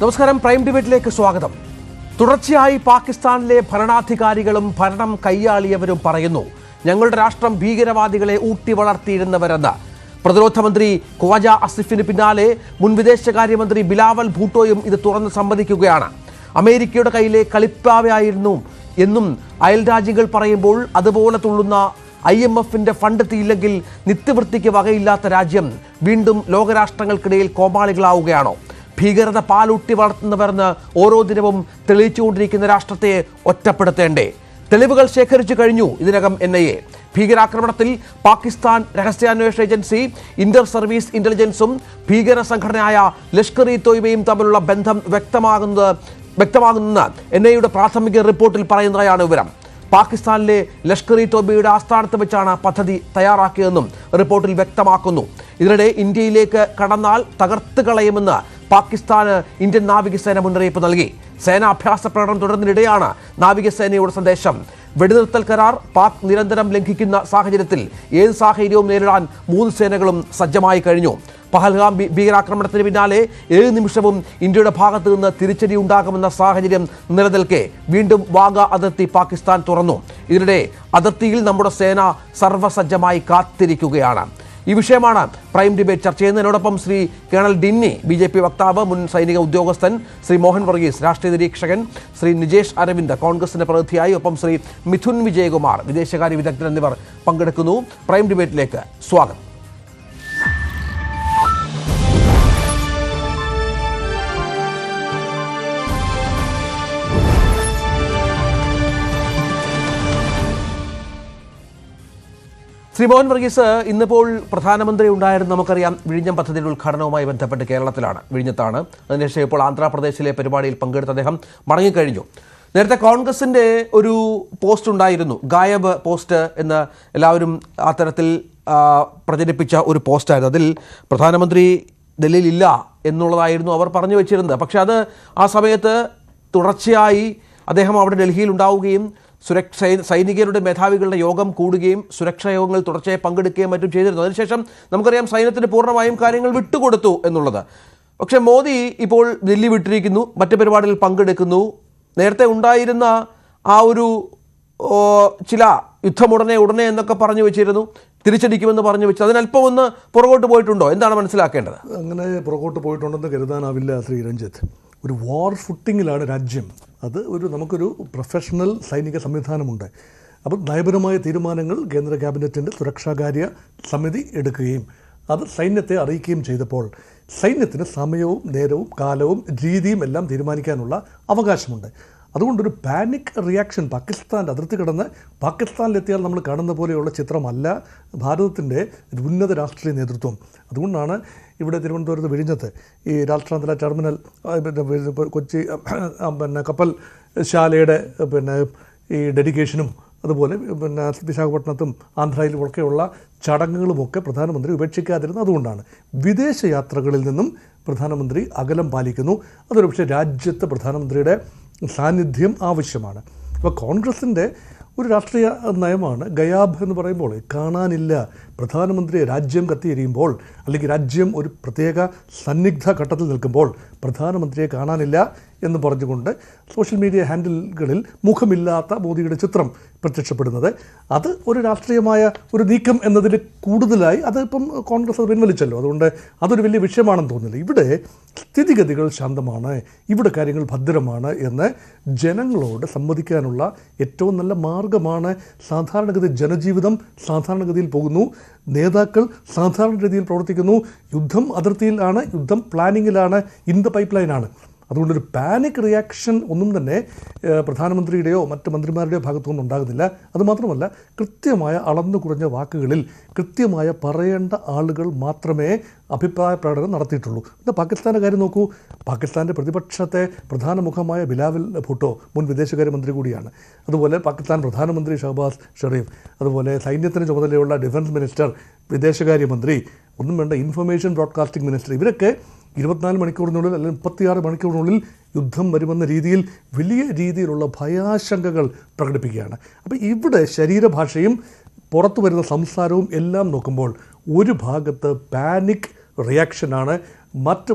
നമസ്കാരം. പ്രൈം ഡിബേറ്റിലേക്ക് സ്വാഗതം. തുടർച്ചയായി പാകിസ്ഥാനിലെ ഭരണാധികാരികളും ഭരണം കൈയാളിയവരും പറയുന്നു ഞങ്ങളുടെ രാഷ്ട്രം ഭീകരവാദികളെ ഊട്ടി വളർത്തിയിരുന്നവരെന്ന്. പ്രതിരോധ മന്ത്രി ഖ്വാജ അസിഫിന് പിന്നാലെ മുൻ വിദേശകാര്യമന്ത്രി ബിലാവൽ ഭൂട്ടോയും ഇത് തുറന്ന് സമ്മതിക്കുകയാണ്. അമേരിക്കയുടെ കയ്യിലെ കളിപ്പാവയായിരുന്നു എന്നും അയൽ രാജ്യങ്ങൾ പറയുമ്പോൾ അതുപോലെ തുള്ളുന്ന IMFന്റെ ഫണ്ട് തീയില്ലെങ്കിൽ നിത്യവൃത്തിക്ക് വകയില്ലാത്ത രാജ്യം വീണ്ടും ലോകരാഷ്ട്രങ്ങൾക്കിടയിൽ കോമാളികളാവുകയാണോ? ഭീകരത പാലൂട്ടി വളർത്തുന്നവരെന്ന് ഓരോ ദിനവും തെളിയിച്ചുകൊണ്ടിരിക്കുന്ന രാഷ്ട്രത്തെ ഒറ്റപ്പെടുത്തേണ്ടേ? തെളിവുകൾ ശേഖരിച്ചു കഴിഞ്ഞു ഇതിനകം NIA. ഭീകരാക്രമണത്തിൽ പാകിസ്ഥാൻ രഹസ്യാന്വേഷണ ഏജൻസി, ഇന്റർ സർവീസ് ഇന്റലിജൻസും ഭീകര സംഘടനയായ ലഷ്കർ-ഇ-തോയ്ബയും തമ്മിലുള്ള ബന്ധം വ്യക്തമാകുന്ന NIAയുടെ പ്രാഥമിക റിപ്പോർട്ടിൽ പറയുന്നതായാണ് വിവരം. പാകിസ്ഥാനിലെ ലഷ്കർ-ഇ-തോയ്ബയുടെ ആസ്ഥാനത്ത് വെച്ചാണ് പദ്ധതി തയ്യാറാക്കിയതെന്നും റിപ്പോർട്ടിൽ വ്യക്തമാക്കുന്നു. ഇതിനിടെ ഇന്ത്യയിലേക്ക് കടന്നാൽ തകർത്ത് കളയുമെന്ന് പാകിസ്ഥാന് ഇന്ത്യൻ നാവികസേന മുന്നറിയിപ്പ് നൽകി. സേനാഭ്യാസ പ്രകടനം തുടരുന്നതിനിടെയാണ് നാവികസേനയുടെ സന്ദേശം. വെടിനിർത്തൽ കരാർ പാക് നിരന്തരം ലംഘിക്കുന്ന സാഹചര്യത്തിൽ ഏത് സാഹചര്യവും നേരിടാൻ 3 സേനകളും സജ്ജമായി കഴിഞ്ഞു. പഹൽഗാം ഭീകരാക്രമണത്തിന് പിന്നാലെ 7 നിമിഷവും ഇന്ത്യയുടെ ഭാഗത്തു നിന്ന് തിരിച്ചടി ഉണ്ടാകുമെന്ന സാഹചര്യം നിലനിൽക്കെ വീണ്ടും വാഗ അതിർത്തി പാകിസ്ഥാൻ തുറന്നു. ഇതിനിടെ അതിർത്തിയിൽ നമ്മുടെ സേന സർവ്വസജ്ജമായി കാത്തിരിക്കുകയാണ്. ഈ വിഷയമാണ് പ്രൈം ഡിബേറ്റ് ചർച്ച ചെയ്യുന്നത്. എന്നോടൊപ്പം ശ്രീ കേണൽ ഡിന്നി, BJP വക്താവ്, മുൻ സൈനിക ഉദ്യോഗസ്ഥൻ, ശ്രീ മോഹൻ വർഗീസ്, രാഷ്ട്രീയ നിരീക്ഷകൻ, ശ്രീ നിജേഷ് അരവിന്ദ്, കോൺഗ്രസിന്റെ പ്രതിനിധിയായി, ഒപ്പം ശ്രീ മിഥുൻ വിജയകുമാർ, വിദേശകാര്യ വിദഗ്ധൻ എന്നിവർ പങ്കെടുക്കുന്നു. പ്രൈം ഡിബേറ്റിലേക്ക് സ്വാഗതം. ശ്രീ മോഹൻ വർഗീസ്, ഇന്നിപ്പോൾ പ്രധാനമന്ത്രി ഉണ്ടായിരുന്നു. നമുക്കറിയാം, വിഴിഞ്ഞം പദ്ധതിയുടെ ഉദ്ഘാടനവുമായി ബന്ധപ്പെട്ട് കേരളത്തിലാണ്, വിഴിഞ്ഞത്താണ്. അതിനുശേഷം ഇപ്പോൾ ആന്ധ്രാപ്രദേശിലെ പരിപാടിയിൽ പങ്കെടുത്ത് അദ്ദേഹം മടങ്ങിക്കഴിഞ്ഞു. നേരത്തെ കോൺഗ്രസിൻ്റെ ഒരു പോസ്റ്റ് ഉണ്ടായിരുന്നു, ഗായബ് പോസ്റ്റ് എന്ന് എല്ലാവരും അത്തരത്തിൽ പ്രചരിപ്പിച്ച ഒരു പോസ്റ്റായിരുന്നു. അതിൽ പ്രധാനമന്ത്രി ഡൽഹിയിലില്ല എന്നുള്ളതായിരുന്നു അവർ പറഞ്ഞു വെച്ചിരുന്നത്. പക്ഷെ അത് ആ സമയത്ത് തുടർച്ചയായി അദ്ദേഹം അവിടെ ഡൽഹിയിൽ ഉണ്ടാവുകയും സൈനികരുടെ മേധാവികളുടെ യോഗം കൂടുകയും സുരക്ഷാ യോഗങ്ങൾ തുടർച്ചയായി പങ്കെടുക്കുകയും മറ്റും ചെയ്തിരുന്നു. അതിനുശേഷം നമുക്കറിയാം സൈന്യത്തിന് പൂർണ്ണമായും കാര്യങ്ങൾ വിട്ടുകൊടുത്തു എന്നുള്ളത്. പക്ഷേ മോദി ഇപ്പോൾ ദില്ലി വിട്ടിരിക്കുന്നു, മറ്റ് പരിപാടികളിൽ പങ്കെടുക്കുന്നു. നേരത്തെ ഉണ്ടായിരുന്ന ആ ഒരു ചില യുദ്ധം ഉടനെ എന്നൊക്കെ പറഞ്ഞു വെച്ചിരുന്നു, തിരിച്ചടിക്കുമെന്ന് പറഞ്ഞു വെച്ചു. അതിനല്പം ഒന്ന് പുറകോട്ട് പോയിട്ടുണ്ടോ? എന്താണ് മനസ്സിലാക്കേണ്ടത്? അങ്ങനെ പുറകോട്ട് പോയിട്ടുണ്ടെന്ന് കരുതാനാവില്ല ശ്രീ രഞ്ജിത്ത്. ഒരു വാർ ഫുട്ടിങ്ങിലാണ് രാജ്യം. അത് നമുക്കൊരു പ്രൊഫഷണൽ സൈനിക സംവിധാനമുണ്ട്. അപ്പോൾ നയപരമായ തീരുമാനങ്ങൾ കേന്ദ്ര ക്യാബിനറ്റിൻ്റെ സുരക്ഷാകാര്യ സമിതി എടുക്കുകയും അത് സൈന്യത്തെ അറിയിക്കുകയും ചെയ്തപ്പോൾ സൈന്യത്തിന് സമയവും നേരവും കാലവും രീതിയും എല്ലാം തീരുമാനിക്കാനുള്ള അവകാശമുണ്ട്. അതുകൊണ്ടൊരു പാനിക് റിയാക്ഷൻ പാകിസ്ഥാൻ്റെ അതിർത്തി കടന്ന് പാകിസ്ഥാനിലെത്തിയാൽ നമ്മൾ കാണുന്ന പോലെയുള്ള ചിത്രമല്ല ഭാരതത്തിൻ്റെ ഉന്നത രാഷ്ട്രീയ നേതൃത്വം. അതുകൊണ്ടാണ് ഇവിടെ തിരുവനന്തപുരത്ത് വിഴിഞ്ഞത്ത് ഈ രാഷ്ട്രാന്തര ടെർമിനൽ, കൊച്ചി കപ്പൽ ശാലയുടെ ഈ ഡെഡിക്കേഷനും അതുപോലെ വിശാഖപട്ടണത്തും ആന്ധ്രയിലും ഒക്കെയുള്ള ചടങ്ങുകളുമൊക്കെ പ്രധാനമന്ത്രി ഉപേക്ഷിക്കാതിരുന്നത് അതുകൊണ്ടാണ്. വിദേശ യാത്രകളിൽ നിന്നും പ്രധാനമന്ത്രി അകലം പാലിക്കുന്നു. അതൊരു പക്ഷേ രാജ്യത്ത് പ്രധാനമന്ത്രിയുടെ സാന്നിധ്യം ആവശ്യമാണ്. അപ്പോൾ കോൺഗ്രസിൻ്റെ ഒരു രാഷ്ട്രീയ നയമാണ് ഗയാബ് എന്ന് പറയുമ്പോൾ കാണാനില്ല. പ്രധാനമന്ത്രി രാജ്യം കത്തിയെരിയുമ്പോൾ അല്ലെങ്കിൽ രാജ്യം ഒരു പ്രത്യേക സന്നിഗ്ധ ഘട്ടത്തിൽ നിൽക്കുമ്പോൾ പ്രധാനമന്ത്രിയെ കാണാനില്ല എന്ന് പറഞ്ഞുകൊണ്ട് സോഷ്യൽ മീഡിയ ഹാൻഡിലുകളിൽ മുഖമില്ലാത്ത മോദിയുടെ ചിത്രം പ്രത്യക്ഷപ്പെടുന്നത്, അത് ഒരു രാഷ്ട്രീയമായ ഒരു നീക്കം എന്നതിൽ കൂടുതലായി അതിപ്പം കോൺഗ്രസ് അത് പിൻവലിച്ചല്ലോ. അതുകൊണ്ട് അതൊരു വലിയ വിഷയമാണെന്ന് തോന്നുന്നില്ല. ഇവിടെ സ്ഥിതിഗതികൾ ശാന്തമാണ്, ഇവിടെ കാര്യങ്ങൾ ഭദ്രമാണ് എന്ന് ജനങ്ങളോട് സമ്മതിക്കാനുള്ള ഏറ്റവും നല്ല മാർഗമാണ് സാധാരണഗതി ജനജീവിതം സാധാരണഗതിയിൽ പോകുന്നു, നേതാക്കൾ സാധാരണ രീതിയിൽ പ്രവർത്തിക്കുന്നു. യുദ്ധം അതിർത്തിയിലാണ്, യുദ്ധം പ്ലാനിങ്ങിലാണ്, ഇൻ ദ പൈപ്പ് ലൈനാണ്. അതുകൊണ്ടൊരു പാനിക് റിയാക്ഷൻ ഒന്നും തന്നെ പ്രധാനമന്ത്രിയുടെയോ മറ്റ് മന്ത്രിമാരുടെയോ ഭാഗത്തുനിന്നും ഉണ്ടാകുന്നില്ല. അതുമാത്രമല്ല, കൃത്യമായ അളന്നു കുറഞ്ഞ വാക്കുകളിൽ കൃത്യമായ പറയേണ്ട ആളുകൾ മാത്രമേ അഭിപ്രായ പ്രകടനം നടത്തിയിട്ടുള്ളൂ. പിന്നെ പാകിസ്ഥാൻ്റെ കാര്യം നോക്കൂ. പാകിസ്ഥാൻ്റെ പ്രതിപക്ഷത്തെ പ്രധാന മുഖമായ ബിലാവൽ ഭൂട്ടോ മുൻ വിദേശകാര്യമന്ത്രി കൂടിയാണ്. അതുപോലെ പാകിസ്ഥാൻ പ്രധാനമന്ത്രി ഷഹബാസ് ഷെറീഫ്, അതുപോലെ സൈന്യത്തിന് ചുമതലയുള്ള ഡിഫൻസ് മിനിസ്റ്റർ, വിദേശകാര്യമന്ത്രി, ഒന്നും വേണ്ട ഇൻഫർമേഷൻ ബ്രോഡ്കാസ്റ്റിംഗ് മിനിസ്റ്റർ, ഇവരൊക്കെ 24 മണിക്കൂറിനുള്ളിൽ അല്ലെങ്കിൽ 36 മണിക്കൂറിനുള്ളിൽ യുദ്ധം വരുമെന്ന രീതിയിൽ വലിയ രീതിയിലുള്ള ഭയാശങ്കകൾ പ്രകടിപ്പിക്കുകയാണ്. അപ്പോൾ ഇവിടെ ശരീരഭാഷയും പുറത്തു വരുന്ന സംസാരവും എല്ലാം നോക്കുമ്പോൾ ഒരു ഭാഗത്ത് പാനിക് റിയാക്ഷനാണ്,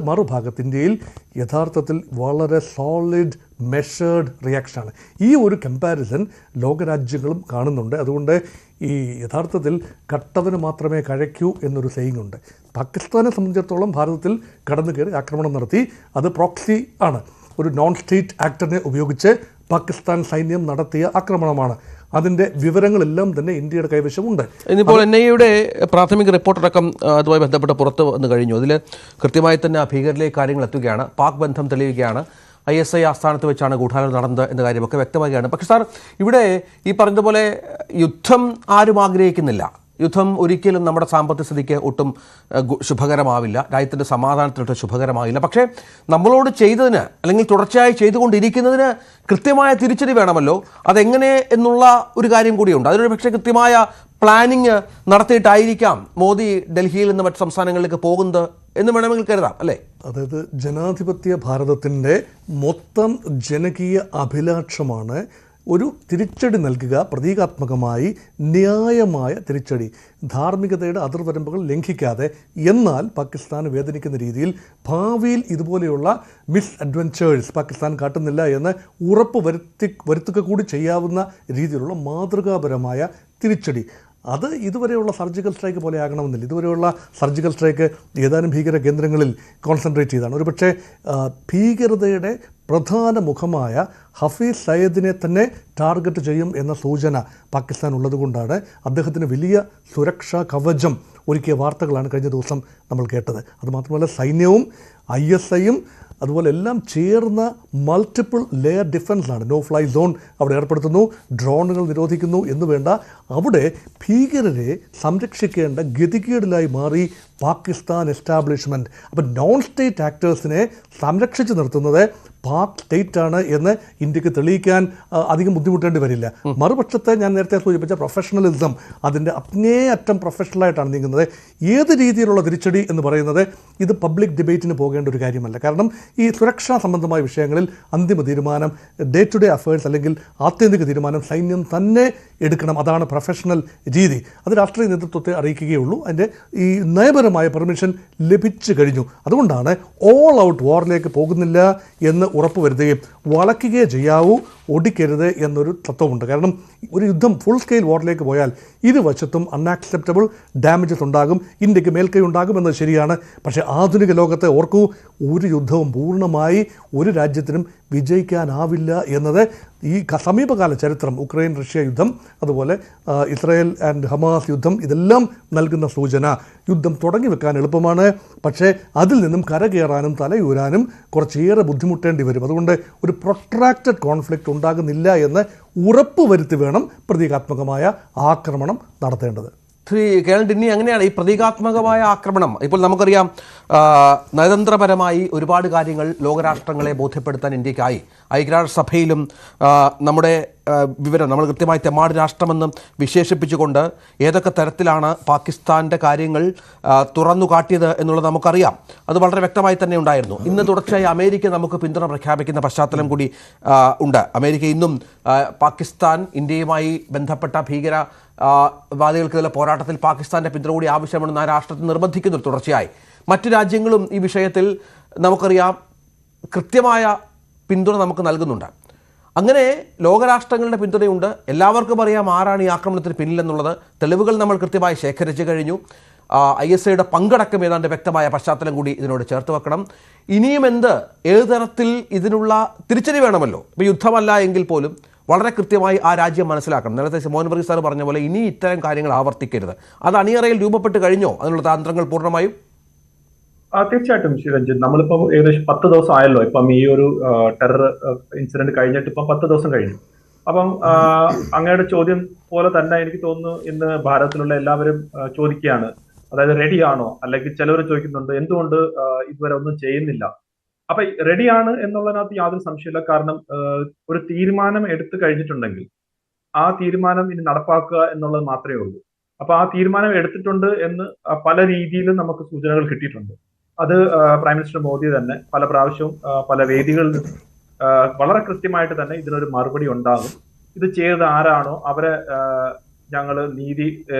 മറുഭാഗത്ത് ഇന്ത്യയിൽ യഥാർത്ഥത്തിൽ വളരെ സോളിഡ് മെഷേർഡ് റിയാക്ഷനാണ്. ഈ ഒരു കമ്പാരിസൺ ലോകരാജ്യങ്ങളും കാണുന്നുണ്ട്. അതുകൊണ്ട് ഈ യഥാർത്ഥത്തിൽ കട്ടവന് മാത്രമേ കഴയ്ക്കൂ എന്നൊരു സെയിങ് ഉണ്ട്. പാകിസ്ഥാനെ സംബന്ധിച്ചിടത്തോളം ഭാരതത്തിൽ കടന്നു കയറി ആക്രമണം നടത്തി. അത് പ്രോക്സി ആണ്. ഒരു നോൺ സ്റ്റേറ്റ് ആക്ടറിനെ ഉപയോഗിച്ച് പാകിസ്ഥാൻ സൈന്യം നടത്തിയ ആക്രമണമാണ്. അതിൻ്റെ വിവരങ്ങളെല്ലാം തന്നെ ഇന്ത്യയുടെ കൈവശമുണ്ട്. ഇന്നിപ്പോൾ NIA-യുടെ പ്രാഥമിക റിപ്പോർട്ടടക്കം അതുമായി ബന്ധപ്പെട്ട് പുറത്ത് വന്നു കഴിഞ്ഞു. അതിൽ കൃത്യമായി തന്നെ ആ ഭീകരരിലേക്ക് കാര്യങ്ങൾ എത്തുകയാണ്. പാക് ബന്ധം തെളിയുകയാണ്. ISI ആസ്ഥാനത്ത് വെച്ചാണ് ഗൂഢാലോചന നടന്നത് എന്ന കാര്യമൊക്കെ വ്യക്തമാകുകയാണ്. പക്ഷേ സാർ, ഇവിടെ ഈ പറഞ്ഞതുപോലെ യുദ്ധം ആരും ആഗ്രഹിക്കുന്നില്ല. യുദ്ധം ഒരിക്കലും നമ്മുടെ സാമ്പത്തിക സ്ഥിതിക്ക് ഒട്ടും ശുഭകരമാവില്ല, രാജ്യത്തിൻ്റെ സമാധാനത്തിനൊട്ടും ശുഭകരമാവില്ല. പക്ഷേ നമ്മളോട് ചെയ്തതിന് അല്ലെങ്കിൽ തുടർച്ചയായി ചെയ്തുകൊണ്ടിരിക്കുന്നതിന് കൃത്യമായ തിരിച്ചടി വേണമല്ലോ. അതെങ്ങനെ എന്നുള്ള ഒരു കാര്യം കൂടിയുണ്ട്. അതിനൊരു പക്ഷേ കൃത്യമായ പ്ലാനിങ് നടത്തിയിട്ടായിരിക്കാം മോദി ഡൽഹിയിൽ നിന്ന് മറ്റ് സംസ്ഥാനങ്ങളിലേക്ക് പോകുന്നത് എന്ന് വേണമെങ്കിൽ കരുതാം, അല്ലേ? അതായത് ജനാധിപത്യ ഭാരതത്തിൻ്റെ മൊത്തം ജനകീയ അഭിലാഷമാണ് ഒരു തിരിച്ചടി നൽകുക, പ്രതീകാത്മകമായി ന്യായമായ തിരിച്ചടി, ധാർമ്മികതയുടെ അതിർവരമ്പുകൾ ലംഘിക്കാതെ, എന്നാൽ പാകിസ്ഥാന് വേദനിക്കുന്ന രീതിയിൽ ഭാവിയിൽ ഇതുപോലെയുള്ള മിസ് അഡ്വഞ്ചേഴ്സ് പാകിസ്ഥാൻ കാട്ടുന്നില്ല എന്ന് ഉറപ്പ് വരുത്തുക കൂടി ചെയ്യാവുന്ന രീതിയിലുള്ള മാതൃകാപരമായ തിരിച്ചടി. അത് ഇതുവരെയുള്ള സർജിക്കൽ സ്ട്രൈക്ക് പോലെ ആകണമെന്നില്ല. ഇതുവരെയുള്ള സർജിക്കൽ സ്ട്രൈക്ക് ഏതാനും ഭീകര കേന്ദ്രങ്ങളിൽ കോൺസെൻട്രേറ്റ് ചെയ്താണ്. ഒരുപക്ഷെ ഭീകരതയുടെ പ്രധാന മുഖമായ ഹഫീസ് സയ്യദിനെ തന്നെ ടാർഗറ്റ് ചെയ്യും എന്ന സൂചന പാകിസ്ഥാൻ ഉള്ളതുകൊണ്ടാണ് അദ്ദേഹത്തിന് വലിയ സുരക്ഷാ കവചം ഒരുക്കിയ വാർത്തകളാണ് കഴിഞ്ഞ ദിവസം നമ്മൾ കേട്ടത്. അതുമാത്രമല്ല, സൈന്യവും ISIയും അതുപോലെ എല്ലാം ചേർന്ന മൾട്ടിപ്പിൾ ലെയർ ഡിഫൻസാണ്. നോ ഫ്ലൈ സോൺ അവിടെ ഏർപ്പെടുത്തുന്നു, ഡ്രോണുകൾ നിരോധിക്കുന്നു എന്ന് വേണ്ട, അവിടെ ഭീകരരെ സംരക്ഷിക്കേണ്ട ഗതികേടിലായി മാറി പാകിസ്ഥാൻ എസ്റ്റാബ്ലിഷ്മെൻറ്റ്. അപ്പം നോൺ സ്റ്റേറ്റ് ആക്ടേഴ്സിനെ സംരക്ഷിച്ച് നിർത്തുന്നത് പാക് സ്റ്റേറ്റാണ് എന്ന് ഇന്ത്യക്ക് തെളിയിക്കാൻ അധികം ബുദ്ധിമുട്ടേണ്ടി വരില്ല. മറുപക്ഷത്തെ ഞാൻ നേരത്തെ സൂചിപ്പിച്ച പ്രൊഫഷണലിസം, അതിൻ്റെ അങ്ങേയറ്റം പ്രൊഫഷണലായിട്ടാണ് നീങ്ങുന്നത്. ഏത് രീതിയിലുള്ള തിരിച്ചടി എന്ന് പറയുന്നത് ഇത് പബ്ലിക് ഡിബേറ്റിന് പോകേണ്ട ഒരു കാര്യമല്ല. കാരണം ഈ സുരക്ഷാ സംബന്ധമായ വിഷയങ്ങളിൽ അന്തിമ തീരുമാനം, ഡേ ടു ഡേ അഫയേഴ്സ് അല്ലെങ്കിൽ ആത്യന്തിക തീരുമാനം സൈന്യം തന്നെ എടുക്കണം. അതാണ് പ്രൊഫഷണൽ രീതി. അത് രാഷ്ട്രീയ നേതൃത്വത്തെ അറിയിക്കുകയുള്ളൂ. അതിൻ്റെ ഈ നയപരമായ പെർമിഷൻ ലഭിച്ചു കഴിഞ്ഞു. അതുകൊണ്ടാണ് ഓൾ ഔട്ട് വാറിലേക്ക് പോകുന്നില്ല എന്ന് ഉറപ്പുവരുത്തുകയും വളയ്ക്കുകയേ ചെയ്യാവൂ, ഒടിക്കരുത് എന്നൊരു തത്വമുണ്ട്. കാരണം ഒരു യുദ്ധം ഫുൾ സ്കെയിൽ വാറിലേക്ക് പോയാൽ ഇരുവശത്തും അൺആക്സെപ്റ്റബിൾ ഡാമേജസ് ഉണ്ടാകും, ഇന്ത്യക്ക് മേൽക്കൈ ഉണ്ടാകും എന്നത് ശരിയാണ്. പക്ഷേ ആധുനിക ലോകത്തെ ഓർക്കൂ, ഒരു യുദ്ധവും പൂർണ്ണമായി ഒരു രാജ്യത്തിനും വിജയിക്കാനാവില്ല എന്നത് ഈ സമീപകാല ചരിത്രം, ഉക്രൈൻ റഷ്യ യുദ്ധം, അതുപോലെ ഇസ്രായേൽ ആൻഡ് ഹമാസ് യുദ്ധം, ഇതെല്ലാം നൽകുന്ന സൂചന. യുദ്ധം തുടങ്ങി വെക്കാൻ എളുപ്പമാണ്, പക്ഷേ അതിൽ നിന്നും കരകയറാനും തലയൂരാനും കുറച്ചേറെ ബുദ്ധിമുട്ടേണ്ടി വരും. അതുകൊണ്ട് ഒരു പ്രൊട്രാക്റ്റഡ് കോൺഫ്ലിക്റ്റ് ഉണ്ടാകുന്നില്ല എന്ന് ഉറപ്പുവരുത്തി വേണം പ്രതീകാത്മകമായ ആക്രമണം നടത്തേണ്ടത്. ശ്രീ കേരള ഡിന്നി, അങ്ങനെയാണ് ഈ പ്രതീകാത്മകമായ ആക്രമണം. ഇപ്പോൾ നമുക്കറിയാം, നയതന്ത്രപരമായി ഒരുപാട് കാര്യങ്ങൾ ലോകരാഷ്ട്രങ്ങളെ ബോധ്യപ്പെടുത്താൻ ഇന്ത്യക്കായി. ഐക്യരാഷ്ട്രസഭയിലും നമ്മുടെ വിവരം നമ്മൾ കൃത്യമായി തെമ്മാടി രാഷ്ട്രമെന്നും വിശേഷിപ്പിച്ചുകൊണ്ട് ഏതൊക്കെ തരത്തിലാണ് പാകിസ്ഥാൻ്റെ കാര്യങ്ങൾ തുറന്നു കാട്ടിയത് എന്നുള്ളത് നമുക്കറിയാം. അത് വളരെ വ്യക്തമായി തന്നെ ഉണ്ടായിരുന്നു. ഇന്ന് തുടർച്ചയായി അമേരിക്ക നമുക്ക് പിന്തുണ പ്രഖ്യാപിക്കുന്ന പശ്ചാത്തലം കൂടി ഉണ്ട്. അമേരിക്ക ഇന്നും പാകിസ്ഥാൻ, ഇന്ത്യയുമായി ബന്ധപ്പെട്ട വാദികൾക്കെതിരെ പോരാട്ടത്തിൽ പാകിസ്ഥാൻ്റെ പിന്തുണ കൂടി ആവശ്യമാണെന്ന് ആ രാഷ്ട്രത്തെ നിർബന്ധിക്കുന്നു തുടർച്ചയായി. മറ്റു രാജ്യങ്ങളും ഈ വിഷയത്തിൽ നമുക്കറിയാം കൃത്യമായ പിന്തുണ നമുക്ക് നൽകുന്നുണ്ട്. അങ്ങനെ ലോകരാഷ്ട്രങ്ങളുടെ പിന്തുണയുണ്ട്. എല്ലാവർക്കും അറിയാം ആരാണ് ഈ ആക്രമണത്തിന് പിന്നിലെന്നുള്ളത്. തെളിവുകൾ നമ്മൾ കൃത്യമായി ശേഖരിച്ചു കഴിഞ്ഞു. ISIയുടെ പങ്കടക്കം ഏതാണ്ട് വ്യക്തമായ പശ്ചാത്തലം കൂടി ഇതിനോട് ചേർത്ത് വെക്കണം. ഇനിയും ഏത് തരത്തിൽ ഇതിനുള്ള തിരിച്ചടി വേണമല്ലോ. ഇപ്പോൾ യുദ്ധമല്ല എങ്കിൽ പോലും വളരെ കൃത്യമായി ആ രാജ്യം മനസ്സിലാക്കണം. നേരത്തെ മോഹൻ വർഗീസ് സാർ പറഞ്ഞ പോലെ ഇനി ഇത്തരം കാര്യങ്ങൾ ആവർത്തിക്കരുത്. അത് അണിയറയിൽ രൂപപ്പെട്ട് കഴിഞ്ഞോ അതിനുള്ള തന്ത്രങ്ങൾ പൂർണ്ണമായും? തീർച്ചയായിട്ടും ശ്രീ രഞ്ജിത്ത്, നമ്മളിപ്പം ഏകദേശം 10 ദിവസം ആയല്ലോ ഇപ്പം ഈ ഒരു ടെറർ ഇൻസിഡന്റ് കഴിഞ്ഞിട്ട് ഇപ്പം 10 ദിവസം കഴിഞ്ഞു. അപ്പം അങ്ങയുടെ ചോദ്യം പോലെ തന്നെ എനിക്ക് തോന്നുന്നു ഇന്ന് ഭാരതത്തിലുള്ള എല്ലാവരും ചോദിക്കുകയാണ്, അതായത് റെഡിയാണോ, അല്ലെങ്കിൽ ചിലവർ ചോദിക്കുന്നുണ്ട് എന്തുകൊണ്ട് ഇതുവരെ ഒന്നും ചെയ്യുന്നില്ല. അപ്പൊ റെഡിയാണ് എന്നുള്ളതിനകത്ത് യാതൊരു സംശയമില്ല. കാരണം ഒരു തീരുമാനം എടുത്തു കഴിഞ്ഞിട്ടുണ്ടെങ്കിൽ ആ തീരുമാനം ഇനി നടപ്പാക്കുക എന്നുള്ളത് മാത്രമേ ഉള്ളൂ. അപ്പൊ ആ തീരുമാനം എടുത്തിട്ടുണ്ട് എന്ന് പല രീതിയിലും നമുക്ക് സൂചനകൾ കിട്ടിയിട്ടുണ്ട്. അത് പ്രൈം മിനിസ്റ്റർ മോദി തന്നെ പല പ്രാവശ്യവും പല വേദികളിൽ വളരെ കൃത്യമായിട്ട് തന്നെ ഇതിനൊരു മറുപടി ഉണ്ടാകും. ഇത് ചെയ്തത് ആരാണോ അവരെ ഞങ്ങൾ നീതി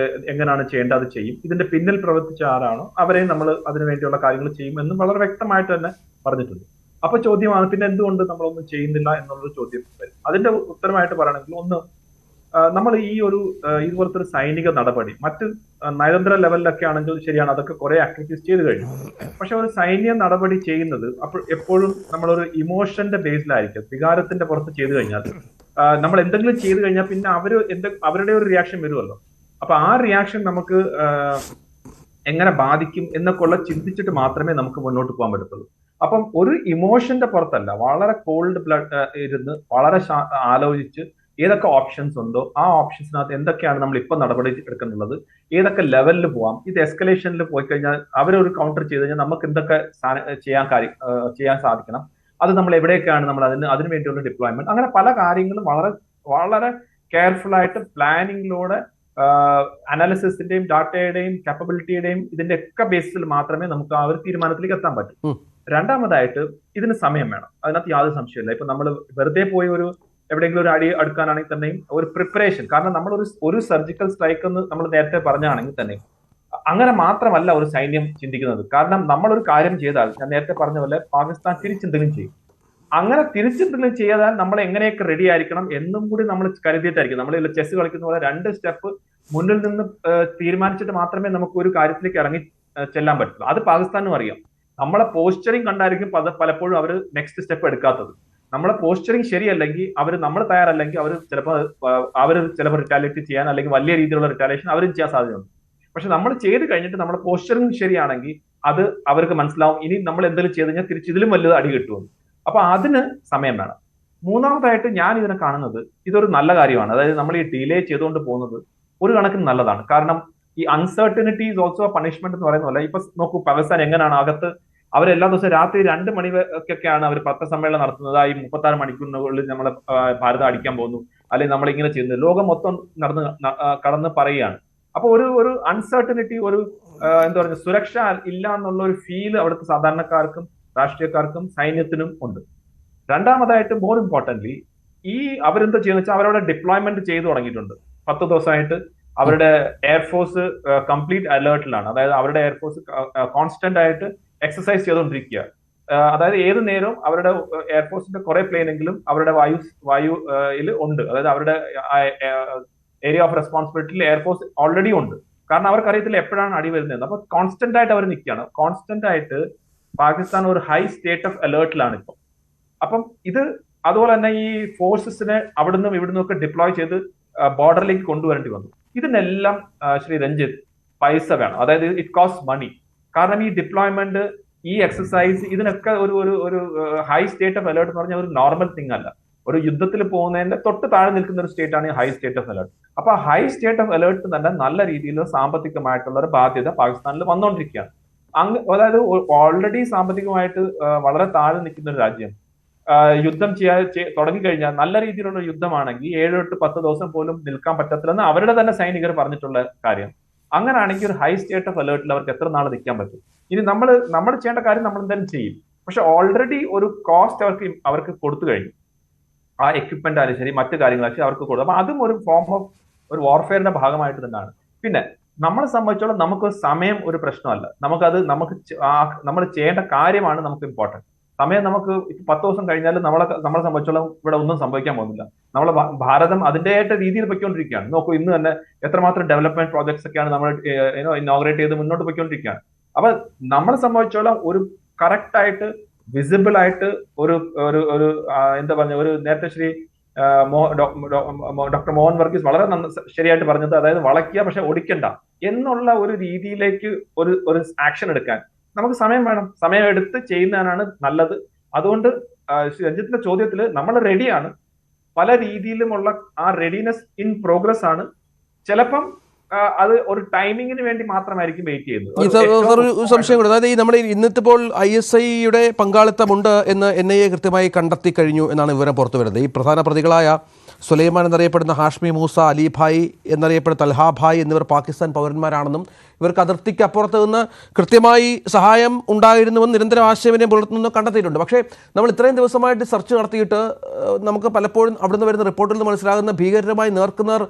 എങ്ങനെയാണ് ചെയ്യേണ്ടത് അത് ചെയ്യും, ഇതിന്റെ പിന്നിൽ പ്രവർത്തിച്ച ആരാണോ അവരെയും നമ്മൾ അതിനു വേണ്ടിയുള്ള കാര്യങ്ങൾ ചെയ്യും എന്ന് വളരെ വ്യക്തമായിട്ട് തന്നെ പറഞ്ഞിട്ടുണ്ട്. അപ്പൊ ചോദ്യമാണ് പിന്നെ എന്തുകൊണ്ട് നമ്മളൊന്നും ചെയ്യുന്നില്ല എന്നുള്ളൊരു ചോദ്യം വരും. അതിന്റെ ഉത്തരമായിട്ട് പറയണമെങ്കിൽ ഒന്ന്, നമ്മൾ ഈ ഒരു ഇതുപോലത്തെ ഒരു സൈനിക നടപടി മറ്റ് നയതന്ത്ര ലെവലിലൊക്കെ ആണെങ്കിൽ ശരിയാണ്, അതൊക്കെ കുറെ ആക്ടിവിറ്റീസ് ചെയ്ത് കഴിഞ്ഞു. പക്ഷെ ഒരു സൈന്യ നടപടി ചെയ്യുന്നത് അപ്പോൾ എപ്പോഴും നമ്മളൊരു ഇമോഷന്റെ ബേസിലായിരിക്കും, വികാരത്തിന്റെ പുറത്ത് ചെയ്തു കഴിഞ്ഞാൽ നമ്മൾ എന്തെങ്കിലും ചെയ്തു കഴിഞ്ഞാൽ പിന്നെ അവരുടെ ഒരു റിയാക്ഷൻ വരുമല്ലോ. അപ്പൊ ആ റിയാക്ഷൻ നമുക്ക് എങ്ങനെ ബാധിക്കും എന്നൊക്കെയുള്ള ചിന്തിച്ചിട്ട് മാത്രമേ നമുക്ക് മുന്നോട്ട് പോകാൻ പറ്റത്തുള്ളൂ. അപ്പം ഒരു ഇമോഷന്റെ പുറത്തല്ല, വളരെ കോൾഡ് ബ്ലഡ് ഇരുന്ന് വളരെ ആലോചിച്ച് ഏതൊക്കെ ഓപ്ഷൻസ് ഉണ്ടോ ആ ഓപ്ഷൻസിനകത്ത് എന്തൊക്കെയാണ് നമ്മൾ ഇപ്പൊ നടപടി എടുക്കുന്നുള്ളത്, ഏതൊക്കെ ലെവലിൽ പോവാം, ഇത് എസ്കലേഷനിൽ പോയി കഴിഞ്ഞാൽ അവരൊരു കൗണ്ടർ ചെയ്ത് കഴിഞ്ഞാൽ നമുക്ക് എന്തൊക്കെ ചെയ്യാൻ സാധിക്കണം, അത് നമ്മൾ എവിടെയൊക്കെയാണ് നമ്മൾ അതിനു വേണ്ടിയുള്ള ഡിപ്ലോയ്മെന്റ്, അങ്ങനെ പല കാര്യങ്ങളും വളരെ വളരെ കെയർഫുൾ ആയിട്ട് പ്ലാനിങ്ങിലൂടെ അനാലിസിസിന്റെയും ഡാറ്റയുടെയും കാപ്പബിലിറ്റിയുടെയും ഇതിന്റെ ഒക്കെ ബേസിൽ മാത്രമേ നമുക്ക് ആ ഒരു തീരുമാനത്തിലേക്ക് എത്താൻ പറ്റൂ. രണ്ടാമതായിട്ട് ഇതിന് സമയം വേണം, അതിനകത്ത് യാതൊരു സംശയമില്ല. ഇപ്പൊ നമ്മൾ വെറുതെ പോയി ഒരു എവിടെയെങ്കിലും ഒരു അടി അടുക്കാനാണെങ്കിൽ തന്നെയും ഒരു പ്രിപ്പറേഷൻ, കാരണം നമ്മൾ ഒരു സർജിക്കൽ സ്ട്രൈക്ക് എന്ന് നമ്മൾ നേരത്തെ പറഞ്ഞാണെങ്കിൽ തന്നെ അങ്ങനെ മാത്രമല്ല ഒരു സൈന്യം ചിന്തിക്കുന്നത്. കാരണം നമ്മളൊരു കാര്യം ചെയ്താൽ ഞാൻ നേരത്തെ പറഞ്ഞ പോലെ പാകിസ്ഥാൻ തിരിച്ചെന്തെങ്കിലും ചെയ്യും. അങ്ങനെ തിരിച്ചെന്തെങ്കിലും ചെയ്താൽ നമ്മൾ എങ്ങനെയൊക്കെ റെഡി ആയിരിക്കണം എന്നും കൂടി നമ്മൾ കരുതിയിട്ടായിരിക്കും. നമ്മൾ ചെസ് കളിക്കുന്ന പോലെ 2 സ്റ്റെപ്പ് മുന്നിൽ നിന്ന് തീരുമാനിച്ചിട്ട് മാത്രമേ നമുക്ക് ഒരു കാര്യത്തിലേക്ക് ഇറങ്ങി ചെല്ലാൻ പറ്റുള്ളൂ. അത് പാകിസ്ഥാനും അറിയാം. നമ്മളെ പോസ്ചറിങ് കണ്ടായിരിക്കും പലപ്പോഴും അവർ നെക്സ്റ്റ് സ്റ്റെപ്പ് എടുക്കാത്തത്. നമ്മളെ പോസ്ചറിങ് ശരിയല്ലെങ്കിൽ നമ്മൾ തയ്യാറല്ലെങ്കിൽ അവർ ചിലപ്പോൾ റിറ്റാലിയേറ്റ് ചെയ്യാൻ അല്ലെങ്കിൽ വലിയ രീതിയിലുള്ള റിറ്റാലിയേഷൻ അവരും ചെയ്യാൻ സാധ്യതയുണ്ട്. പക്ഷെ നമ്മൾ ചെയ്ത് കഴിഞ്ഞിട്ട് നമ്മുടെ പോസ്ചറിങ് ശരിയാണെങ്കിൽ അത് അവർക്ക് മനസ്സിലാവും, ഇനി നമ്മൾ എന്തെങ്കിലും ചെയ്ത് കഴിഞ്ഞാൽ തിരിച്ച് ഇതിലും വലുത് അടി കിട്ടുമെന്ന്. അപ്പൊ അതിന് സമയം വേണം. മൂന്നാമതായിട്ട് ഞാൻ ഇതിനെ കാണുന്നത് ഇതൊരു നല്ല കാര്യമാണ്. അതായത് നമ്മൾ ഈ ഡിലേ ചെയ്തുകൊണ്ട് പോകുന്നത് ഒരു കണക്കിന് നല്ലതാണ്. കാരണം ഈ അൺസർട്ടനിറ്റി ഈസ് ഓൾസോ പണിഷ്മെന്റ് എന്ന് പറയുന്ന പോലെ ഇപ്പൊ നോക്കൂ, പാകിസ്ഥാൻ എങ്ങനെയാണ് അകത്ത് അവരെല്ലാ ദിവസവും രാത്രി 2 മണിക്കൊക്കെയാണ് അവർ പത്രസമ്മേളനം നടത്തുന്നത്. ഈ 36 മണിക്കൂറിനുള്ളിൽ നമ്മളെ ഭാരതം അടിക്കാൻ പോകുന്നു, അല്ലെങ്കിൽ നമ്മളിങ്ങനെ ചെയ്യുന്നത് ലോകം മൊത്തം കടന്ന് പറയുകയാണ്. അപ്പൊ ഒരു അൺസർട്ടനിറ്റി, ഒരു എന്താ പറയുക, സുരക്ഷ ഇല്ല എന്നുള്ള ഒരു ഫീൽ അവിടുത്തെ സാധാരണക്കാർക്കും രാഷ്ട്രീയക്കാർക്കും സൈന്യത്തിനും ഉണ്ട്. രണ്ടാമതായിട്ട് മോർ ഇമ്പോർട്ടന്റ്ലി ഈ അവരെന്താ ചെയ്യുന്ന വെച്ചാൽ അവരവിടെ ഡിപ്ലോയ്മെന്റ് ചെയ്തു തുടങ്ങിയിട്ടുണ്ട്. 10 ദിവസമായിട്ട് അവരുടെ എയർഫോഴ്സ് കംപ്ലീറ്റ് അലേർട്ടിലാണ്. അതായത് അവരുടെ എയർഫോഴ്സ് കോൺസ്റ്റന്റ് ആയിട്ട് എക്സസൈസ് ചെയ്തുകൊണ്ടിരിക്കുക. അതായത് ഏത് നേരവും അവരുടെ എയർഫോഴ്സിന്റെ കുറെ പ്ലെയിനെങ്കിലും അവരുടെ വായുയിൽ ഉണ്ട്. അതായത് അവരുടെ ഏരിയ ഓഫ് റെസ്പോൺസിബിലിറ്റിയിൽ എയർഫോഴ്സ് ഓൾറെഡി ഉണ്ട്. കാരണം അവർക്കറിയത്തില്ല എപ്പോഴാണ് അടി വരുന്നത്. അപ്പൊ കോൺസ്റ്റന്റ് ആയിട്ട് അവർ നിൽക്കുകയാണ്. കോൺസ്റ്റന്റ് ആയിട്ട് പാകിസ്ഥാൻ ഒരു ഹൈ സ്റ്റേറ്റ് ഓഫ് അലേർട്ടിലാണ് ഇപ്പം. അപ്പം ഇത് അതുപോലെ തന്നെ ഈ ഫോഴ്സസിനെ അവിടുന്ന് ഇവിടുന്ന് ഒക്കെ ഡിപ്ലോയ് ചെയ്ത് ബോർഡറിലേക്ക് കൊണ്ടുവരേണ്ടി വന്നു. ഇതിനെല്ലാം ശ്രീ രഞ്ജിത്ത് പൈസ വേണം. അതായത് ഇറ്റ് കോസ്റ്റ് മണി. കാരണം ഈ ഡിപ്ലോയ്മെന്റ്, ഈ എക്സസൈസ്, ഇതിനൊക്കെ ഒരു ഹൈ സ്റ്റേറ്റ് ഓഫ് അലേർട്ട് എന്ന് പറഞ്ഞാൽ ഒരു നോർമൽ തിങ് അല്ല. ഒരു യുദ്ധത്തിൽ പോകുന്നതിന്റെ തൊട്ട് താഴെ നിൽക്കുന്ന ഒരു സ്റ്റേറ്റ് ആണ് ഈ ഹൈ സ്റ്റേറ്റ് ഓഫ് അലേർട്ട്. അപ്പൊ ഹൈ സ്റ്റേറ്റ് ഓഫ് അലേർട്ട് തന്നെ നല്ല രീതിയിൽ സാമ്പത്തികമായിട്ടുള്ള ഒരു ബാധ്യത പാകിസ്ഥാനിൽ വന്നുകൊണ്ടിരിക്കുകയാണ്. അതായത് ഓൾറെഡി സാമ്പത്തികമായിട്ട് വളരെ താഴെ നിൽക്കുന്ന ഒരു രാജ്യം യുദ്ധം തുടങ്ങിക്കഴിഞ്ഞാൽ, നല്ല രീതിയിലുള്ള യുദ്ധമാണെങ്കിൽ 7-10 ദിവസം പോലും നിൽക്കാൻ പറ്റത്തില്ലെന്ന് അവരുടെ തന്നെ സൈനികർ പറഞ്ഞിട്ടുള്ള കാര്യം. അങ്ങനെയാണെങ്കിൽ ഒരു ഹൈ സ്റ്റേറ്റ് ഓഫ് അലേർട്ടിൽ അവർക്ക് എത്ര നാൾ നിൽക്കാൻ പറ്റും? ഇനി നമ്മൾ ചെയ്യേണ്ട കാര്യം നമ്മൾ എന്തായാലും ചെയ്യും. പക്ഷെ ഓൾറെഡി ഒരു കോസ്റ്റ് അവർക്ക് കൊടുത്തു കഴിഞ്ഞു. ആ എക്യുപ്മെന്റ് ആയാലും ശരി, മറ്റു കാര്യങ്ങളായാലും അവർക്ക് കൊടുക്കും. അപ്പൊ അതും ഒരു ഫോം ഓഫ് ഒരു വാർഫെയറിന്റെ ഭാഗമായിട്ട് തന്നെയാണ്. പിന്നെ നമ്മളെ സംബന്ധിച്ചോളം നമുക്ക് സമയം ഒരു പ്രശ്നമല്ല. നമ്മൾ ചെയ്യേണ്ട കാര്യമാണ് നമുക്ക് ഇമ്പോർട്ടന്റ്. സമയം നമുക്ക് 10 ദിവസം കഴിഞ്ഞാലും നമ്മളെ സംബന്ധിച്ചോളം ഇവിടെ ഒന്നും സംഭവിക്കാൻ പോകുന്നില്ല. നമ്മളെ ഭാരതം അതിൻ്റെതായിട്ട് രീതിയിൽ പൊയ്ക്കൊണ്ടിരിക്കുകയാണ്. നോക്കൂ, ഇന്ന് തന്നെ എത്രമാത്രം ഡെവലപ്മെന്റ് പ്രോജക്ട്സ് ഒക്കെയാണ് നമ്മൾ ഇനോഗ്രേറ്റ് ചെയ്ത് മുന്നോട്ട് പൊയ്ക്കൊണ്ടിരിക്കുകയാണ്. അപ്പൊ നമ്മളെ സംബന്ധിച്ചോളം ഒരു കറക്റ്റ് ആയിട്ട് വിസിബിൾ ആയിട്ട് ഒരു എന്താ പറഞ്ഞ ഒരു നേരത്തെ ശ്രീ ഡോക്ടർ മോഹൻ വർഗീസ് വളരെ ശരിയായിട്ട് പറഞ്ഞത്, അതായത് വളയ്ക്കുക പക്ഷെ ഒടിക്കണ്ട എന്നുള്ള ഒരു രീതിയിലേക്ക് ഒരു ആക്ഷൻ എടുക്കാൻ നമുക്ക് സമയം വേണം. സമയം എടുത്ത് ചെയ്യുന്നതാണ് നല്ലത്. അതുകൊണ്ട് രഞ്ജിത്തിന്റെ ചോദ്യത്തിൽ നമ്മൾ റെഡിയാണ്. പല രീതിയിലുമുള്ള ആ റെഡിനെസ് ഇൻ പ്രോഗ്രസ് ആണ്. ചിലപ്പം അത് ഒരു ടൈമിങ്ങിന് വേണ്ടി മാത്രമായിരിക്കും വെയിറ്റ് ചെയ്യുന്നത്. ഒരു സംശയം കൂടെ, അതായത് നമ്മുടെ ഇന്നിപ്പോൾ ISIയുടെ പങ്കാളിത്തമുണ്ട് എന്ന് NIA കൃത്യമായി കണ്ടെത്തി കഴിഞ്ഞു എന്നാണ് വിവരം പുറത്തു വരുന്നത്. ഈ പ്രധാന പ്രതികളായ സുലൈമാൻ എന്നറിയപ്പെടുന്ന ഹാഷ്മി മൂസ, അലിഭായ് എന്നറിയപ്പെടുന്ന തൽഹാഭായ് എന്നിവർ പാകിസ്ഥാൻ പൗരന്മാരാണെന്നും ഇവർക്ക് അതിർത്തിക്ക് അപ്പുറത്ത് നിന്ന് കൃത്യമായി സഹായം ഉണ്ടായിരുന്നുവെന്ന് നിരന്തരം ആശയവിനിമയം പുലർത്തുന്നു കണ്ടെത്തിയിട്ടുണ്ട്. പക്ഷേ നമ്മൾ ഇത്രയും ദിവസമായിട്ട് സെർച്ച് നടത്തിയിട്ട് നമുക്ക് പലപ്പോഴും അവിടുന്ന് വരുന്ന റിപ്പോർട്ടിൽ നിന്ന് മനസ്സിലാകുന്ന ഭീകരരുമായി നേർക്കുനേർ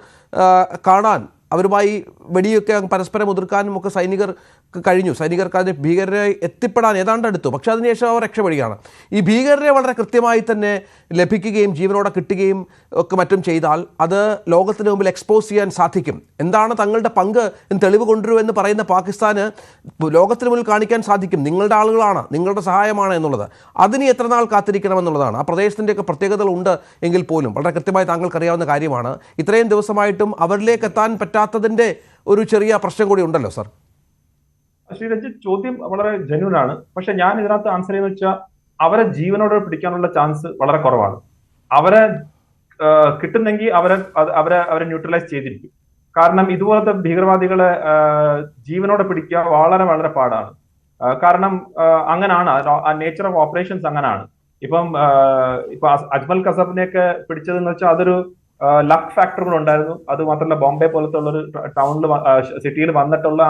കാണാൻ, അവരുമായി വെടിയൊക്കെ പരസ്പരം മുതിർക്കാനും ഒക്കെ സൈനികർക്ക് അതിന് ഭീകരരെ എത്തിപ്പെടാൻ ഏതാണ്ട് അടുത്തു. പക്ഷേ അതിനുശേഷം അവർ രക്ഷപ്പെടുകയാണ്. ഈ ഭീകരരെ വളരെ കൃത്യമായി തന്നെ ലഭിക്കുകയും ജീവനോടെ കിട്ടുകയും ഒക്കെ മറ്റും ചെയ്താൽ അത് ലോകത്തിന് മുമ്പിൽ എക്സ്പോസ് ചെയ്യാൻ സാധിക്കും. എന്താണ് തങ്ങളുടെ പങ്ക് എന്ന് തെളിവ് കൊണ്ടുവരൂ എന്ന് പറയുന്ന പാകിസ്ഥാന് ലോകത്തിന് മുന്നിൽ കാണിക്കാൻ സാധിക്കും, നിങ്ങളുടെ ആളുകളാണ്, നിങ്ങളുടെ സഹായമാണ് എന്നുള്ളത്. അതിന് എത്ര നാൾ കാത്തിരിക്കണമെന്നുള്ളതാണ്. ആ പ്രദേശത്തിൻ്റെയൊക്കെ പ്രത്യേകതകൾ ഉണ്ട് എങ്കിൽ പോലും വളരെ കൃത്യമായി താങ്കൾക്കറിയാവുന്ന കാര്യമാണ്. ഇത്രയും ദിവസമായിട്ടും അവരിലേക്ക് എത്താൻ പറ്റാത്തതിൻ്റെ ഒരു ചെറിയ പ്രശ്നം കൂടി ഉണ്ടല്ലോ സർ. ശ്രീരഞ്ജിത്ത്, ചോദ്യം വളരെ ജെന്യൂൻ ആണ്. പക്ഷെ ഞാൻ ഇതിനകത്ത് ആൻസർ ചെയ്യുന്ന വെച്ചാൽ അവരെ ജീവനോടെ പിടിക്കാനുള്ള ചാൻസ് വളരെ കുറവാണ്. അവരെ കിട്ടുന്നെങ്കിൽ അവരെ ന്യൂട്രലൈസ് ചെയ്തിരിക്കും. കാരണം ഇതുപോലത്തെ ഭീകരവാദികളെ ജീവനോടെ പിടിക്കുക വളരെ വളരെ പാടാണ്. കാരണം അങ്ങനാണ്, നേച്ചർ ഓഫ് ഓപ്പറേഷൻസ് അങ്ങനാണ്. ഇപ്പൊ അജ്മൽ കസബിനെയൊക്കെ പിടിച്ചതെന്ന് വെച്ചാൽ അതൊരു ലക്ക് ഫാക്ടറുകൾ ഉണ്ടായിരുന്നു. അത് മാത്രമല്ല ബോംബെ പോലത്തെ ഉള്ള ഒരു സിറ്റിയിൽ വന്നിട്ടുള്ള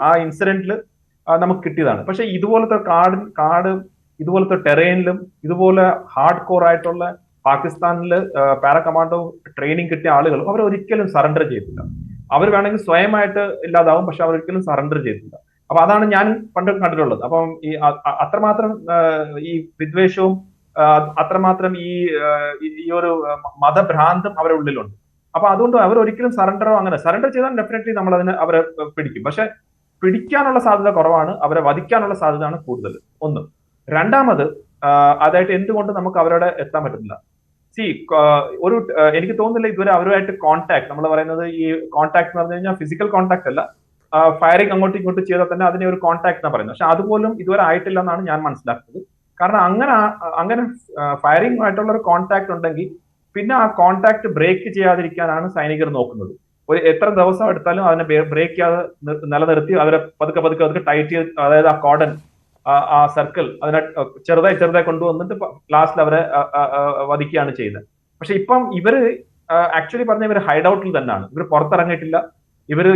ആ ഇൻസിഡന്റിൽ നമുക്ക് കിട്ടിയതാണ്. പക്ഷെ ഇതുപോലത്തെ കാട് ഇതുപോലത്തെ ടെറൈനിലും ഇതുപോലെ ഹാർഡ് കോർ ആയിട്ടുള്ള പാകിസ്ഥാനിൽ പാരാ കമാൻഡോ ട്രെയിനിങ് കിട്ടിയ ആളുകൾ അവർ ഒരിക്കലും സറണ്ടർ ചെയ്തില്ല. അവർ വേണമെങ്കിൽ സ്വയമായിട്ട് ഇല്ലാതാവും, പക്ഷെ അവർ ഒരിക്കലും സറണ്ടർ ചെയ്തില്ല. അപ്പൊ അതാണ് ഞാൻ പണ്ട് കണ്ടിട്ടുള്ളത്. അപ്പം അത്രമാത്രം ഈ വിദ്വേഷവും അത്രമാത്രം ഈ ഒരു മതഭ്രാന്തം അവരുടെ ഉള്ളിലുണ്ട്. അപ്പൊ അതുകൊണ്ട് അവർ ഒരിക്കലും സറണ്ടർ ചെയ്താൽ ഡെഫിനറ്റ്ലി നമ്മൾ അവരെ പിടിക്കും. പക്ഷെ പിടിക്കാനുള്ള സാധ്യത കുറവാണ്, അവരെ വധിക്കാനുള്ള സാധ്യതയാണ് കൂടുതൽ. ഒന്ന്. രണ്ടാമത്, അതായിട്ട് എന്തുകൊണ്ട് നമുക്ക് അവരോട് എത്താൻ പറ്റുന്നില്ല? എനിക്ക് തോന്നുന്നില്ല ഇതുവരെ അവരുമായിട്ട് കോൺടാക്ട്, നമ്മൾ പറയുന്നത് ഈ കോൺടാക്ട് എന്ന് പറഞ്ഞു കഴിഞ്ഞാൽ ഫിസിക്കൽ കോൺടാക്ട് അല്ല, ഫയറിംഗ് അങ്ങോട്ടും ഇങ്ങോട്ടും ചെയ്താൽ തന്നെ അതിനെ ഒരു കോൺടാക്ട് എന്നാണ് പറയുന്നത്. പക്ഷെ അതുപോലും ഇതുവരെ ആയിട്ടില്ല എന്നാണ് ഞാൻ മനസ്സിലാക്കുന്നത്. കാരണം അങ്ങനെ ഫയറിംഗ് ആയിട്ടുള്ള ഒരു കോൺടാക്ട് ഉണ്ടെങ്കിൽ പിന്നെ ആ കോൺടാക്ട് ബ്രേക്ക് ചെയ്യാതിരിക്കാനാണ് സൈനികർ നോക്കുന്നത്. എത്ര ദിവസം എടുത്താലും അതിനെ ബ്രേക്ക് ചെയ്യാതെ നിലനിർത്തി അവരെ പതുക്കെ ടൈറ്റ് ചെയ്ത്, അതായത് ആ കോർഡൻ, ആ സർക്കിൾ അതിനെ ചെറുതായി കൊണ്ടുവന്നിട്ട് ലാസ്റ്റിൽ അവരെ വധിക്കുകയാണ് ചെയ്യുന്നത്. പക്ഷെ ഇപ്പം ഇവര് ആക്ച്വലി പറഞ്ഞ ഇവര് ഹൈഡ് ഔട്ടിൽ തന്നെയാണ്. ഇവർ പുറത്തിറങ്ങിയിട്ടില്ല. ഇവര്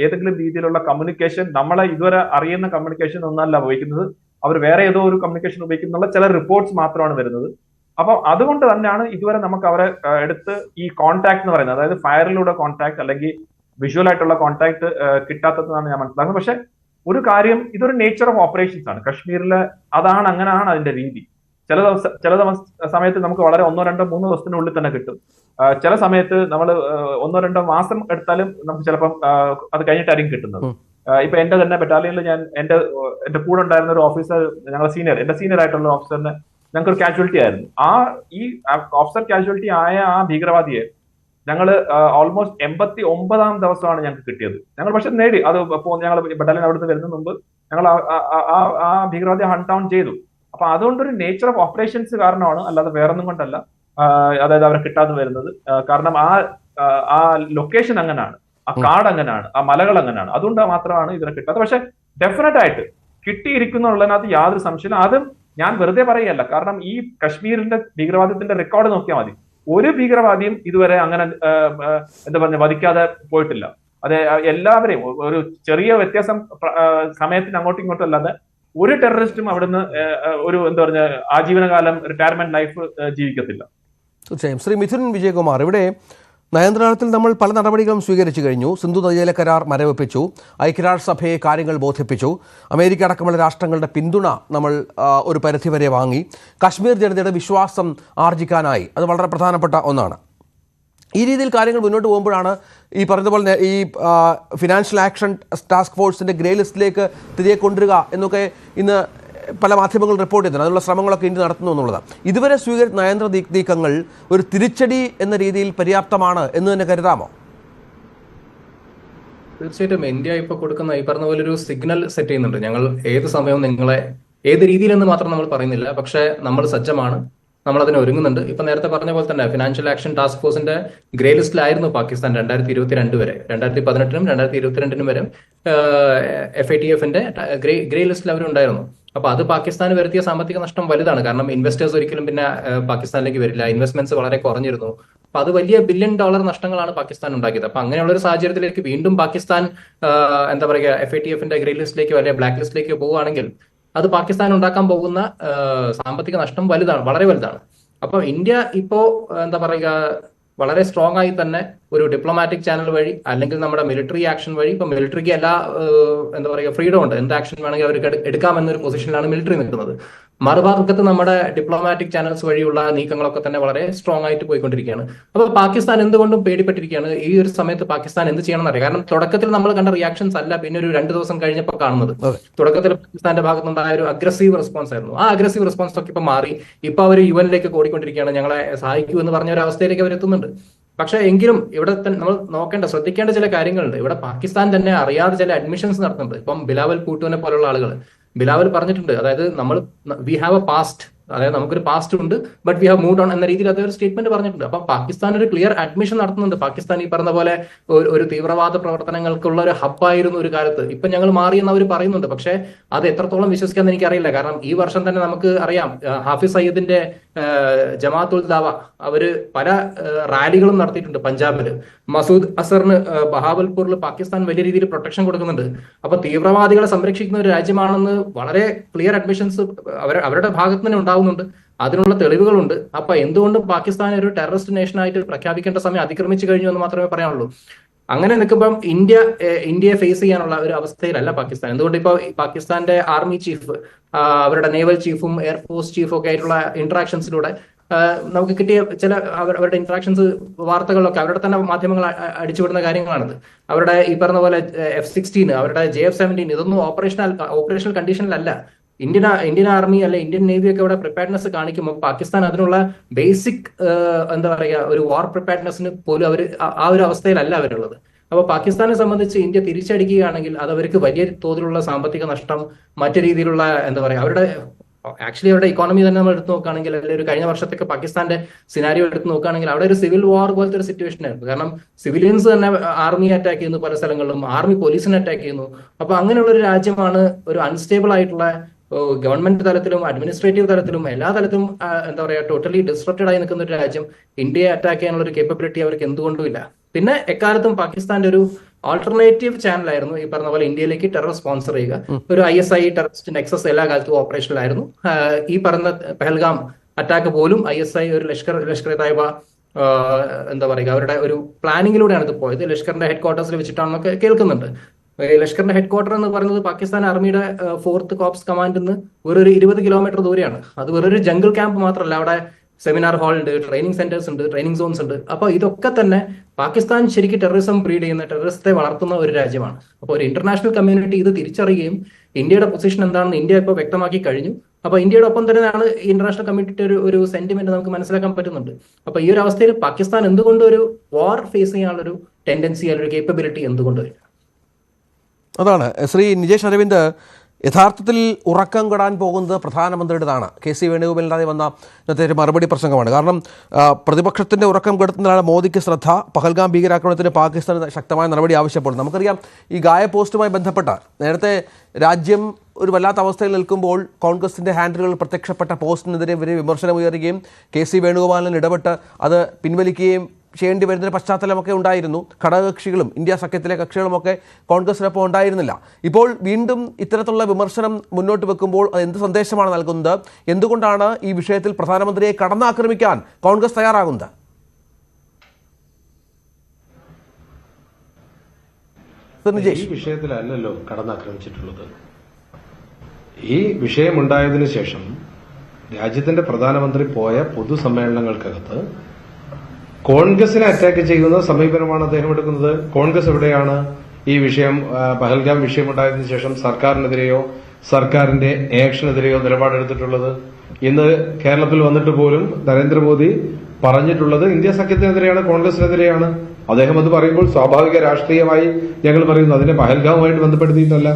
ഏതെങ്കിലും രീതിയിലുള്ള കമ്മ്യൂണിക്കേഷൻ, നമ്മളെ ഇതുവരെ അറിയുന്ന കമ്മ്യൂണിക്കേഷൻ ഒന്നല്ല ഉപയോഗിക്കുന്നത്. അവർ വേറെ ഏതോ ഒരു കമ്മ്യൂണിക്കേഷൻ ഉപയോഗിക്കുന്നുള്ള ചില റിപ്പോർട്ട്സ് മാത്രമാണ് വരുന്നത്. അപ്പൊ അതുകൊണ്ട് തന്നെയാണ് ഇതുവരെ നമുക്ക് അവരെ എടുത്ത് ഈ കോൺടാക്ട് എന്ന് പറയുന്നത്, അതായത് ഫയറിലൂടെ കോൺടാക്ട് അല്ലെങ്കിൽ വിഷ്വൽ ആയിട്ടുള്ള കോൺടാക്ട് കിട്ടാത്തതെന്നാണ് ഞാൻ മനസ്സിലാക്കുന്നത്. പക്ഷെ ഒരു കാര്യം, ഇതൊരു നേച്ചർ ഓഫ് ഓപ്പറേഷൻസ് ആണ്. കശ്മീരിലെ അങ്ങനെയാണ് അതിന്റെ രീതി. ചില സമയത്ത് നമുക്ക് വളരെ 1, 2, 3 ദിവസത്തിനുള്ളിൽ തന്നെ കിട്ടും. ചില സമയത്ത് നമ്മൾ 1, 2 മാസം എടുത്താലും നമുക്ക് ചിലപ്പം അത് കഴിഞ്ഞിട്ടായിരിക്കും കിട്ടുന്നത്. ഇപ്പൊ എന്റെ തന്നെ ബറ്റാലിയനിൽ ഞാൻ എന്റെ കൂടെ ഉണ്ടായിരുന്ന ഒരു ഓഫീസർ, എന്റെ സീനിയർ ആയിട്ടുള്ള ഓഫീസറിന് ഞങ്ങൾക്ക് ഒരു കാഷ്വാലിറ്റി ആയിരുന്നു. ഈ ഓഫീസർ കാഷ്വാലിറ്റി ആയ ആ ഭീകരവാദിയെ ഞങ്ങൾ ഓൾമോസ്റ്റ് 89ാം ദിവസമാണ് ഞങ്ങൾക്ക് കിട്ടിയത്. ഞങ്ങൾ പക്ഷെ നേടി. അത് ഞങ്ങൾ ബറ്റാലിയൻ അവിടുന്ന് വരുന്ന മുമ്പ് ഞങ്ങൾ ആ ഭീകരവാദിയെ ഹണ്ട് ഡൗൺ ചെയ്തു. അപ്പൊ അതുകൊണ്ടൊരു നേച്ചർ ഓഫ് ഓപ്പറേഷൻസ് കാരണമാണ്, അല്ലാതെ വേറൊന്നും കൊണ്ടല്ല അതായത് അവരെ കിട്ടാതെ വരുന്നത്. കാരണം ആ ലൊക്കേഷൻ അങ്ങനെയാണ്, ആ കാട് അങ്ങനെയാണ്, ആ മലകൾ അങ്ങനെയാണ്. അതുകൊണ്ട് മാത്രമാണ് ഇതിനെ കിട്ടാത്തത്. പക്ഷെ ഡെഫിനറ്റ് ആയിട്ട് കിട്ടിയിരിക്കുന്നുള്ളതിനകത്ത് യാതൊരു സംശയമില്ല. അതും ഞാൻ വെറുതെ പറയല്ല. കാരണം ഈ കശ്മീരിന്റെ ഭീകരവാദത്തിന്റെ റെക്കോർഡ് നോക്കിയാൽ മതി. ഒരു ഭീകരവാദിയും ഇതുവരെ അങ്ങനെ എന്താ പറഞ്ഞ വധിക്കാതെ പോയിട്ടില്ല. അതെ, എല്ലാവരെയും ഒരു ചെറിയ വ്യത്യാസം സമയത്തിന് അങ്ങോട്ടും ഇങ്ങോട്ടും അല്ലാതെ ഒരു ടെററിസ്റ്റും അവിടുന്ന് ഒരു എന്താ പറഞ്ഞ ആജീവനകാലം റിട്ടയർമെന്റ് ലൈഫ് ജീവിക്കത്തില്ല. തീർച്ചയായും. ശ്രീ മിഥുൻ വിജയകുമാർ, ഇവിടെ നയതന്ത്രത്തിൽ നമ്മൾ പല നടപടികളും സ്വീകരിച്ചു കഴിഞ്ഞു. സിന്ധു നദീജല കരാർ മരവിപ്പിച്ചു, ഐക്യരാഷ്ട്രസഭയെ കാര്യങ്ങൾ ബോധിപ്പിച്ചു, അമേരിക്ക അടക്കമുള്ള രാഷ്ട്രങ്ങളുടെ പിന്തുണ നമ്മൾ ഒരു പരിധിവരെ വാങ്ങി, കശ്മീർ ജനതയുടെ വിശ്വാസം ആർജിക്കാനായി. അത് വളരെ പ്രധാനപ്പെട്ട ഒന്നാണ്. ഈ രീതിയിൽ കാര്യങ്ങൾ മുന്നോട്ട് പോകുമ്പോഴാണ് ഈ പറഞ്ഞതുപോലെ ഈ ഫിനാൻഷ്യൽ ആക്ഷൻ ടാസ്ക് ഫോഴ്സിൻ്റെ ഗ്രേ ലിസ്റ്റിലേക്ക് തിരികെ കൊണ്ടുവരിക എന്നൊക്കെ ഇന്ന് പല മാധ്യമങ്ങൾ റിപ്പോർട്ട് ചെയ്തിട്ടുണ്ട്. അതിനുള്ള ശ്രമങ്ങളൊക്കെ ഇന്ത്യ നടത്തുന്നു എന്നുള്ളത്. ഇതുവരെ സ്വീകരിച്ച നയതന്ത്ര നീക്കങ്ങൾ ഒരു തിരിച്ചടി എന്ന രീതിയിൽ പര്യാപ്തമാണ് എന്ന് തന്നെ കരുതാമോ? തീർച്ചയായിട്ടും ഇന്ത്യ ഇപ്പോൾ കൊടുക്കുന്ന ഈ പറഞ്ഞ പോലെ ഒരു സിഗ്നൽ സെറ്റ് ചെയ്യുന്നുണ്ട്. ഞങ്ങൾ ഏത് സമയവും നിങ്ങളെ ഏത് രീതിയിലെന്ന് മാത്രം നമ്മൾ പറയുന്നില്ല, പക്ഷേ നമ്മൾ സജ്ജമാണ്, നമ്മൾ അതിന് ഒരുങ്ങുന്നുണ്ട്. ഇപ്പൊ നേരത്തെ പറഞ്ഞ പോലെ തന്നെ ഫിനാൻഷ്യൽ ആക്ഷൻ ടാസ്ക് ഫോഴ്സിന്റെ ഗ്രേ ലിസ്റ്റിലായിരുന്നു പാകിസ്ഥാൻ 2022 വരെ. 2018നും 2022നും വരെ FATFന്റെ ഗ്രേ ലിസ്റ്റിൽ അവരുണ്ടായിരുന്നു. അപ്പൊ അത് പാകിസ്ഥാന് വരുത്തിയ സാമ്പത്തിക നഷ്ടം വലുതാണ്. കാരണം ഇൻവെസ്റ്റേഴ്സ് ഒരിക്കലും പിന്നെ പാകിസ്ഥാനിലേക്ക് വരില്ല. ഇൻവെസ്റ്റ്മെന്റ്സ് വളരെ കുറഞ്ഞിരുന്നു. അപ്പൊ അത് വലിയ $1 ബില്യൺ നഷ്ടങ്ങളാണ് പാകിസ്ഥാൻ ഉണ്ടാക്കിയത്. അപ്പൊ അങ്ങനെയുള്ള ഒരു സാഹചര്യത്തിലേക്ക് വീണ്ടും പാകിസ്ഥാൻ എന്താ പറയുക FATF-ന്റെ ഗ്രേ ലിസ്റ്റിലേക്കോ അല്ലെങ്കിൽ ബ്ലാക്ക് ലിസ്റ്റിലേക്കോ പോവുകയാണെങ്കിൽ അത് പാകിസ്ഥാൻ ഉണ്ടാക്കാൻ പോകുന്ന സാമ്പത്തിക നഷ്ടം വലുതാണ്, വളരെ വലുതാണ്. അപ്പൊ ഇന്ത്യ ഇപ്പോ എന്താ പറയുക വളരെ സ്ട്രോങ് ആയി തന്നെ ഒരു ഡിപ്ലോമാറ്റിക് ചാനൽ വഴി അല്ലെങ്കിൽ നമ്മുടെ മിലിറ്ററി ആക്ഷൻ വഴി, ഇപ്പൊ മിലിറ്ററിക്ക് എല്ലാ എന്താ പറയുക ഫ്രീഡം ഉണ്ട്, എന്ത് ആക്ഷൻ വേണമെങ്കിൽ അവർക്ക് എടുക്കാമെന്നൊരു പൊസിഷനിലാണ് മിലിറ്ററി നിൽക്കുന്നത്. മറുഭാഗത്ത് നമ്മുടെ ഡിപ്ലോമാറ്റിക് ചാനൽസ് വഴിയുള്ള നീക്കങ്ങളൊക്കെ തന്നെ വളരെ സ്ട്രോങ് ആയിട്ട് പോയിക്കൊണ്ടിരിക്കുകയാണ്. അപ്പൊ പാകിസ്ഥാൻ എന്തുകൊണ്ടും പേടിപ്പെട്ടിരിക്കുകയാണ്. ഈ ഒരു സമയത്ത് പാകിസ്ഥാൻ എന്ത് ചെയ്യണമെന്ന് അറിയാം. കാരണം തുടക്കത്തിൽ നമ്മൾ കണ്ട റിയാക്ഷൻസ് അല്ല പിന്നെ ഒരു 2 ദിവസം കഴിഞ്ഞപ്പോൾ കാണുന്നത്. തുടക്കത്തിൽ പാകിസ്ഥാന്റെ ഭാഗത്തുനിന്നുണ്ടായ ഒരു അഗ്രസീവ് റെസ്പോൺസ് ആയിരുന്നു. ആ അഗ്രസീവ് റെസ്പോൺസ് ഒക്കെ ഇപ്പൊ മാറി. ഇപ്പൊ അവർ UN-ലേക്ക് ഓടിക്കൊണ്ടിരിക്കുകയാണ്, ഞങ്ങളെ സഹായിക്കൂ എന്ന് പറഞ്ഞ ഒരു അവസ്ഥയിലേക്ക് അവർ എത്തുന്നുണ്ട്. പക്ഷെ എങ്കിലും ഇവിടെ നമ്മൾ ശ്രദ്ധിക്കേണ്ട ചില കാര്യങ്ങളുണ്ട്. ഇവിടെ പാകിസ്ഥാൻ തന്നെ അറിയാതെ ചില അഡ്മിഷൻസ് നടത്തുന്നുണ്ട്. ഇപ്പം ബിലാവൽ ഭൂട്ടോനെ പോലുള്ള ആളുകൾ ബിലാവൽ പറഞ്ഞിട്ടുണ്ട്, അതായത് വി ഹാവ് എ പാസ്റ്റ്, അതായത് നമുക്കൊരു പാസ്റ്റ് ഉണ്ട് but we have moved on എന്ന രീതിയിൽ അതൊരു സ്റ്റേറ്റ്മെന്റ് പറഞ്ഞിട്ടുണ്ട്. അപ്പൊ പാകിസ്ഥാൻ ഒരു ക്ലിയർ അഡ്മിഷൻ നടത്തുന്നുണ്ട്. പാകിസ്ഥാൻ ഈ പറഞ്ഞ പോലെ ഒരു തീവ്രവാദ പ്രവർത്തനങ്ങൾക്കുള്ള ഒരു ഹബ്ബായിരുന്നു ഒരു കാലത്ത്. ഇപ്പൊ ഞങ്ങൾ മാറിയെന്ന് അവർ പറയുന്നുണ്ട്. പക്ഷെ അത് എത്രത്തോളം വിശ്വസിക്കാന്ന് എനിക്കറിയില്ല. കാരണം ഈ വർഷം തന്നെ നമുക്ക് അറിയാം ഹാഫിസ് സയ്യിദിന്റെ ജമാഅത്തുൽ ദാവ അവര് പല റാലികളും നടത്തിയിട്ടുണ്ട് പഞ്ചാബില്. മസൂദ് അസറിന് ബഹാവൽപൂരിൽ പാകിസ്ഥാൻ വലിയ രീതിയിൽ പ്രൊട്ടക്ഷൻ കൊടുക്കുന്നുണ്ട്. അപ്പൊ തീവ്രവാദികളെ സംരക്ഷിക്കുന്ന ഒരു രാജ്യമാണെന്ന് വളരെ ക്ലിയർ അഡ്മിഷൻസ് അവരുടെ ഭാഗത്ത് തന്നെ ഉണ്ടാവുന്നുണ്ട്. അതിനുള്ള തെളിവുകളുണ്ട്. അപ്പൊ എന്തുകൊണ്ടും പാകിസ്ഥാൻ ഒരു ടെററിസ്റ്റ് നേഷനായിട്ട് പ്രഖ്യാപിക്കേണ്ട സമയം അതിക്രമിച്ചു കഴിഞ്ഞു എന്ന് മാത്രമേ പറയാനുള്ളൂ. അങ്ങനെ നിൽക്കുമ്പം ഇന്ത്യയെ ഫേസ് ചെയ്യാനുള്ള ഒരു അവസ്ഥയിലല്ല പാകിസ്ഥാൻ. എന്തുകൊണ്ട് ഇപ്പൊ പാകിസ്ഥാന്റെ ആർമി ചീഫ്, അവരുടെ നേവൽ ചീഫും എയർഫോഴ്സ് ചീഫും ഒക്കെ ആയിട്ടുള്ള ഇന്ററാക്ഷൻസിലൂടെ നമുക്ക് കിട്ടിയ ചില അവരുടെ ഇന്ററാക്ഷൻസ് വാർത്തകളിലൊക്കെ അവരുടെ തന്നെ മാധ്യമങ്ങൾ അടിച്ചുവിടുന്ന കാര്യങ്ങളാണിത്. അവരുടെ ഈ പറഞ്ഞ പോലെ F-16, അവരുടെ JF-17 ഇതൊന്നും ഓപ്പറേഷണൽ കണ്ടീഷനിലല്ല. ഇന്ത്യൻ ആർമി അല്ലെ ഇന്ത്യൻ നേവി ഒക്കെ ഇവിടെ പ്രിപ്പയർനെസ് കാണിക്കുമ്പോൾ പാകിസ്ഥാൻ അതിനുള്ള ബേസിക് എന്താ പറയുക ഒരു വാർ പ്രിപ്പയർനെസ്സിന് പോലും അവർ ആ ഒരു അവസ്ഥയിലല്ല അവരുള്ളത്. അപ്പൊ പാകിസ്ഥാനെ സംബന്ധിച്ച് ഇന്ത്യ തിരിച്ചടിക്കുകയാണെങ്കിൽ അത് അവർക്ക് വലിയ തോതിലുള്ള സാമ്പത്തിക നഷ്ടം, മറ്റു രീതിയിലുള്ള എന്താ പറയുക അവരുടെ അവരുടെ ഇക്കോണമി തന്നെ നമ്മൾ എടുത്ത് നോക്കുകയാണെങ്കിൽ, അല്ലെങ്കിൽ ഒരു കഴിഞ്ഞ വർഷത്തേക്ക് പാകിസ്ഥാന്റെ സിനാരിയോ എടുത്ത് നോക്കുകയാണെങ്കിൽ അവിടെ ഒരു സിവിൽ വാർ പോലത്തെ ഒരു സിറ്റുവേഷൻ ആയിരുന്നു. കാരണം സിവിലിയൻസ് തന്നെ ആർമി അറ്റാക്ക് ചെയ്യുന്നു, പല സ്ഥലങ്ങളിലും ആർമി പോലീസിനെ അറ്റാക്ക് ചെയ്യുന്നു. അപ്പൊ അങ്ങനെയുള്ള ഒരു രാജ്യമാണ് ഒരു അൺസ്റ്റേബിൾ ആയിട്ടുള്ള ഗവൺമെന്റ് തലത്തിലും അഡ്മിനിസ്ട്രേറ്റീവ് തലത്തിലും എല്ലാ തലത്തിലും എന്താ പറയുക ടോട്ടലി ഡിസ്ട്രപ്റ്റഡ് ആയി നിൽക്കുന്ന ഒരു രാജ്യം. ഇന്ത്യയെ അറ്റാക്ക് ചെയ്യാനുള്ള ഒരു കേപ്പബിലിറ്റി അവർക്ക് എന്തുകൊണ്ടും ഇല്ല. പിന്നെ എക്കാലത്തും പാകിസ്ഥാന്റെ ഒരു ആൾട്ടർനേറ്റീവ് ചാനലായിരുന്നു ഈ പറഞ്ഞ പോലെ ഇന്ത്യയിലേക്ക് ടെറർ സ്പോൺസർ ചെയ്യുക. ഒരു ISI ടെററിസ്റ്റ് നെക്സസ് എല്ലാ കാലത്തും ഓപ്പറേഷനിലായിരുന്നു. ഈ പറഞ്ഞ പെഹൽഗാം അറ്റാക്ക് പോലും ISI ഒരു ലഷ്കർ തായ്ബ എന്താ പറയുക അവരുടെ ഒരു പ്ലാനിങ്ങിലൂടെയാണ് ഇത് പോയത്. ലഷ്കറിന്റെ ഹെഡ് ക്വാർട്ടേഴ്സിൽ വെച്ചിട്ടാണെന്നൊക്കെ കേൾക്കുന്നുണ്ട്. ലഷ്കറിന്റെ ഹെഡ് ക്വാർട്ടർ എന്ന് പറയുന്നത് പാകിസ്ഥാൻ ആർമിയുടെ 4th കോർപ്സ് കമാൻഡിൽ നിന്ന് വെറൊരു 20 കിലോമീറ്റർ ദൂരെയാണ്. അത് വെറൊരു ജംഗിൾ ക്യാമ്പ് മാത്രമല്ല, അവിടെ സെമിനാർ ഹാൾ ഉണ്ട്, ട്രെയിനിങ് സെന്റേഴ്സ് ഉണ്ട്, ട്രെയിനിങ് സോൺസ് ഉണ്ട്. അപ്പൊ ഇതൊക്കെ തന്നെ പാകിസ്ഥാൻ ശരിക്കും ടെററിസം ബ്രീഡ് ചെയ്യുന്ന, ടെററിസത്തെ വളർത്തുന്ന ഒരു രാജ്യമാണ്. അപ്പോൾ ഒരു ഇന്റർനാഷണൽ കമ്മ്യൂണിറ്റി ഇത് തിരിച്ചറിയുകയും ഇന്ത്യയുടെ പൊസിഷൻ എന്താണെന്ന് ഇന്ത്യ ഇപ്പോൾ വ്യക്തമാക്കി കഴിഞ്ഞു. അപ്പൊ ഇന്ത്യയുടെ ഒപ്പം തന്നെയാണ് ഇന്റർനാഷണൽ കമ്മ്യൂണിറ്റിയുടെ ഒരു സെന്റിമെന്റ് നമുക്ക് മനസ്സിലാക്കാൻ പറ്റുന്നുണ്ട്. അപ്പൊ ഈ ഒരു അവസ്ഥയിൽ പാകിസ്ഥാൻ എന്തുകൊണ്ട് ഒരു വാർ ഫേസ് ചെയ്യാനുള്ള ഒരു ടെൻഡൻസി അല്ലെങ്കിൽ ഒരു കേപ്പബിലിറ്റി എന്തുകൊണ്ട് വരും? അതാണ് ശ്രീ നിജേഷ് അരവിന്ദ്, യഥാർത്ഥത്തിൽ ഉറക്കം കെടാൻ പോകുന്നത് പ്രധാനമന്ത്രിയുടേതാണ്. KC വേണുഗോപാലിൻ്റെ വന്ന ഇന്നത്തെ ഒരു മറുപടി പ്രസംഗമാണ്. കാരണം പ്രതിപക്ഷത്തിൻ്റെ ഉറക്കം കെടുത്തുന്നതാണ് മോദിക്ക് ശ്രദ്ധ. പഹൽഗാം ഭീകരാക്രമണത്തിന് പാകിസ്ഥാൻ ശക്തമായ നടപടി ആവശ്യപ്പെടുന്നു. നമുക്കറിയാം ഈ ഗായ പോസ്റ്റുമായി ബന്ധപ്പെട്ട നേരത്തെ രാജ്യം ഒരു വല്ലാത്ത അവസ്ഥയിൽ നിൽക്കുമ്പോൾ കോൺഗ്രസിൻ്റെ ഹാൻഡിലുകൾ പ്രത്യക്ഷപ്പെട്ട പോസ്റ്റിനെതിരെ ഇവർ വിമർശനമുയരുകയും KC വേണുഗോപാലൻ ഇടപെട്ട് അത് പിൻവലിക്കുകയും ചെയ്യേണ്ടി വരുന്ന പശ്ചാത്തലമൊക്കെ ഉണ്ടായിരുന്നു. ഘടകകക്ഷികളും ഇന്ത്യ സഖ്യത്തിലെ കക്ഷികളുമൊക്കെ കോൺഗ്രസിനൊപ്പം ഉണ്ടായിരുന്നില്ല. ഇപ്പോൾ വീണ്ടും ഇത്തരത്തിലുള്ള വിമർശനം മുന്നോട്ട് വെക്കുമ്പോൾ അത് എന്ത് സന്ദേശമാണ് നൽകുന്നത്? എന്തുകൊണ്ടാണ് ഈ വിഷയത്തിൽ പ്രധാനമന്ത്രിയെ കടന്നാക്രമിക്കാൻ കോൺഗ്രസ് തയ്യാറാകുന്നത്? ഈ വിഷയത്തിലല്ലല്ലോ കടന്നാക്രമിച്ചിട്ടുള്ളത്. ഈ വിഷയമുണ്ടായതിനു ശേഷം രാജ്യത്തിന്റെ പ്രധാനമന്ത്രി പോയ പൊതുസമ്മേളനങ്ങൾക്കകത്ത് കോൺഗ്രസിനെ അറ്റാക്ക് ചെയ്യുന്ന സമീപനമാണ് അദ്ദേഹം എടുക്കുന്നത്. കോൺഗ്രസ് എവിടെയാണ് ഈ വിഷയം പഹൽഗാം വിഷയമുണ്ടായതിനു ശേഷം സർക്കാരിനെതിരെയോ സർക്കാരിന്റെ ആക്ഷനെതിരെയോ നിലപാടെടുത്തിട്ടുള്ളത്? ഇന്ന് കേരളത്തിൽ വന്നിട്ട് പോലും നരേന്ദ്രമോദി പറഞ്ഞിട്ടുള്ളത് ഇന്ത്യ സഖ്യത്തിനെതിരെയാണ്, കോൺഗ്രസിനെതിരെയാണ്. അദ്ദേഹം അത് പറയുമ്പോൾ സ്വാഭാവിക രാഷ്ട്രീയമായി ഞങ്ങൾ പറയുന്നു, അതിനെ പഹൽഗാമുമായിട്ട് ബന്ധപ്പെടുത്തിയിട്ടല്ല.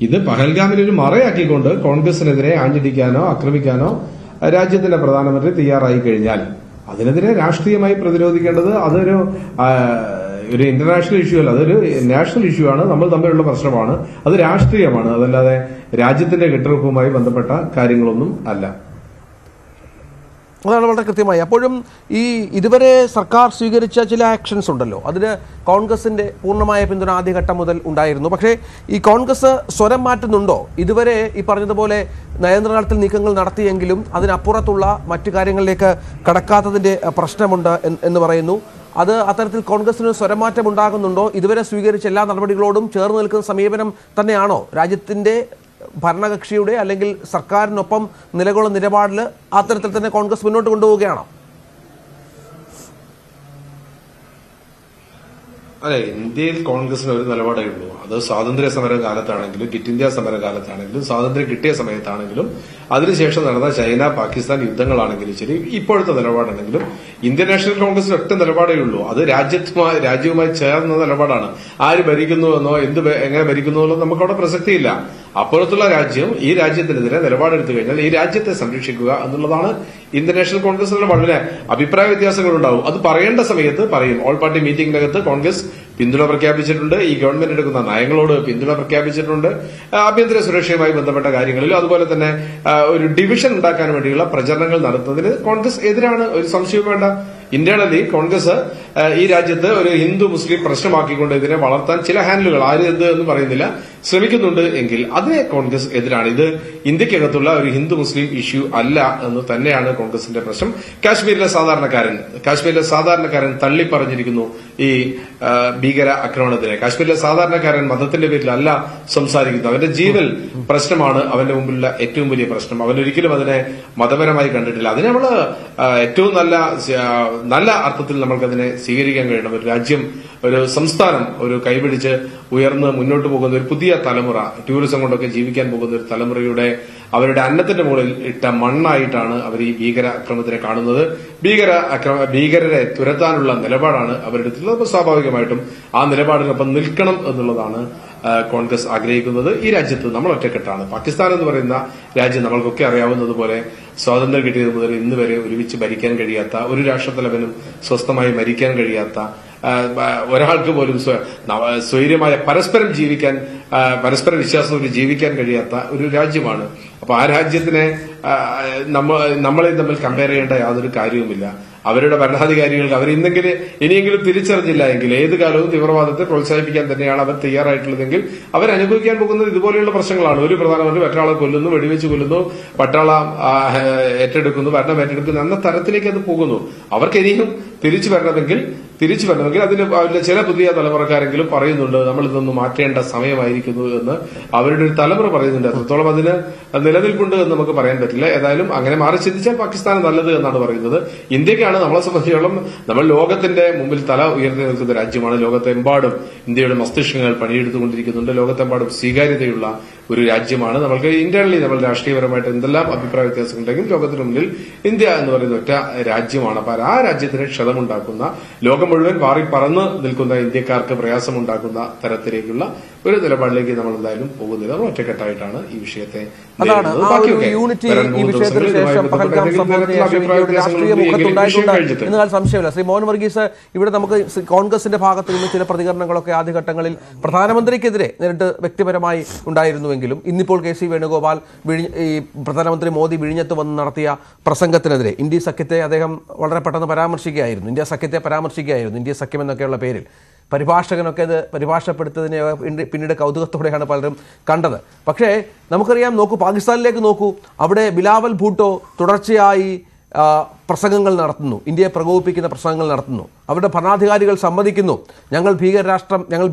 ഇത് പഹൽഗാമിനൊരു മറയാക്കിക്കൊണ്ട് കോൺഗ്രസിനെതിരെ ആഞ്ഞടിക്കാനോ ആക്രമിക്കാനോ രാജ്യത്തിന്റെ പ്രധാനമന്ത്രി തയ്യാറായി കഴിഞ്ഞാൽ അതിനെതിരെ രാഷ്ട്രീയമായി പ്രതിരോധിക്കേണ്ടത് അതൊരു ഇന്റർനാഷണൽ ഇഷ്യൂ അല്ല, അതൊരു നാഷണൽ ഇഷ്യൂ ആണ്. നമ്മൾ തമ്മിലുള്ള പ്രശ്നമാണ്, അത് രാഷ്ട്രീയമാണ്, അതല്ലാതെ രാജ്യത്തിന്റെ കെട്ടുറപ്പുമായി ബന്ധപ്പെട്ട കാര്യങ്ങളൊന്നും അല്ല. അതാണ് വളരെ കൃത്യമായി. അപ്പോഴും ഈ ഇതുവരെ സർക്കാർ സ്വീകരിച്ച ചില ആക്ഷൻസ് ഉണ്ടല്ലോ, അതിന് കോൺഗ്രസിൻ്റെ പൂർണ്ണമായ പിന്തുണ ആദ്യഘട്ടം മുതൽ ഉണ്ടായിരുന്നു. പക്ഷേ ഈ കോൺഗ്രസ് സ്വരം മാറ്റുന്നുണ്ടോ? ഇതുവരെ ഈ പറഞ്ഞതുപോലെ നയതന്ത്രതലത്തിൽ നീക്കങ്ങൾ നടത്തിയെങ്കിലും അതിനപ്പുറത്തുള്ള മറ്റു കാര്യങ്ങളിലേക്ക് കടക്കാത്തതിൻ്റെ പ്രശ്നമുണ്ട് എന്ന് പറയുന്നു. അത് അത്തരത്തിൽ കോൺഗ്രസിന് സ്വരമാറ്റം ഉണ്ടാകുന്നുണ്ടോ? ഇതുവരെ സ്വീകരിച്ച എല്ലാ നടപടികളോടും ചേർന്ന് നിൽക്കുന്ന സമീപനം തന്നെയാണോ രാജ്യത്തിൻ്റെ ഭരണകക്ഷിയുടെ അല്ലെങ്കിൽ സർക്കാരിനൊപ്പം നിലകൊള്ളുന്ന നിലപാടിൽ അത്തരത്തിൽ തന്നെ കോൺഗ്രസ് മുന്നോട്ട് കൊണ്ടുപോവുകയാണോ? അതെ, ഇന്ത്യയിൽ കോൺഗ്രസിന് ഒരു നിലപാടേ ഉള്ളൂ. അത് സ്വാതന്ത്ര്യ സമര കാലത്താണെങ്കിലും ക്വിറ്റ് ഇന്ത്യ സമര കാലത്താണെങ്കിലും സ്വാതന്ത്ര്യം കിട്ടിയ സമയത്താണെങ്കിലും അതിനുശേഷം നടന്ന ചൈന പാകിസ്ഥാൻ യുദ്ധങ്ങളാണെങ്കിലും ശരി, ഇപ്പോഴത്തെ നിലപാടാണെങ്കിലും ഇന്ത്യൻ നാഷണൽ കോൺഗ്രസിന് ഒറ്റ നിലപാടേ ഉള്ളൂ. അത് രാജ്യവുമായി ചേർന്ന നിലപാടാണ്. ആര് ഭരിക്കുന്നു എന്നോ എങ്ങനെ ഭരിക്കുന്നു എന്നോ നമുക്കവിടെ പ്രസക്തിയില്ല. അപ്പുറത്തുള്ള രാജ്യം ഈ രാജ്യത്തിനെതിരെ നിലപാടെടുത്തു കഴിഞ്ഞാൽ ഈ രാജ്യത്തെ സംരക്ഷിക്കുക എന്നുള്ളതാണ് ഇന്ത്യൻ നാഷണൽ കോൺഗ്രസിന്റെ വളരെ അഭിപ്രായ വ്യത്യാസങ്ങൾ ഉണ്ടാവും. അത് പറയേണ്ട സമയത്ത് പറയും. ഓൾ പാർട്ടി മീറ്റിംഗിനകത്ത് കോൺഗ്രസ് പിന്തുണ പ്രഖ്യാപിച്ചിട്ടുണ്ട്. ഈ ഗവൺമെന്റ് എടുക്കുന്ന നയങ്ങളോട് പിന്തുണ പ്രഖ്യാപിച്ചിട്ടുണ്ട്. ആഭ്യന്തര സുരക്ഷയുമായി ബന്ധപ്പെട്ട കാര്യങ്ങളിലും അതുപോലെ തന്നെ ഒരു ഡിവിഷൻ ഉണ്ടാക്കാൻ വേണ്ടിയുള്ള പ്രചരണങ്ങൾ നടത്തുന്നതിന് കോൺഗ്രസ് എതിരാണ്. ഒരു സംശയവും വേണ്ട. ഇന്റേണലി കോൺഗ്രസ് ഈ രാജ്യത്ത് ഒരു ഹിന്ദു മുസ്ലിം പ്രശ്നമാക്കിക്കൊണ്ട് ഇതിനെ വളർത്താൻ ചില ഹാൻഡിലുകൾ ആര് എന്ത് എന്ന് പറയുന്നില്ല ശ്രമിക്കുന്നുണ്ട് എങ്കിൽ അതിനെ കോൺഗ്രസ് എതിരാണ്. ഇത് ഇന്ത്യക്കകത്തുള്ള ഒരു ഹിന്ദു മുസ്ലിം ഇഷ്യൂ അല്ല എന്ന് തന്നെയാണ് കോൺഗ്രസിന്റെ പ്രശ്നം. കാശ്മീരിലെ സാധാരണക്കാരൻ തള്ളിപ്പറഞ്ഞിരിക്കുന്നു ഈ ഭീകര ആക്രമണത്തിനെ. കാശ്മീരിലെ സാധാരണക്കാരൻ മതത്തിന്റെ പേരിലല്ല സംസാരിക്കുന്നു. അവന്റെ ജീവൽ പ്രശ്നമാണ് അവന്റെ മുമ്പിലുള്ള ഏറ്റവും വലിയ പ്രശ്നം. അവനൊരിക്കലും അതിനെ മതപരമായി കണ്ടിട്ടില്ല. അതിനെ നമ്മൾ ഏറ്റവും നല്ല അർത്ഥത്തിൽ നമ്മൾക്കതിനെ സ്വീകരിക്കാൻ കഴിയണം. ഒരു രാജ്യം, ഒരു സംസ്ഥാനം ഒരു കൈപിടിച്ച് ഉയർന്ന് മുന്നോട്ട് പോകുന്ന ഒരു പുതിയ തലമുറ, ടൂറിസം കൊണ്ടൊക്കെ ജീവിക്കാൻ പോകുന്ന ഒരു തലമുറയുടെ അവരുടെ അന്നത്തിന്റെ മുകളിൽ ഇട്ട മണ്ണായിട്ടാണ് അവർ ഈ ഭീകര ആക്രമണത്തിനെ കാണുന്നത്. ഭീകരരെ തുരത്താനുള്ള നിലപാടാണ് അവരെടുത്തുള്ളത്. അപ്പോൾ സ്വാഭാവികമായിട്ടും ആ നിലപാടിനൊപ്പം നിൽക്കണം എന്നുള്ളതാണ് കോൺഗ്രസ് ആഗ്രഹിക്കുന്നത്. ഈ രാജ്യത്ത് നമ്മൾ ഒറ്റക്കെട്ടാണ്. പാകിസ്ഥാൻ എന്ന് പറയുന്ന രാജ്യം നമ്മൾക്കൊക്കെ അറിയാവുന്നതുപോലെ സ്വാതന്ത്ര്യം കിട്ടിയത് മുതൽ ഇന്ന് വരെ ഒരുമിച്ച് ഭരിക്കാൻ കഴിയാത്ത, ഒരു രാഷ്ട്രത്തലവനും സ്വസ്ഥമായി മരിക്കാൻ കഴിയാത്ത, ഒരാൾക്ക് പോലും സ്വൈര്യമായ പരസ്പരം വിശ്വാസത്തോടെ ജീവിക്കാൻ കഴിയാത്ത ഒരു രാജ്യമാണ്. അപ്പൊ ആ രാജ്യത്തിനെ നമ്മളെ തമ്മിൽ കമ്പയർ ചെയ്യേണ്ട യാതൊരു കാര്യവുമില്ല. അവരുടെ ഭരണാധികാരികൾക്ക് ഇനിയെങ്കിലും തിരിച്ചറിഞ്ഞില്ല എങ്കിൽ ഏത് കാലവും തീവ്രവാദത്തെ പ്രോത്സാഹിപ്പിക്കാൻ തന്നെയാണ് അവർ തയ്യാറായിട്ടുള്ളതെങ്കിൽ അവരനുഭവിക്കാൻ പോകുന്നത് ഇതുപോലെയുള്ള പ്രശ്നങ്ങളാണ്. ഒരു പ്രധാനമന്ത്രി മറ്റൊരാളെ കൊല്ലുന്നു, വെടിവെച്ച് കൊല്ലുന്നു, പട്ടാളം ഭരണം ഏറ്റെടുക്കുന്നു എന്ന തരത്തിലേക്ക് അത് പോകുന്നു. അവർക്ക് ഇനിയും തിരിച്ചു വരണമെങ്കിൽ അതിന് ചില പുതിയ തലമുറക്കാരെങ്കിലും പറയുന്നുണ്ട് നമ്മൾ ഇതൊന്ന് മാറ്റേണ്ട സമയമായിരിക്കുന്നു എന്ന് അവരുടെ ഒരു തലമുറ പറയുന്നുണ്ട്. എത്രത്തോളം അതിന് നിലനിൽപ്പുണ്ട് എന്ന് നമുക്ക് പറയാൻ പറ്റില്ല. ഏതായാലും അങ്ങനെ മാറി ചിന്തിച്ചാൽ പാകിസ്ഥാൻ നല്ലത് എന്നാണ് പറയുന്നത്. ഇന്ത്യക്കാണ് നമ്മളെ സംബന്ധിച്ചിടത്തോളം നമ്മൾ ലോകത്തിന്റെ മുമ്പിൽ തല ഉയർത്തി നിൽക്കുന്ന രാജ്യമാണ്. ലോകത്തെമ്പാടും ഇന്ത്യയുടെ മസ്തിഷ്കങ്ങൾ പണിയെടുത്തുകൊണ്ടിരിക്കുന്നുണ്ട്. ലോകത്തെമ്പാടും സ്വീകാര്യതയുള്ള ഒരു രാജ്യമാണ്. നമ്മൾക്ക് ഇന്റേണലി നമ്മൾ രാഷ്ട്രീയപരമായിട്ട് എന്തെല്ലാം അഭിപ്രായ വ്യത്യാസങ്ങളുണ്ടെങ്കിലും ലോകത്തിന് മുന്നിൽ ഇന്ത്യ എന്ന് പറയുന്ന ഒറ്റ രാജ്യമാണ്. അപ്പൊ ആ രാജ്യത്തിന് ക്ഷതമുണ്ടാക്കുന്ന, ലോകം മുഴുവൻ പാറി പറന്ന് നിൽക്കുന്ന ഇന്ത്യക്കാർക്ക് പ്രയാസമുണ്ടാക്കുന്ന തരത്തിലേക്കുള്ള ഒരു നിലപാടിലേക്ക് നമ്മൾ എന്തായാലും പോകുന്നില്ല. നമ്മൾ ഒറ്റക്കെട്ടായിട്ടാണ് ഈ വിഷയത്തെ എന്നാൽ സംശയമില്ല. ശ്രീ മോഹൻ വർഗീസ്, ഇവിടെ നമുക്ക് കോൺഗ്രസിന്റെ ഭാഗത്ത് നിന്ന് ചില പ്രതികരണങ്ങളൊക്കെ ആദ്യഘട്ടങ്ങളിൽ പ്രധാനമന്ത്രിക്കെതിരെ നേരിട്ട് വ്യക്തിപരമായി ഉണ്ടായിരുന്നുവെങ്കിലും ഇന്നിപ്പോൾ കെ സി വേണുഗോപാൽ ഈ പ്രധാനമന്ത്രി മോദി വിഴിഞ്ഞത്ത് വന്ന് നടത്തിയ പ്രസംഗത്തിനെതിരെ ഇന്ത്യ സഖ്യത്തെ അദ്ദേഹം വളരെ പെട്ടെന്ന് പരാമർശിക്കുകയായിരുന്നു. ഇന്ത്യ സഖ്യം എന്നൊക്കെയുള്ള പേരിൽ പരിഭാഷകനൊക്കെ അത് പരിഭാഷപ്പെടുത്തതിനെ പിന്നീട് കൗതുകത്തോടെയാണ് പലരും കണ്ടത്. പക്ഷേ നമുക്കറിയാം, നോക്കൂ, പാകിസ്ഥാനിലേക്ക് നോക്കൂ. അവിടെ ബിലാവൽ ഭൂട്ടോ തുടർച്ചയായി പ്രസംഗങ്ങൾ നടത്തുന്നു, ഇന്ത്യയെ പ്രകോപിപ്പിക്കുന്ന പ്രസംഗങ്ങൾ നടത്തുന്നു. അവരുടെ ഭരണാധികാരികൾ സമ്മതിക്കുന്നു ഞങ്ങൾ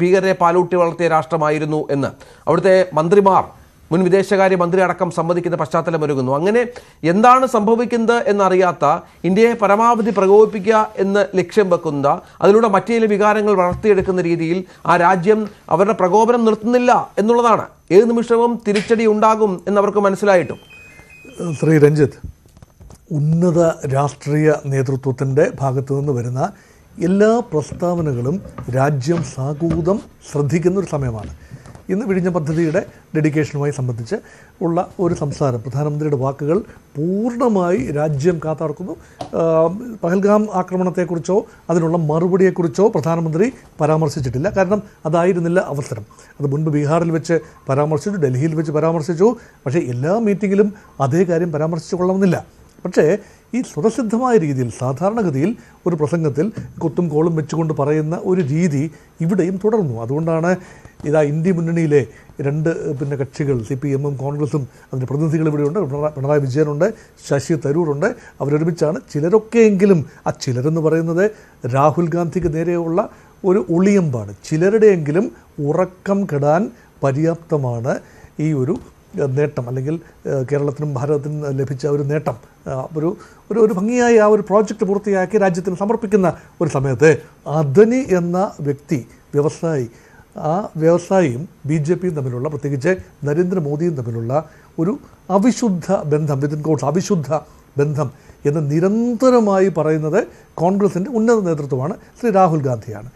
ഭീകരരെ പാലൂട്ടി വളർത്തിയ രാഷ്ട്രമായിരുന്നു എന്ന്. അവിടുത്തെ മന്ത്രിമാർ, മുൻ വിദേശകാര്യ മന്ത്രി അടക്കം സമ്മതിക്കുന്ന പശ്ചാത്തലമൊരുങ്ങുന്നു. അങ്ങനെ എന്താണ് സംഭവിക്കുന്നത് എന്നറിയാത്ത, ഇന്ത്യയെ പരമാവധി പ്രകോപിപ്പിക്കുക എന്ന് ലക്ഷ്യം വെക്കുന്ന, അതിലൂടെ മറ്റു ചില വികാരങ്ങൾ വളർത്തിയെടുക്കുന്ന രീതിയിൽ ആ രാജ്യം അവരുടെ പ്രകോപനം നിർത്തുന്നില്ല എന്നുള്ളതാണ്. ഏത് നിമിഷവും തിരിച്ചടി ഉണ്ടാകും എന്നവർക്ക് മനസ്സിലായിട്ടും. ശ്രീ രഞ്ജിത്ത്, ഉന്നത രാഷ്ട്രീയ നേതൃത്വത്തിൻ്റെ ഭാഗത്തു നിന്ന് വരുന്ന എല്ലാ പ്രസ്താവനകളും രാജ്യം സാഗൂതം ശ്രദ്ധിക്കുന്ന ഒരു സമയമാണ്. ഇന്ന് വിഴിഞ്ഞ പദ്ധതിയുടെ ഡെഡിക്കേഷനുമായി സംബന്ധിച്ച് ഉള്ള ഒരു സംസാരം, പ്രധാനമന്ത്രിയുടെ വാക്കുകൾ പൂർണ്ണമായി രാജ്യം കാത്താർക്കുന്നു. പഹൽഗാം ആക്രമണത്തെക്കുറിച്ചോ അതിനുള്ള മറുപടിയെക്കുറിച്ചോ പ്രധാനമന്ത്രി പരാമർശിച്ചിട്ടില്ല. കാരണം അതായിരുന്നില്ല അവസരം. അത് മുൻപ് ബീഹാറിൽ വെച്ച് പരാമർശിച്ചു, ഡൽഹിയിൽ വെച്ച് പരാമർശിച്ചു. പക്ഷേ എല്ലാ മീറ്റിങ്ങിലും അതേ കാര്യം പരാമർശിച്ചു കൊള്ളണമെന്നില്ല. പക്ഷേ ഈ സ്വതസിദ്ധമായ രീതിയിൽ സാധാരണഗതിയിൽ ഒരു പ്രസംഗത്തിൽ കുത്തും കോളും വെച്ചുകൊണ്ട് പറയുന്ന ഒരു രീതി ഇവിടെയും തുടർന്നു. അതുകൊണ്ടാണ് ഇതാ ഇന്ത്യ മുന്നണിയിലെ രണ്ട് കക്ഷികൾ CPM-ഉം കോൺഗ്രസും അതിൻ്റെ പ്രതിനിധികൾ ഇവിടെയുണ്ട്. പിണറായി വിജയനുണ്ട്, ശശി തരൂറുണ്ട്. അവരൊരുമിച്ചാണ് ചിലരൊക്കെയെങ്കിലും, ആ ചിലരെന്ന് പറയുന്നത് രാഹുൽ ഗാന്ധിക്ക് നേരെയുള്ള ഒരു ഒളിയമ്പാണ്. ചിലരുടെയെങ്കിലും ഉറക്കം കെടാൻ പര്യാപ്തമാണ് ഈ ഒരു നേട്ടം, അല്ലെങ്കിൽ കേരളത്തിനും ഭാരതത്തിനും ലഭിച്ച ഒരു നേട്ടം. ഒരു ഭംഗിയായി ആ ഒരു പ്രോജക്റ്റ് പൂർത്തിയാക്കി രാജ്യത്തിന് സമർപ്പിക്കുന്ന ഒരു സമയത്ത് അദനി എന്ന വ്യക്തി, വ്യവസായി, ആ വ്യവസായിയും BJPയും തമ്മിലുള്ള, പ്രത്യേകിച്ച് നരേന്ദ്രമോദിയും തമ്മിലുള്ള ഒരു അവിശുദ്ധ ബന്ധം, വിത്തിൻ കോട്സ് അവിശുദ്ധ ബന്ധം എന്ന് നിരന്തരമായി പറയുന്നത് കോൺഗ്രസിൻ്റെ ഉന്നത നേതൃത്വമാണ്, ശ്രീ രാഹുൽ ഗാന്ധിയാണ്.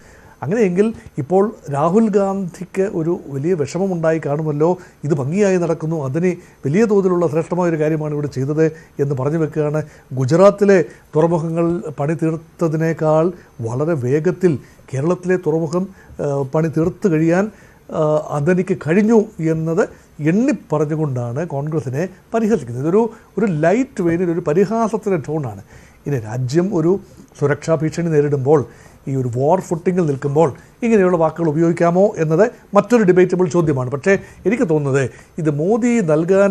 അങ്ങനെയെങ്കിൽ ഇപ്പോൾ രാഹുൽ ഗാന്ധിക്ക് ഒരു വലിയ വിഷമമുണ്ടായി കാണുമല്ലോ, ഇത് ഭംഗിയായി നടക്കുന്നു, അതിന് വലിയ തോതിലുള്ള ശ്രേഷ്ഠമായൊരു കാര്യമാണ് ഇവിടെ ചെയ്തത് എന്ന് പറഞ്ഞു വെക്കുകയാണ്. ഗുജറാത്തിലെ തുറമുഖങ്ങൾ പണി തീർത്തതിനേക്കാൾ വളരെ വേഗത്തിൽ കേരളത്തിലെ തുറമുഖം പണി തീർത്ത് കഴിയാൻ അദനിക്ക് കഴിഞ്ഞു എന്നത് എണ്ണിപ്പറഞ്ഞുകൊണ്ടാണ് കോൺഗ്രസിനെ പരിഹസിക്കുന്നത്. ഒരു ലൈറ്റ് വെയിനിൽ ഒരു പരിഹാസത്തിൻ്റെ ടോണാണ്. ഇനി രാജ്യം ഒരു സുരക്ഷാ ഭീഷണി നേരിടുമ്പോൾ, ഈ ഒരു വാർ ഫുട്ടിങ്ങിൽ നിൽക്കുമ്പോൾ ഇങ്ങനെയുള്ള വാക്കുകൾ ഉപയോഗിക്കാമോ എന്നത് മറ്റൊരു ഡിബേറ്റബിൾ ചോദ്യമാണ്. പക്ഷേ എനിക്ക് തോന്നുന്നത് ഇത് മോദി നൽകാൻ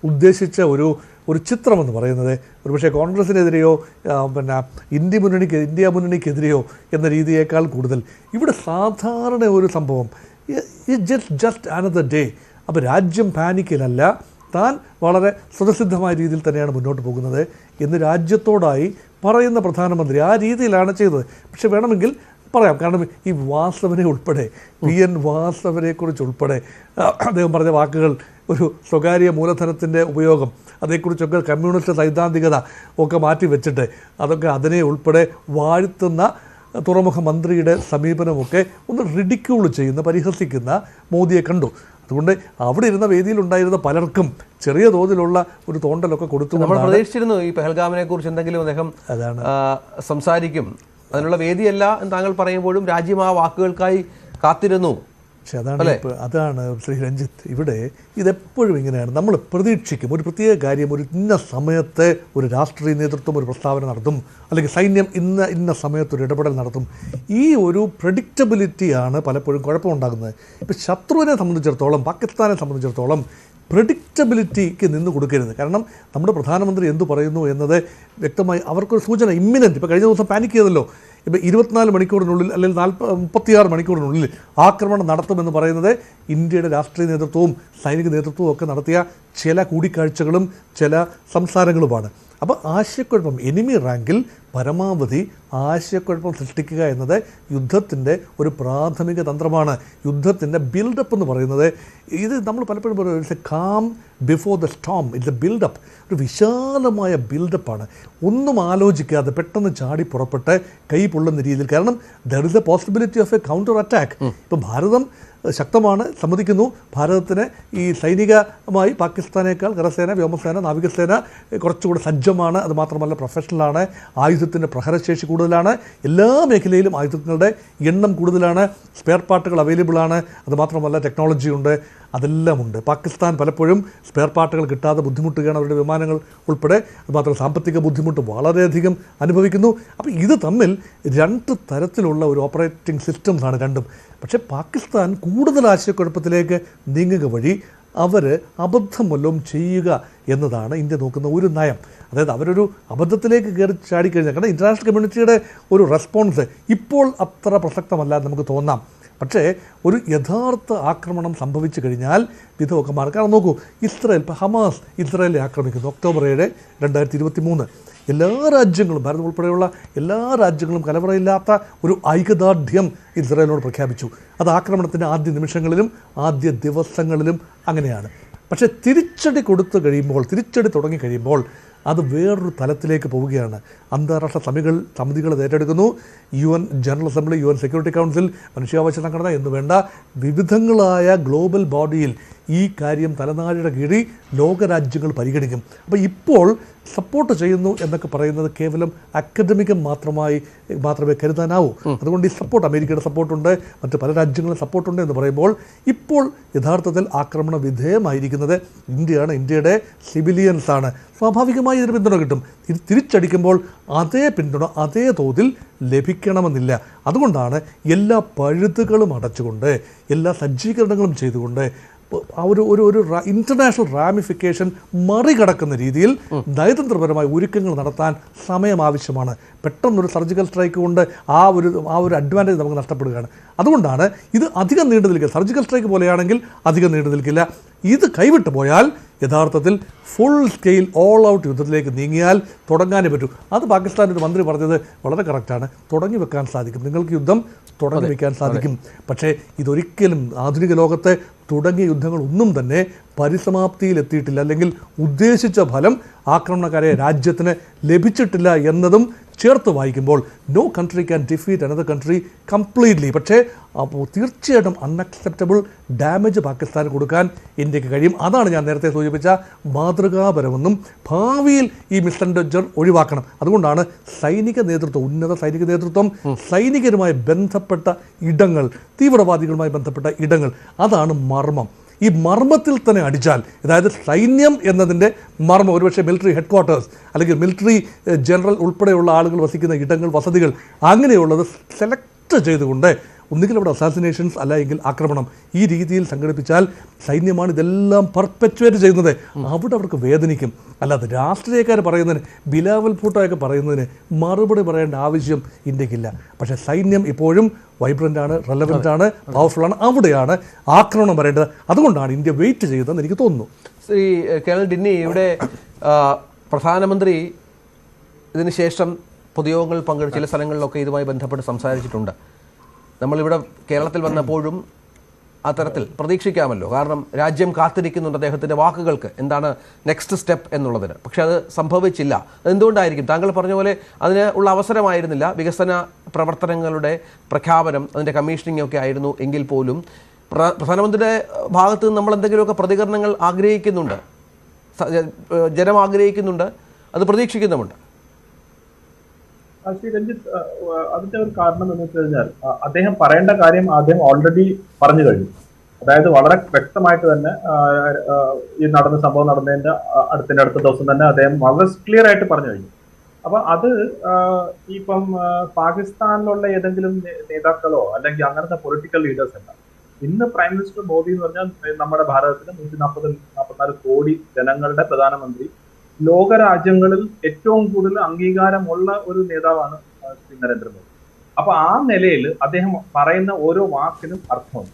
ഉദ്ദേശിച്ച ഒരു ചിത്രമെന്ന് പറയുന്നത് ഒരുപക്ഷെ കോൺഗ്രസിനെതിരെയോ ഇന്ത്യ മുന്നണിക്കെതിരെയോ എന്ന രീതിയേക്കാൾ കൂടുതൽ ഇവിടെ സാധാരണ ഒരു സംഭവം, ജസ്റ്റ് അനദർ ഡേ. അപ്പോൾ രാജ്യം പാനിക്കിലല്ല, താൻ വളരെ സ്വതസിദ്ധമായ രീതിയിൽ തന്നെയാണ് മുന്നോട്ട് പോകുന്നത് എന്ന് രാജ്യത്തോടായി പറയുന്ന പ്രധാനമന്ത്രി ആ രീതിയിലാണ് ചെയ്തത്. പക്ഷെ വേണമെങ്കിൽ പറയാം, കാരണം ഈ വാസവനെ ഉൾപ്പെടെ, PN വാസവനെക്കുറിച്ചുൾപ്പെടെ അദ്ദേഹം പറഞ്ഞ വാക്കുകൾ, ഒരു സ്വകാര്യ മൂലധനത്തിൻ്റെ ഉപയോഗം, അതേക്കുറിച്ചൊക്കെ കമ്മ്യൂണിസ്റ്റ് സൈദ്ധാന്തികത ഒക്കെ മാറ്റി വെച്ചിട്ട് അതൊക്കെ അതിനെ ഉൾപ്പെടെ വാഴ്ത്തുന്ന തുറമുഖ മന്ത്രിയുടെ സമീപനമൊക്കെ ഒന്ന് റിഡിക്യൂൾ ചെയ്യുന്ന, പരിഹസിക്കുന്ന മോദിയെ കണ്ടു. അതുകൊണ്ട് അവിടെ ഇരുന്ന വേദിയിലുണ്ടായിരുന്ന പലർക്കും ചെറിയ തോതിലുള്ള ഒരു തോണ്ടലൊക്കെ കൊടുത്തു. നമ്മൾ പ്രതീക്ഷിച്ചിരുന്നു ഈ പെഹൽഗാമിനെ കുറിച്ച് എന്തെങ്കിലും അദ്ദേഹം സംസാരിക്കും. അതിനുള്ള വേദിയല്ല എന്ന് താങ്കൾ പറയുമ്പോഴും രാജ്യം ആ വാക്കുകൾക്കായി കാത്തിരുന്നു. പക്ഷെ അതാണ് ശ്രീ രഞ്ജിത്ത്, ഇവിടെ ഇതെപ്പോഴും ഇങ്ങനെയാണ്. നമ്മൾ പ്രതീക്ഷിക്കും ഒരു പ്രത്യേക കാര്യം, ഒരു ഇന്ന സമയത്ത് ഒരു രാഷ്ട്രീയ നേതൃത്വം ഒരു പ്രസ്താവന നടത്തും, അല്ലെങ്കിൽ സൈന്യം ഇന്ന സമയത്ത് ഒരു ഇടപെടൽ നടത്തും. ഈ ഒരു പ്രഡിക്റ്റബിലിറ്റിയാണ് പലപ്പോഴും കുഴപ്പമുണ്ടാകുന്നത്. ഇപ്പം ശത്രുവിനെ സംബന്ധിച്ചിടത്തോളം, പാകിസ്ഥാനെ സംബന്ധിച്ചിടത്തോളം പ്രഡിക്റ്റബിലിറ്റിക്ക് നിന്ന് കൊടുക്കരുത്. കാരണം നമ്മുടെ പ്രധാനമന്ത്രി എന്തു പറയുന്നു എന്നത് വ്യക്തമായി അവർക്കൊരു സൂചന, ഇമ്മിനൻറ്റ്. ഇപ്പോൾ കഴിഞ്ഞ ദിവസം പാനിക് ചെയ്തല്ലോ, ഇപ്പോൾ 24 മണിക്കൂറിനുള്ളിൽ അല്ലെങ്കിൽ 36 മണിക്കൂറിനുള്ളിൽ ആക്രമണം നടത്തുമെന്ന് പറയുന്നത് ഇന്ത്യയുടെ രാഷ്ട്രീയ നേതൃത്വവും സൈനിക നേതൃത്വവും ഒക്കെ നടത്തിയ ചില കൂടിക്കാഴ്ചകളും ചില സംസാരങ്ങളുമാണ്. അപ്പോൾ ആശയക്കുഴപ്പം, എനിമി റാങ്കിൽ പരമാവധി ആശയക്കുഴപ്പം സൃഷ്ടിക്കുക എന്നത് യുദ്ധത്തിൻ്റെ ഒരു പ്രാഥമിക തന്ത്രമാണ്. യുദ്ധത്തിൻ്റെ ബിൽഡപ്പ് എന്ന് പറയുന്നത്, ഇത് നമ്മൾ പലപ്പോഴും പറയും, it's a calm before the storm, it's a buildup. ഒരു വിശാലമായ ബിൽഡപ്പാണ്. ഒന്നും ആലോചിക്കാതെ പെട്ടെന്ന് ചാടി പുറപ്പെട്ട് കൈ പൊള്ളുന്ന രീതിയിൽ. കാരണം there is A possibility of A counter attack. ഇപ്പോൾ ഭാരതം ശക്തമാണ്, സമ്മതിക്കുന്നു. ഭാരതത്തിന് ഈ സൈനികമായി പാകിസ്ഥാനേക്കാൾ കരസേന, വ്യോമസേന, നാവികസേന കുറച്ചുകൂടെ സജ്ജമാണ്. അതുമാത്രമല്ല പ്രൊഫഷണലാണ്, ആയുധത്തിൻ്റെ പ്രഹരശേഷി കൂടുതലാണ്, എല്ലാ മേഖലയിലും ആയുധങ്ങളുടെ എണ്ണം കൂടുതലാണ്, സ്പെയർ പാർട്ടുകൾ അവൈലബിളാണ്, അതുമാത്രമല്ല ടെക്നോളജി ഉണ്ട്, അതെല്ലാമുണ്ട്. പാകിസ്ഥാൻ പലപ്പോഴും സ്പെയർ പാർട്ടുകൾ കിട്ടാതെ ബുദ്ധിമുട്ടുകയാണ്, അവരുടെ വിമാനങ്ങൾ ഉൾപ്പെടെ. അതുമാത്രം സാമ്പത്തിക ബുദ്ധിമുട്ട് വളരെയധികം അനുഭവിക്കുന്നു. അപ്പോൾ ഇത് തമ്മിൽ രണ്ട് തരത്തിലുള്ള ഒരു ഓപ്പറേറ്റിംഗ് സിസ്റ്റംസാണ് രണ്ടും. പക്ഷേ പാകിസ്ഥാൻ കൂടുതൽ ആശയക്കുഴപ്പത്തിലേക്ക് നീങ്ങുക വഴി അവർ അബദ്ധം വല്ലതും ചെയ്യുക എന്നതാണ് ഇന്ത്യ നോക്കുന്ന ഒരു നയം. അതായത് അവരൊരു അബദ്ധത്തിലേക്ക് കയറി ചാടിക്കഴിഞ്ഞാൽ, കാരണം ഇൻ്റർനാഷണൽ കമ്മ്യൂണിറ്റിയുടെ ഒരു റെസ്പോൺസ് ഇപ്പോൾ അത്ര പ്രസക്തമല്ല നമുക്ക് തോന്നാം. പക്ഷേ ഒരു യഥാർത്ഥ ആക്രമണം സംഭവിച്ചു കഴിഞ്ഞാൽ വിധമൊക്കെ മാറും. കാരണം നോക്കൂ, ഇസ്രായേൽ, ഇപ്പോൾ ഹമാസ് ഇസ്രായേലിനെ ആക്രമിക്കുന്നു ഒക്ടോബർ 7, 2023. എല്ലാ രാജ്യങ്ങളും, ഭാരതം ഉൾപ്പെടെയുള്ള എല്ലാ രാജ്യങ്ങളും കലവറയില്ലാത്ത ഒരു ഐക്യദാർഢ്യം ഇസ്രായേലിനോട് പ്രഖ്യാപിച്ചു. അത് ആക്രമണത്തിൻ്റെ ആദ്യ നിമിഷങ്ങളിലും ആദ്യ ദിവസങ്ങളിലും അങ്ങനെയാണ്. പക്ഷേ തിരിച്ചടി കൊടുത്തു കഴിയുമ്പോൾ, തിരിച്ചടി തുടങ്ങിക്കഴിയുമ്പോൾ അത് വേറൊരു തലത്തിലേക്ക് പോവുകയാണ്. അന്താരാഷ്ട്ര സമിതികൾ ഏറ്റെടുക്കുന്നു. UN general assembly, UN security council, മനുഷ്യാവകാശ സംഘടന എന്ന് വേണ്ട വിവിധങ്ങളായ ഗ്ലോബൽ ബോഡിയിൽ ഈ കാര്യം തലനാരിയുടെ കീഴിൽ ലോകരാജ്യങ്ങൾ പരിഗണിക്കും. അപ്പോൾ ഇപ്പോൾ സപ്പോർട്ട് ചെയ്യുന്നു എന്നൊക്കെ പറയുന്നത് കേവലം അക്കാഡമികം മാത്രമേ കരുതാനാവൂ. അതുകൊണ്ട് ഈ സപ്പോർട്ട്, അമേരിക്കയുടെ സപ്പോർട്ടുണ്ട്, മറ്റ് പല രാജ്യങ്ങളും സപ്പോർട്ടുണ്ട് എന്ന് പറയുമ്പോൾ ഇപ്പോൾ യഥാർത്ഥത്തിൽ ആക്രമണ വിധേയമായിരിക്കുന്നത് ഇന്ത്യയാണ്, ഇന്ത്യയുടെ സിവിലിയൻസാണ്. സ്വാഭാവികമായി ഇതിന് പിന്തുണ കിട്ടും. തിരിച്ചടിക്കുമ്പോൾ അതേ പിന്തുണ അതേ തോതിൽ ലഭിക്കണമെന്നില്ല. അതുകൊണ്ടാണ് എല്ലാ പഴുതുകളും അടച്ചുകൊണ്ട്, എല്ലാ സജ്ജീകരണങ്ങളും ചെയ്തുകൊണ്ട് ആ ഒരു ഇൻ്റർനാഷണൽ റാമിഫിക്കേഷൻ മറികടക്കുന്ന രീതിയിൽ നയതന്ത്രപരമായ ഒരുക്കങ്ങൾ നടത്താൻ സമയം ആവശ്യമാണ്. പെട്ടെന്നൊരു സർജിക്കൽ സ്ട്രൈക്ക് കൊണ്ട് ആ ഒരു അഡ്വാൻറ്റേജ് നമുക്ക് നഷ്ടപ്പെടുകയാണ്. അതുകൊണ്ടാണ് ഇത് അധികം നീണ്ടു നിൽക്കുക. സർജിക്കൽ സ്ട്രൈക്ക് പോലെയാണെങ്കിൽ അധികം നീണ്ടു നിൽക്കില്ല. ഇത് കൈവിട്ടു പോയാൽ യഥാർത്ഥത്തിൽ ഫുൾ സ്കെയിൽ ഓൾ ഔട്ട് യുദ്ധത്തിലേക്ക് നീങ്ങിയാൽ തുടങ്ങാനേ പറ്റൂ. അത് പാകിസ്ഥാൻ്റെ ഒരു മന്ത്രി പറഞ്ഞത് വളരെ കറക്റ്റാണ്. തുടങ്ങി വെക്കാൻ സാധിക്കും, നിങ്ങൾക്ക് യുദ്ധം തുടങ്ങി വെക്കാൻ സാധിക്കും. പക്ഷേ ഇതൊരിക്കലും ആധുനിക ലോകത്തെ തുടങ്ങിയ യുദ്ധങ്ങളൊന്നും തന്നെ പരിസമാപ്തിയിലെത്തിയിട്ടില്ല, അല്ലെങ്കിൽ ഉദ്ദേശിച്ച ഫലം ആക്രമണക്കാരെ രാജ്യത്തിന് ലഭിച്ചിട്ടില്ല എന്നതും ചേർത്ത് വായിക്കുമ്പോൾ no country can defeat another country completely. പക്ഷേ അപ്പോൾ തീർച്ചയായിട്ടും അൺഅക്സെപ്റ്റബിൾ ഡാമേജ് പാകിസ്ഥാന് കൊടുക്കാൻ ഇന്ത്യക്ക് കഴിയും. അതാണ് ഞാൻ നേരത്തെ സൂചിപ്പിച്ച മാതൃകാപരമെന്നും ഭാവിയിൽ ഈ മിസ്അണ്ടർസ്റ്റാൻഡിംഗ് ഒഴിവാക്കണം. അതുകൊണ്ടാണ് സൈനിക നേതൃത്വം, ഉന്നത സൈനിക നേതൃത്വം, സൈനികരുമായി ബന്ധപ്പെട്ട ഇടങ്ങൾ, തീവ്രവാദികളുമായി ബന്ധപ്പെട്ട ഇടങ്ങൾ, അതാണ് മർമ്മം. ഈ മർമ്മത്തിൽ തന്നെ അടിച്ചാൽ, അതായത് സൈന്യം എന്നതിൻ്റെ മർമ്മം, ഒരുപക്ഷെ മിലിറ്ററി ഹെഡ് ക്വാർട്ടേഴ്സ് അല്ലെങ്കിൽ മിലിറ്ററി ജനറൽ ഉൾപ്പെടെയുള്ള ആളുകൾ വസിക്കുന്ന ഇടങ്ങൾ, വസതികൾ, അങ്ങനെയുള്ളത് സെലക്ട് ചെയ്തുകൊണ്ട് ഒന്നുകിൽ അവിടെ അസാസിനേഷൻസ് അല്ല എങ്കിൽ ആക്രമണം, ഈ രീതിയിൽ സംഘടിപ്പിച്ചാൽ സൈന്യമാണ് ഇതെല്ലാം പെർപെച്വേറ്റ് ചെയ്യുന്നത്. അവിടെ അവർക്ക് വേദനിക്കും. അല്ലാതെ രാഷ്ട്രീയക്കാർ പറയുന്നതിന്, ബിലാവൽ ഭൂട്ടോയൊക്കെ പറയുന്നതിന് മറുപടി പറയേണ്ട ആവശ്യം ഇന്ത്യക്കില്ല. പക്ഷേ സൈന്യം ഇപ്പോഴും വൈബ്രൻ്റാണ്, റെലവൻ്റാണ്, പവർഫുള്ളാണ്. അവിടെയാണ് ആക്രമണം വരേണ്ടത്. അതുകൊണ്ടാണ് ഇന്ത്യ വെയിറ്റ് ചെയ്തതെന്ന് എനിക്ക് തോന്നുന്നു. ശ്രീ കേണൽ ഡിന്നി, ഇവിടെ പ്രധാനമന്ത്രി ഇതിന് ശേഷം പൊതുയോഗങ്ങളിൽ പങ്കെടുത്ത ചില സ്ഥലങ്ങളിലൊക്കെ ഇതുമായി ബന്ധപ്പെട്ട് സംസാരിച്ചിട്ടുണ്ട്. നമ്മളിവിടെ കേരളത്തിൽ വന്നപ്പോഴും അത്തരത്തിൽ പ്രതീക്ഷിക്കാമല്ലോ, കാരണം രാജ്യം കാത്തിരിക്കുന്നുണ്ട് അദ്ദേഹത്തിൻ്റെ വാക്കുകൾക്ക്, എന്താണ് നെക്സ്റ്റ് സ്റ്റെപ്പ് എന്നുള്ളതിന്. പക്ഷെ അത് സംഭവിച്ചില്ല. എന്തുകൊണ്ടായിരിക്കും? താങ്കൾ പറഞ്ഞ പോലെ അതിന് ഉള്ള അവസരമായിരുന്നില്ല. വികസന പ്രവർത്തനങ്ങളുടെ പ്രഖ്യാപനം, അതിൻ്റെ കമ്മീഷനിങ് ഒക്കെ ആയിരുന്നു. എങ്കിൽ പോലും പ്രധാനമന്ത്രിയുടെ ഭാഗത്ത് നിന്ന് നമ്മൾ എന്തെങ്കിലുമൊക്കെ പ്രതികരണങ്ങൾ ആഗ്രഹിക്കുന്നുണ്ട്, ജനം ആഗ്രഹിക്കുന്നുണ്ട്, അത് പ്രതീക്ഷിക്കുന്നുമുണ്ട്. ശ്രീ രഞ്ജിത്ത്, അതിന്റെ ഒരു കാരണം എന്ന് വെച്ച് കഴിഞ്ഞാൽ അദ്ദേഹം പറയേണ്ട കാര്യം അദ്ദേഹം ഓൾറെഡി പറഞ്ഞു കഴിഞ്ഞു. അതായത് വളരെ വ്യക്തമായിട്ട് തന്നെ ഈ സംഭവം നടന്നതിന്റെ അടുത്ത ദിവസം തന്നെ അദ്ദേഹം വളരെ ക്ലിയർ ആയിട്ട് പറഞ്ഞു കഴിഞ്ഞു. അപ്പൊ അത് ഇപ്പം പാകിസ്ഥാനിലുള്ള ഏതെങ്കിലും നേതാക്കളോ അല്ലെങ്കിൽ അങ്ങനത്തെ പൊളിറ്റിക്കൽ ലീഡേഴ്സ് അല്ല. ഇന്ന് പ്രൈം മിനിസ്റ്റർ മോദി എന്ന് പറഞ്ഞാൽ നമ്മുടെ ഭാരതത്തിലെ 144 കോടി ജനങ്ങളുടെ പ്രധാനമന്ത്രി, ലോകരാജ്യങ്ങളിൽ ഏറ്റവും കൂടുതൽ അംഗീകാരമുള്ള ഒരു നേതാവാണ് ശ്രീ നരേന്ദ്രമോദി. അപ്പൊ ആ നിലയിൽ അദ്ദേഹം പറയുന്ന ഓരോ വാക്കിനും അർത്ഥമുണ്ട്.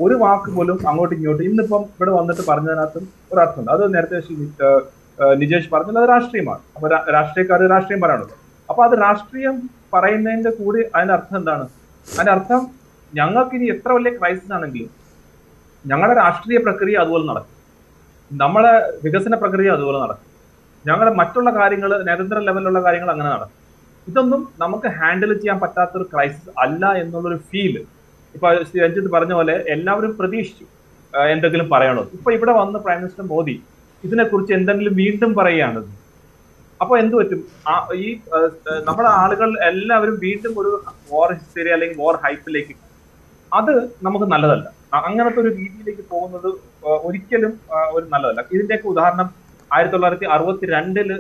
ഒരു വാക്ക് പോലും അങ്ങോട്ടും ഇങ്ങോട്ടും ഇന്നിപ്പം ഇവിടെ വന്നിട്ട് പറഞ്ഞതിനകത്തും ഒരു അർത്ഥമുണ്ട്. അത് നേരത്തെ നിജേഷ് പറഞ്ഞത് അത് രാഷ്ട്രീയമാണ്. അപ്പൊ രാഷ്ട്രീയക്കാർ രാഷ്ട്രീയം പറയണല്ലോ. അപ്പൊ അത് രാഷ്ട്രീയം പറയുന്നതിന്റെ കൂടി അതിന്റെ അർത്ഥം എന്താണ്? അതിന്റെ അർത്ഥം ഞങ്ങൾക്ക് ഇനി എത്ര വലിയ ക്രൈസിസ് ആണെങ്കിലും ഞങ്ങളുടെ രാഷ്ട്രീയ പ്രക്രിയ അതുപോലെ നടക്കും, നമ്മളെ വികസന പ്രക്രിയ അതുപോലെ നടക്കും, ഞങ്ങളുടെ മറ്റുള്ള കാര്യങ്ങൾ, നയതന്ത്ര ലെവലിലുള്ള കാര്യങ്ങൾ അങ്ങനെ നടക്കും. ഇതൊന്നും നമുക്ക് ഹാൻഡിൽ ചെയ്യാൻ പറ്റാത്തൊരു ക്രൈസിസ് അല്ല എന്നുള്ളൊരു ഫീല് ഇപ്പൊ ശ്രീ രഞ്ജിത്ത് പറഞ്ഞ പോലെ എല്ലാവരും പ്രതീക്ഷിച്ചു എന്തെങ്കിലും പറയണോ. ഇപ്പൊ ഇവിടെ വന്ന് പ്രൈം മിനിസ്റ്റർ മോദി ഇതിനെക്കുറിച്ച് എന്തെങ്കിലും വീണ്ടും പറയുകയാണ്. അപ്പൊ എന്ത് പറ്റും? ഈ നമ്മുടെ ആളുകൾ എല്ലാവരും വീണ്ടും ഒരു വാർ ഹിസ്റ്ററി അല്ലെങ്കിൽ വാർ ഹൈപ്പിലേക്ക്, അത് നമുക്ക് നല്ലതല്ല. അങ്ങനത്തെ ഒരു രീതിയിലേക്ക് പോകുന്നത് ഒരിക്കലും ഒരു നല്ലതല്ല. ഇതിന്റെയൊക്കെ ഉദാഹരണം 1962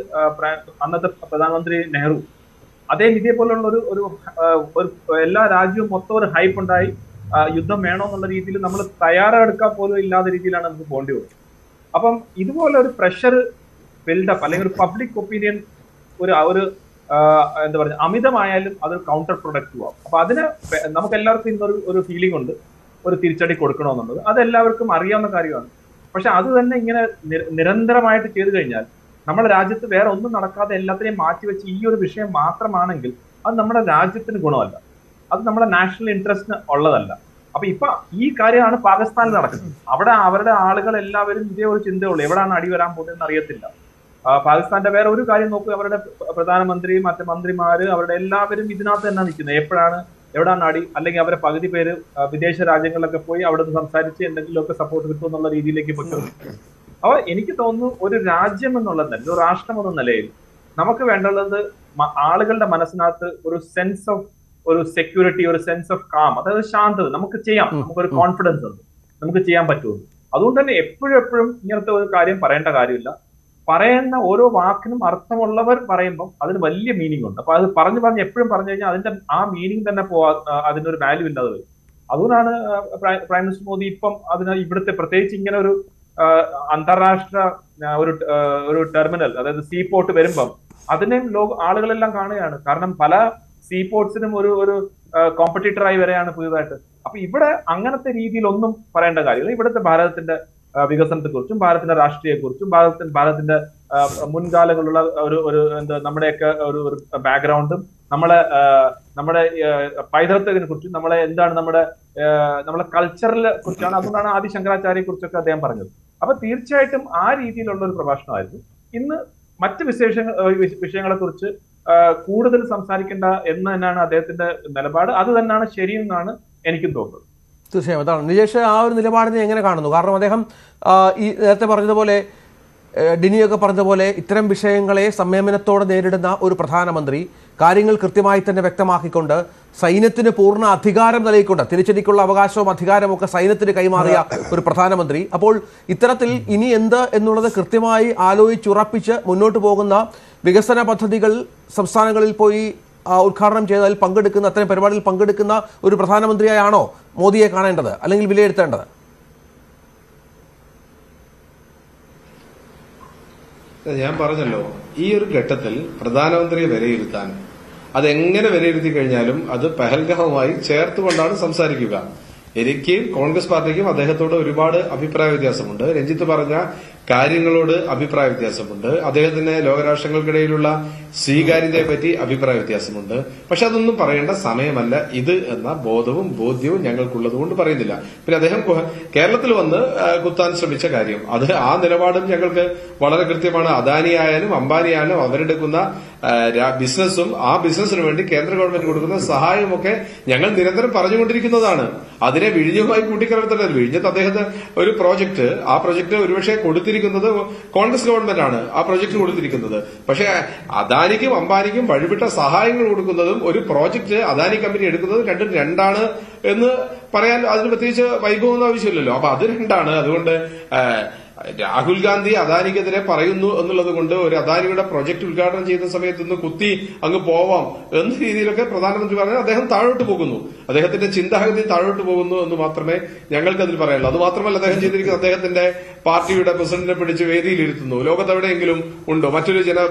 അന്നത്തെ പ്രധാനമന്ത്രി നെഹ്റു, അദ്ദേഹം ഇതേപോലുള്ള ഒരു എല്ലാ രാജ്യവും മൊത്തം ഒരു ഹൈപ്പ് ഉണ്ടായി, യുദ്ധം വേണോ എന്നുള്ള രീതിയിൽ നമ്മൾ തയ്യാറെടുക്കാൻ പോലും ഇല്ലാത്ത രീതിയിലാണ് നമുക്ക് പോകേണ്ടി വന്നത്. അപ്പം ഇതുപോലെ ഒരു പ്രഷർ ബിൽഡപ്പ് അല്ലെങ്കിൽ ഒരു പബ്ലിക് ഒപ്പീനിയൻ ഒരു എന്താ പറയുക അമിതമായാലും അത് കൗണ്ടർ പ്രൊഡക്റ്റീവ് ആവും. അപ്പൊ അതിന് നമുക്ക് എല്ലാവർക്കും ഇന്നൊരു ഒരു ഫീലിംഗ് ഉണ്ട്, ഒരു തിരിച്ചടി കൊടുക്കണമെന്നുള്ളത്. അതെല്ലാവർക്കും അറിയാവുന്ന കാര്യമാണ്. പക്ഷെ അത് തന്നെ ഇങ്ങനെ നിരന്തരമായിട്ട് ചെയ്തു കഴിഞ്ഞാൽ നമ്മുടെ രാജ്യത്ത് വേറെ ഒന്നും നടക്കാതെ എല്ലാത്തിനെയും മാറ്റിവെച്ച് ഈ ഒരു വിഷയം മാത്രമാണെങ്കിൽ അത് നമ്മുടെ രാജ്യത്തിന് ഗുണമല്ല, അത് നമ്മുടെ നാഷണൽ ഇൻട്രസ്റ്റിന് ഉള്ളതല്ല. അപ്പൊ ഇപ്പൊ ഈ കാര്യമാണ് പാകിസ്ഥാനിൽ നടക്കുന്നത്. അവിടെ അവരുടെ ആളുകൾ എല്ലാവരും ഇതേ ഒരു ചിന്തയുള്ളൂ, എവിടെയാണ് അടി വരാൻ പോകുന്നതെന്ന് അറിയത്തില്ല. പാകിസ്ഥാന്റെ വേറെ ഒരു കാര്യം നോക്കുക, അവരുടെ പ്രധാനമന്ത്രി, മറ്റു മന്ത്രിമാര്, അവരുടെ എല്ലാവരും ഇതിനകത്ത് തന്നെ നിൽക്കുന്നത്. എപ്പോഴാണ് എവിടെയാണ് അടി, അല്ലെങ്കിൽ അവരെ പകുതി പേര് വിദേശ രാജ്യങ്ങളിലൊക്കെ പോയി അവിടെ നിന്ന് സംസാരിച്ച് എന്തെങ്കിലുമൊക്കെ സപ്പോർട്ട് കിട്ടും എന്നുള്ള രീതിയിലേക്ക് പോയി. അപ്പൊ എനിക്ക് തോന്നുന്നു ഒരു രാജ്യം എന്നുള്ള നിലയിൽ, ഒരു രാഷ്ട്രം എന്ന നിലയിൽ നമുക്ക് വേണ്ടുള്ളത് ആളുകളുടെ മനസ്സിനകത്ത് ഒരു സെൻസ് ഓഫ് ഒരു സെക്യൂരിറ്റി, ഒരു സെൻസ് ഓഫ് കാം, അതായത് ശാന്തത. നമുക്ക് ചെയ്യാം, നമുക്കൊരു കോൺഫിഡൻസ് ഉണ്ട്, നമുക്ക് ചെയ്യാൻ പറ്റുമെന്ന്. അതുകൊണ്ട് തന്നെ എപ്പോഴും ഇങ്ങനത്തെ ഒരു കാര്യം പറയേണ്ട കാര്യമില്ല. പറയുന്ന ഓരോ വാക്കിനും അർത്ഥമുള്ളവർ പറയുമ്പോൾ അതിന് വലിയ മീനിങ് ഉണ്ട്. അപ്പൊ അത് പറഞ്ഞ് എപ്പോഴും പറഞ്ഞു കഴിഞ്ഞാൽ അതിന്റെ ആ മീനിങ് തന്നെ അതിനൊരു വാല്യൂ ഇല്ലാതെ വരും. അതുകൊണ്ടാണ് പ്രൈം മിനിസ്റ്റർ മോദി ഇപ്പം അതിന് ഇവിടുത്തെ പ്രത്യേകിച്ച് ഇങ്ങനെ ഒരു അന്താരാഷ്ട്ര ഒരു ടെർമിനൽ, അതായത് സീ പോർട്ട് വരുമ്പം അതിനെയും ആളുകളെല്ലാം കാണുകയാണ്. കാരണം പല സീ പോർട്സിനും ഒരു കോമ്പറ്റീറ്ററായി വരെയാണ് പുതിയതായിട്ട്. അപ്പൊ ഇവിടെ അങ്ങനത്തെ രീതിയിലൊന്നും പറയേണ്ട കാര്യമില്ല. ഇവിടുത്തെ ഭാരതത്തിന്റെ വികസനത്തെക്കുറിച്ചും ഭാരതത്തിന്റെ രാഷ്ട്രീയത്തെക്കുറിച്ചും ഭാരതത്തിന്റെ മുൻകാലങ്ങളിലുള്ള ഒരു എന്താ നമ്മുടെയൊക്കെ ഒരു ബാക്ക്ഗ്രൗണ്ടും നമ്മുടെ പൈതൃകത്തിനെ കുറിച്ചും എന്താണ് നമ്മുടെ കൾച്ചറിനെ കുറിച്ചാണ്. അതുകൊണ്ടാണ് ആദി ശങ്കരാചാര്യയെ കുറിച്ചൊക്കെ അദ്ദേഹം പറഞ്ഞത്. അപ്പൊ തീർച്ചയായിട്ടും ആ രീതിയിലുള്ള ഒരു പ്രഭാഷണമായിരുന്നു. ഇന്ന് മറ്റ് വിഷയങ്ങളെ കുറിച്ച് കൂടുതൽ സംസാരിക്കേണ്ട എന്ന് തന്നെയാണ് അദ്ദേഹത്തിന്റെ നിലപാട്. അത് തന്നെയാണ് ശരിയെന്നാണ് എനിക്കും തോന്നുന്നത്. തീർച്ചയായും അതാണ്. നിജേഷ് ആ ഒരു നിലപാടിനെ എങ്ങനെ കാണുന്നു? കാരണം അദ്ദേഹം ഈ നേരത്തെ പറഞ്ഞതുപോലെ, ഡിനിയൊക്കെ പറഞ്ഞതുപോലെ, ഇത്തരം വിഷയങ്ങളെ സംയമനത്തോടെ നേരിടുന്ന ഒരു പ്രധാനമന്ത്രി, കാര്യങ്ങൾ കൃത്യമായി തന്നെ വ്യക്തമാക്കിക്കൊണ്ട് സൈന്യത്തിന് പൂർണ്ണ അധികാരം നൽകിക്കൊണ്ട് തിരിച്ചടിക്കുള്ള അവകാശവും അധികാരവും ഒക്കെ സൈന്യത്തിന് കൈമാറിയ ഒരു പ്രധാനമന്ത്രി. അപ്പോൾ ഇത്തരത്തിൽ ഇനി എന്ത് എന്നുള്ളത് കൃത്യമായി ആലോചിച്ചുറപ്പിച്ച് മുന്നോട്ട് പോകുന്ന വികസന പദ്ധതികൾ സംസ്ഥാനങ്ങളിൽ പോയി ഉദ്ഘാടനം ചെയ്തതിൽ പങ്കെടുക്കുന്ന, അത്തരം പരിപാടിയിൽ പങ്കെടുക്കുന്ന ഒരു പ്രധാനമന്ത്രിയായാണോ മോദിയെ കാണേണ്ടത് അല്ലെങ്കിൽ വിലയിരുത്തേണ്ടത്? ഞാൻ പറഞ്ഞല്ലോ, ഈ ഒരു ഘട്ടത്തിൽ പ്രധാനമന്ത്രിയെ വിലയിരുത്താൻ അതെങ്ങനെ വിലയിരുത്തി കഴിഞ്ഞാലും അത് പഹൽഗാമുമായി ചേർത്തുകൊണ്ടാണ് സംസാരിക്കുക. എനിക്ക് കോൺഗ്രസ് പാർട്ടിക്കും അദ്ദേഹത്തോട് ഒരുപാട് അഭിപ്രായ വ്യത്യാസമുണ്ട്. രഞ്ജിത്ത് പറഞ്ഞ കാര്യങ്ങളോട് അഭിപ്രായ വ്യത്യാസമുണ്ട്. അദ്ദേഹത്തിന് ലോകരാഷ്ട്രങ്ങൾക്കിടയിലുള്ള സ്വീകാര്യതയെ പറ്റി അഭിപ്രായ വ്യത്യാസമുണ്ട്. പക്ഷെ അതൊന്നും പറയേണ്ട സമയമല്ല ഇത് എന്ന ബോധവും ബോധ്യവും ഞങ്ങൾക്കുള്ളത് കൊണ്ട് പറയുന്നില്ല. പിന്നെ അദ്ദേഹം കേരളത്തിൽ വന്ന് കുത്താൻ ശ്രമിച്ച കാര്യം, അത് ആ നിലപാടും ഞങ്ങൾക്ക് വളരെ കൃത്യമാണ്. അദാനി ആയാലും അംബാനി ആയാലും അവരെടുക്കുന്ന ബിസിനസ്സും ആ ബിസിനസിന് വേണ്ടി കേന്ദ്ര ഗവൺമെന്റ് കൊടുക്കുന്ന സഹായവുമൊക്കെ ഞങ്ങൾ നിരന്തരം പറഞ്ഞുകൊണ്ടിരിക്കുന്നതാണ്. അതിനെ വിഴിഞ്ഞുമായി കൂട്ടിക്കലർത്തേണ്ടത്. വിഴിഞ്ഞത്ത് അദ്ദേഹത്തിന് ഒരു പ്രോജക്ട്, ആ പ്രോജക്ട് ഒരുപക്ഷെ കൊടുത്തിരിക്കുന്നത് കോൺഗ്രസ് ഗവൺമെന്റ് ആണ് ആ പ്രോജക്ട് കൊടുത്തിരിക്കുന്നത്. പക്ഷേ അദാനിക്കും അംബാനിക്കും വഴിവിട്ട സഹായങ്ങൾ കൊടുക്കുന്നതും ഒരു പ്രോജക്ട് അദാനി കമ്പനി എടുക്കുന്നതും രണ്ടും രണ്ടാണ് എന്ന് പറയാൻ അതിന് പ്രത്യേകിച്ച് വൈഭവമൊന്നും ആവശ്യമില്ലല്ലോ. അപ്പൊ അത് രണ്ടാണ്. അതുകൊണ്ട് രാഹുൽ ഗാന്ധി അദാനിക്കെതിരെ പറയുന്നു എന്നുള്ളത് കൊണ്ട് ഒരു അദാനിയുടെ പ്രൊജക്ട് ഉദ്ഘാടനം ചെയ്യുന്ന സമയത്ത് നിന്ന് കുത്തി അങ്ങ് പോവാം എന്ന രീതിയിലൊക്കെ പ്രധാനമന്ത്രി പറഞ്ഞാൽ അദ്ദേഹം താഴോട്ട് പോകുന്നു, അദ്ദേഹത്തിന്റെ ചിന്താഗതി താഴോട്ട് പോകുന്നു എന്ന് മാത്രമേ ഞങ്ങൾക്കതിൽ പറയാനുള്ളൂ. അത് മാത്രമല്ല, അദ്ദേഹം ചെയ്തിരിക്കുന്ന അദ്ദേഹത്തിന്റെ പാർട്ടിയുടെ പ്രസിഡന്റിനെ പിടിച്ച് വേദിയിലിരുത്തുന്നു. ലോകത്തെവിടെയെങ്കിലും ഉണ്ടോ മറ്റൊരു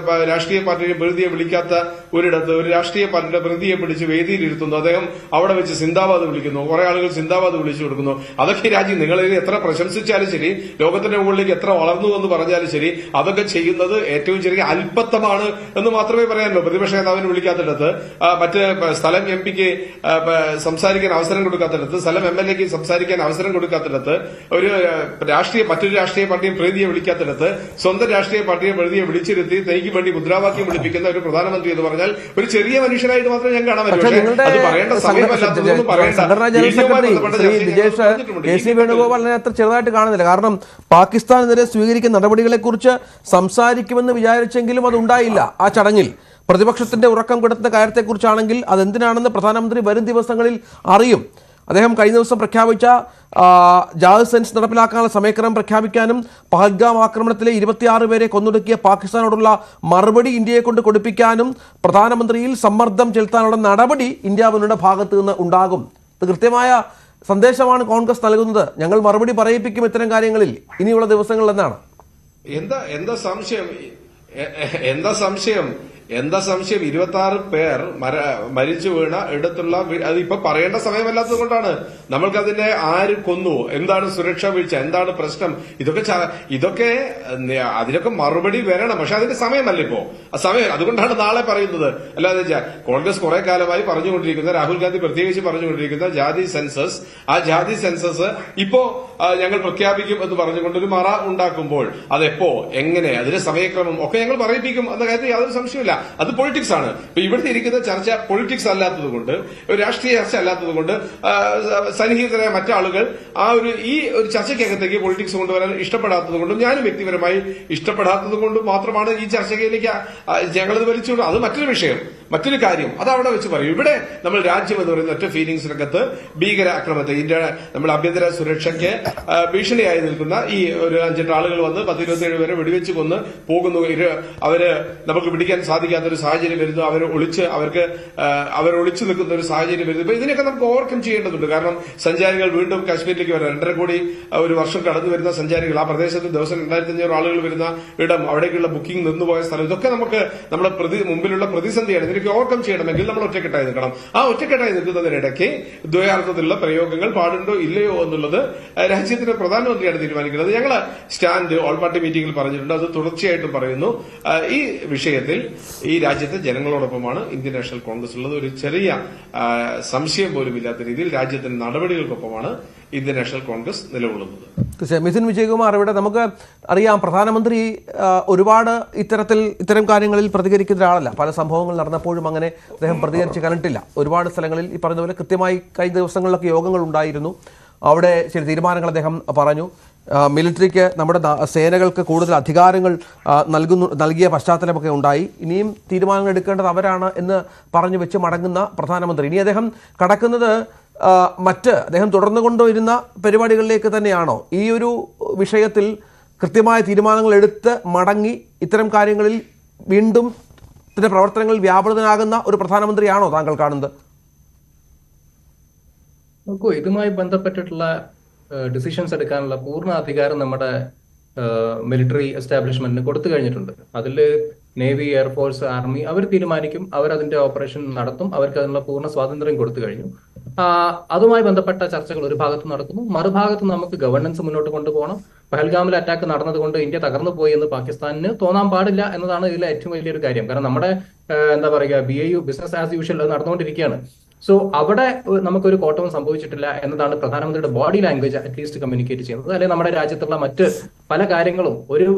രാഷ്ട്രീയ പാർട്ടിയെ പ്രതിയെ വിളിക്കാത്ത ഒരിടത്ത് ഒരു രാഷ്ട്രീയ പാർട്ടിയുടെ പ്രതിയെ പിടിച്ച് വേദിയിലിരുത്തുന്നു. അദ്ദേഹം അവിടെ വെച്ച് സിന്ദാബാദ് വിളിക്കുന്നു, കുറെ ആളുകൾ സിന്ദാബാദ് വിളിച്ചു കൊടുക്കുന്നു. അതൊക്കെ രാജ്യം നിങ്ങളിത് എത്ര പ്രശംസിച്ചാലും ശരി, ലോകത്തിന്റെ മുകളിലേക്ക് എത്ര വളർന്നു എന്ന് പറഞ്ഞാലും ശരി, അതൊക്കെ ചെയ്യുന്നത് ഏറ്റവും ചെറിയ അല്പത്തമാണ് എന്ന് മാത്രമേ പറയാനുള്ളൂ. പ്രതിപക്ഷ നേതാവിനെ വിളിക്കാത്തിടത്ത്, മറ്റ് സ്ഥലം എം പിക്ക് സംസാരിക്കാൻ അവസരം കൊടുക്കാത്തിടത്ത്, സ്ഥലം എം എൽ എക്ക് സംസാരിക്കാൻ അവസരം കൊടുക്കാത്തിടത്ത്, ഒരു മറ്റൊരു രാഷ്ട്രീയ പാർട്ടിയെ പ്രതിയെ വിളിക്കാത്തിടത്ത്, സ്വന്തം രാഷ്ട്രീയ പാർട്ടിയെ പ്രതിയെ വിളിച്ചിരുത്തി തനിക്ക് വേണ്ടി മുദ്രാവാക്യം വിളിപ്പിക്കുന്ന ഒരു പ്രധാനമന്ത്രി എന്ന് പറഞ്ഞാൽ ഒരു ചെറിയ മനുഷ്യനായിട്ട് മാത്രമേ ഞാൻ കാണാൻ പറ്റൂ. അത് പറയേണ്ട സമയമല്ലാത്തതൊന്നും പറയേണ്ട. വേണുഗോപാലിനെ അത്ര ചെറുതായിട്ട് കാണുന്നില്ല. കാരണം പാകിസ്ഥാനെതിരെ സ്വീകരിക്കുന്ന നടപടികളെക്കുറിച്ച് സംസാരിക്കുമെന്ന് വിചാരിച്ചെങ്കിലും അതുണ്ടായില്ല ആ ചടങ്ങിൽ. പ്രതിപക്ഷത്തിന്റെ ഉറക്കം കെടുത്തുന്ന കാര്യത്തെക്കുറിച്ചാണെങ്കിൽ അതെന്തിനാണെന്ന് പ്രധാനമന്ത്രി വരും ദിവസങ്ങളിൽ അറിയും. അദ്ദേഹം കഴിഞ്ഞ ദിവസം പ്രഖ്യാപിച്ച ജാദ് സെൻസ് നടപ്പിലാക്കാനുള്ള സമയക്രമം പ്രഖ്യാപിക്കാനും പഹൽഗാം ആക്രമണത്തിലെ 26 പേരെ കൊന്നൊടുക്കിയ പാകിസ്ഥാനോടുള്ള മറുപടി ഇന്ത്യയെ കൊണ്ട് കൊടുപ്പിക്കാനും പ്രധാനമന്ത്രിയിൽ സമ്മർദ്ദം ചെലുത്താനുള്ള നടപടി ഇന്ത്യ മുന്നണിയുടെ ഭാഗത്തു നിന്ന് ഉണ്ടാകും. ഇത് കൃത്യമായ സന്ദേശമാണ് കോൺഗ്രസ് നൽകുന്നത്. ഞങ്ങൾ മറുപടി പറയിപ്പിക്കും ഇത്തരം കാര്യങ്ങളിൽ ഇനിയുള്ള ദിവസങ്ങളിൽ എന്നാണ്. എന്താ സംശയം 26 പേർ മരിച്ചു വീണ ഇടത്തുള്ള അതിപ്പോ പറയേണ്ട സമയമല്ലാത്തത് കൊണ്ടാണ്. നമ്മൾക്കതിന്റെ ആര് കൊന്നു, എന്താണ് സുരക്ഷാ വീഴ്ച, എന്താണ് പ്രശ്നം, ഇതൊക്കെ അതിനൊക്കെ മറുപടി വരണം. പക്ഷെ അതിന്റെ സമയമല്ല ഇപ്പോ. ആ സമയം അതുകൊണ്ടാണ് നാളെ പറയുന്നത്. അല്ലാതെ കോൺഗ്രസ് കുറെ കാലമായി പറഞ്ഞുകൊണ്ടിരിക്കുന്ന, രാഹുൽ ഗാന്ധി പ്രത്യേകിച്ച് പറഞ്ഞുകൊണ്ടിരിക്കുന്ന ജാതി സെൻസസ്, ആ ജാതി സെൻസസ് ഇപ്പോ ഞങ്ങൾ പ്രഖ്യാപിക്കും എന്ന് പറഞ്ഞുകൊണ്ടൊരു മറ ഉണ്ടാക്കുമ്പോൾ അതെപ്പോ എങ്ങനെ അതിന്റെ സമയക്രമം ഒക്കെ ഞങ്ങൾ പറയിപ്പിക്കും എന്ന കാര്യത്തിൽ യാതൊരു സംശയമില്ല. അത് പൊളിറ്റിക്സ് ആണ്. ഇപ്പൊ ഇവിടുത്തെ ഇരിക്കുന്ന ചർച്ച പൊളിറ്റിക്സ് അല്ലാത്തത് കൊണ്ട്, ഒരു രാഷ്ട്രീയ ചർച്ച അല്ലാത്തത് കൊണ്ട് സന്നിഹിതരായ മറ്റാളുകൾ ഈ ഒരു ചർച്ചയ്ക്കകത്തേക്ക് പൊളിറ്റിക്സ് കൊണ്ടുവരാൻ ഇഷ്ടപ്പെടാത്തത് കൊണ്ടും ഞാനും വ്യക്തിപരമായി ഇഷ്ടപ്പെടാത്തത് കൊണ്ടും മാത്രമാണ് ഈ ചർച്ചയിലേക്ക് ഞങ്ങളത് വലിച്ചുകൊണ്ട്. അത് മറ്റൊരു വിഷയം, മറ്റൊരു കാര്യം, അത് അവിടെ വെച്ച് പറയും. ഇവിടെ നമ്മൾ രാജ്യം എന്ന് പറയുന്ന ഒറ്റ ഫീലിംഗ്സിനകത്ത് ഭീകരാക്രമണത്തെ, നമ്മുടെ ആഭ്യന്തര സുരക്ഷയ്ക്ക് ഭീഷണിയായി നിൽക്കുന്ന ഈ ഒരു 5-8 ആളുകൾ വന്ന് 10-27 പേരെ വെടിവെച്ച് കൊന്ന് പോകുന്നു. അവര് നമുക്ക് പിടിക്കാൻ സാധിക്കാത്ത ഒരു സാഹചര്യം വരുന്നു. അവർ ഒളിച്ചു നിൽക്കുന്ന ഒരു സാഹചര്യം വരുന്നു. ഇപ്പൊ ഇതിനൊക്കെ നമുക്ക് ഓവർകം ചെയ്യേണ്ടതുണ്ട്. കാരണം സഞ്ചാരികൾ വീണ്ടും കാശ്മീരിലേക്ക് വരാൻ 2.5 കോടി ഒരു വർഷം കടന്നു വരുന്ന സഞ്ചാരികൾ, ആ പ്രദേശത്ത് ദിവസം 2500 ആളുകൾ വരുന്ന ഇടം, അവിടേക്കുള്ള ബുക്കിംഗ് നിന്നുപോയ സ്ഥലം, ഇതൊക്കെ നമുക്ക് നമ്മുടെ മുമ്പിലുള്ള പ്രതിസന്ധിയാണ്. ഇതിനൊക്കെ ഓവർകം ചെയ്യണമെങ്കിൽ നമ്മൾ ഒറ്റക്കെട്ടായി നിൽക്കണം. ആ ഒറ്റക്കെട്ടായി നിൽക്കുന്നതിനിടയ്ക്ക് ദ്വയാർത്ഥത്തിലുള്ള പ്രയോഗങ്ങൾ പാടുണ്ടോ ഇല്ലയോ എന്നുള്ളത് രാജ്യത്തിന്റെ പ്രധാനമന്ത്രിയാണ് തീരുമാനിക്കുന്നത്. ഞങ്ങൾ സ്റ്റാൻഡ് ഓൾ പാർട്ടി മീറ്റിംഗിൽ പറഞ്ഞിട്ടുണ്ട്, അത് തുടർച്ചയായിട്ടും പറയുന്നു. ഈ വിഷയത്തിൽ ഈ രാജ്യത്തെ ജനങ്ങളോടൊപ്പമാണ് ഇന്ത്യൻ നാഷണൽ കോൺഗ്രസ് ഉള്ളത്. ഒരു ചെറിയ സംശയം പോലും ഇല്ലാത്ത രീതിയിൽ രാജ്യത്തിന്റെ നടപടികൾക്കൊപ്പമാണ് ഇന്ത്യൻ നാഷണൽ കോൺഗ്രസ് നിലകൊള്ളുന്നത്. മിഥുൻ വിജയകുമാർ, ഇവിടെ നമുക്ക് അറിയാം പ്രധാനമന്ത്രി ഒരുപാട് ഇത്തരം കാര്യങ്ങളിൽ പ്രതികരിക്കുന്ന ഒരാളല്ല. പല സംഭവങ്ങൾ നടന്നപ്പോഴും അങ്ങനെ അദ്ദേഹം പ്രതികരിച്ച് കണ്ടിട്ടില്ല. ഒരുപാട് സ്ഥലങ്ങളിൽ ഈ പറഞ്ഞ പോലെ കൃത്യമായി കഴിഞ്ഞ ദിവസങ്ങളിലൊക്കെ യോഗങ്ങൾ ഉണ്ടായിരുന്നു. അവിടെ ചില തീരുമാനങ്ങൾ അദ്ദേഹം പറഞ്ഞു. മിലിറ്ററിക്ക്, നമ്മുടെ സേനകൾക്ക് കൂടുതൽ അധികാരങ്ങൾ നൽകിയ പശ്ചാത്തലമൊക്കെ ഉണ്ടായി. ഇനിയും തീരുമാനങ്ങൾ എടുക്കേണ്ടത് അവരാണ് എന്ന് പറഞ്ഞു വെച്ച് മടങ്ങുന്ന പ്രധാനമന്ത്രി ഇനി അദ്ദേഹം കടക്കുന്നത് അദ്ദേഹം തുടർന്നു കൊണ്ടുവരുന്ന പരിപാടികളിലേക്ക് തന്നെയാണോ? ഈ ഒരു വിഷയത്തിൽ കൃത്യമായ തീരുമാനങ്ങൾ എടുത്ത് മടങ്ങി ഇത്തരം കാര്യങ്ങളിൽ വീണ്ടും ഇതിന്റെ പ്രവർത്തനങ്ങളിൽ വ്യാപൃതനാകുന്ന ഒരു പ്രധാനമന്ത്രിയാണോ താങ്കൾ കാണുന്നത്? നോക്കൂ, ഇതുമായി ബന്ധപ്പെട്ടിട്ടുള്ള ഡിസിഷൻസ് എടുക്കാനുള്ള പൂർണ്ണ അധികാരം നമ്മുടെ മിലിറ്ററി എസ്റ്റാബ്ലിഷ്മെന്റിന് കൊടുത്തു കഴിഞ്ഞിട്ടുണ്ട്. അതിൽ നേവി, എയർഫോഴ്സ്, ആർമി അവർ തീരുമാനിക്കും, അവരതിന്റെ ഓപ്പറേഷൻ നടത്തും. അവർക്ക് അതിനുള്ള പൂർണ്ണ സ്വാതന്ത്ര്യം കൊടുത്തു കഴിഞ്ഞു. അതുമായി ബന്ധപ്പെട്ട ചർച്ചകൾ ഒരു ഭാഗത്ത് നടക്കുന്നു, മറുഭാഗത്ത് നമുക്ക് ഗവർണൻസ് മുന്നോട്ട് കൊണ്ടുപോകണം. പഹൽഗാമിൽ അറ്റാക്ക് നടന്നതുകൊണ്ട് ഇന്ത്യ തകർന്നു പോയി എന്ന് പാകിസ്ഥാനിന് തോന്നാൻ പാടില്ല എന്നതാണ് ഇതിലെ ഏറ്റവും വലിയൊരു കാര്യം. കാരണം നമ്മുടെ BAU ബിസിനസ് ആസ് യൂഷ്വൽ നടന്നുകൊണ്ടിരിക്കുകയാണ്. സോ അവിടെ നമുക്കൊരു കോട്ടവും സംഭവിച്ചിട്ടില്ല എന്നതാണ് പ്രധാനമന്ത്രിയുടെ ബോഡി ലാംഗ്വേജ് അറ്റ്ലീസ്റ്റ് കമ്മ്യൂണിക്കേറ്റ് ചെയ്യുന്നത്. അല്ലെങ്കിൽ നമ്മുടെ രാജ്യത്തുള്ള മറ്റ് പല കാര്യങ്ങളും ഒരു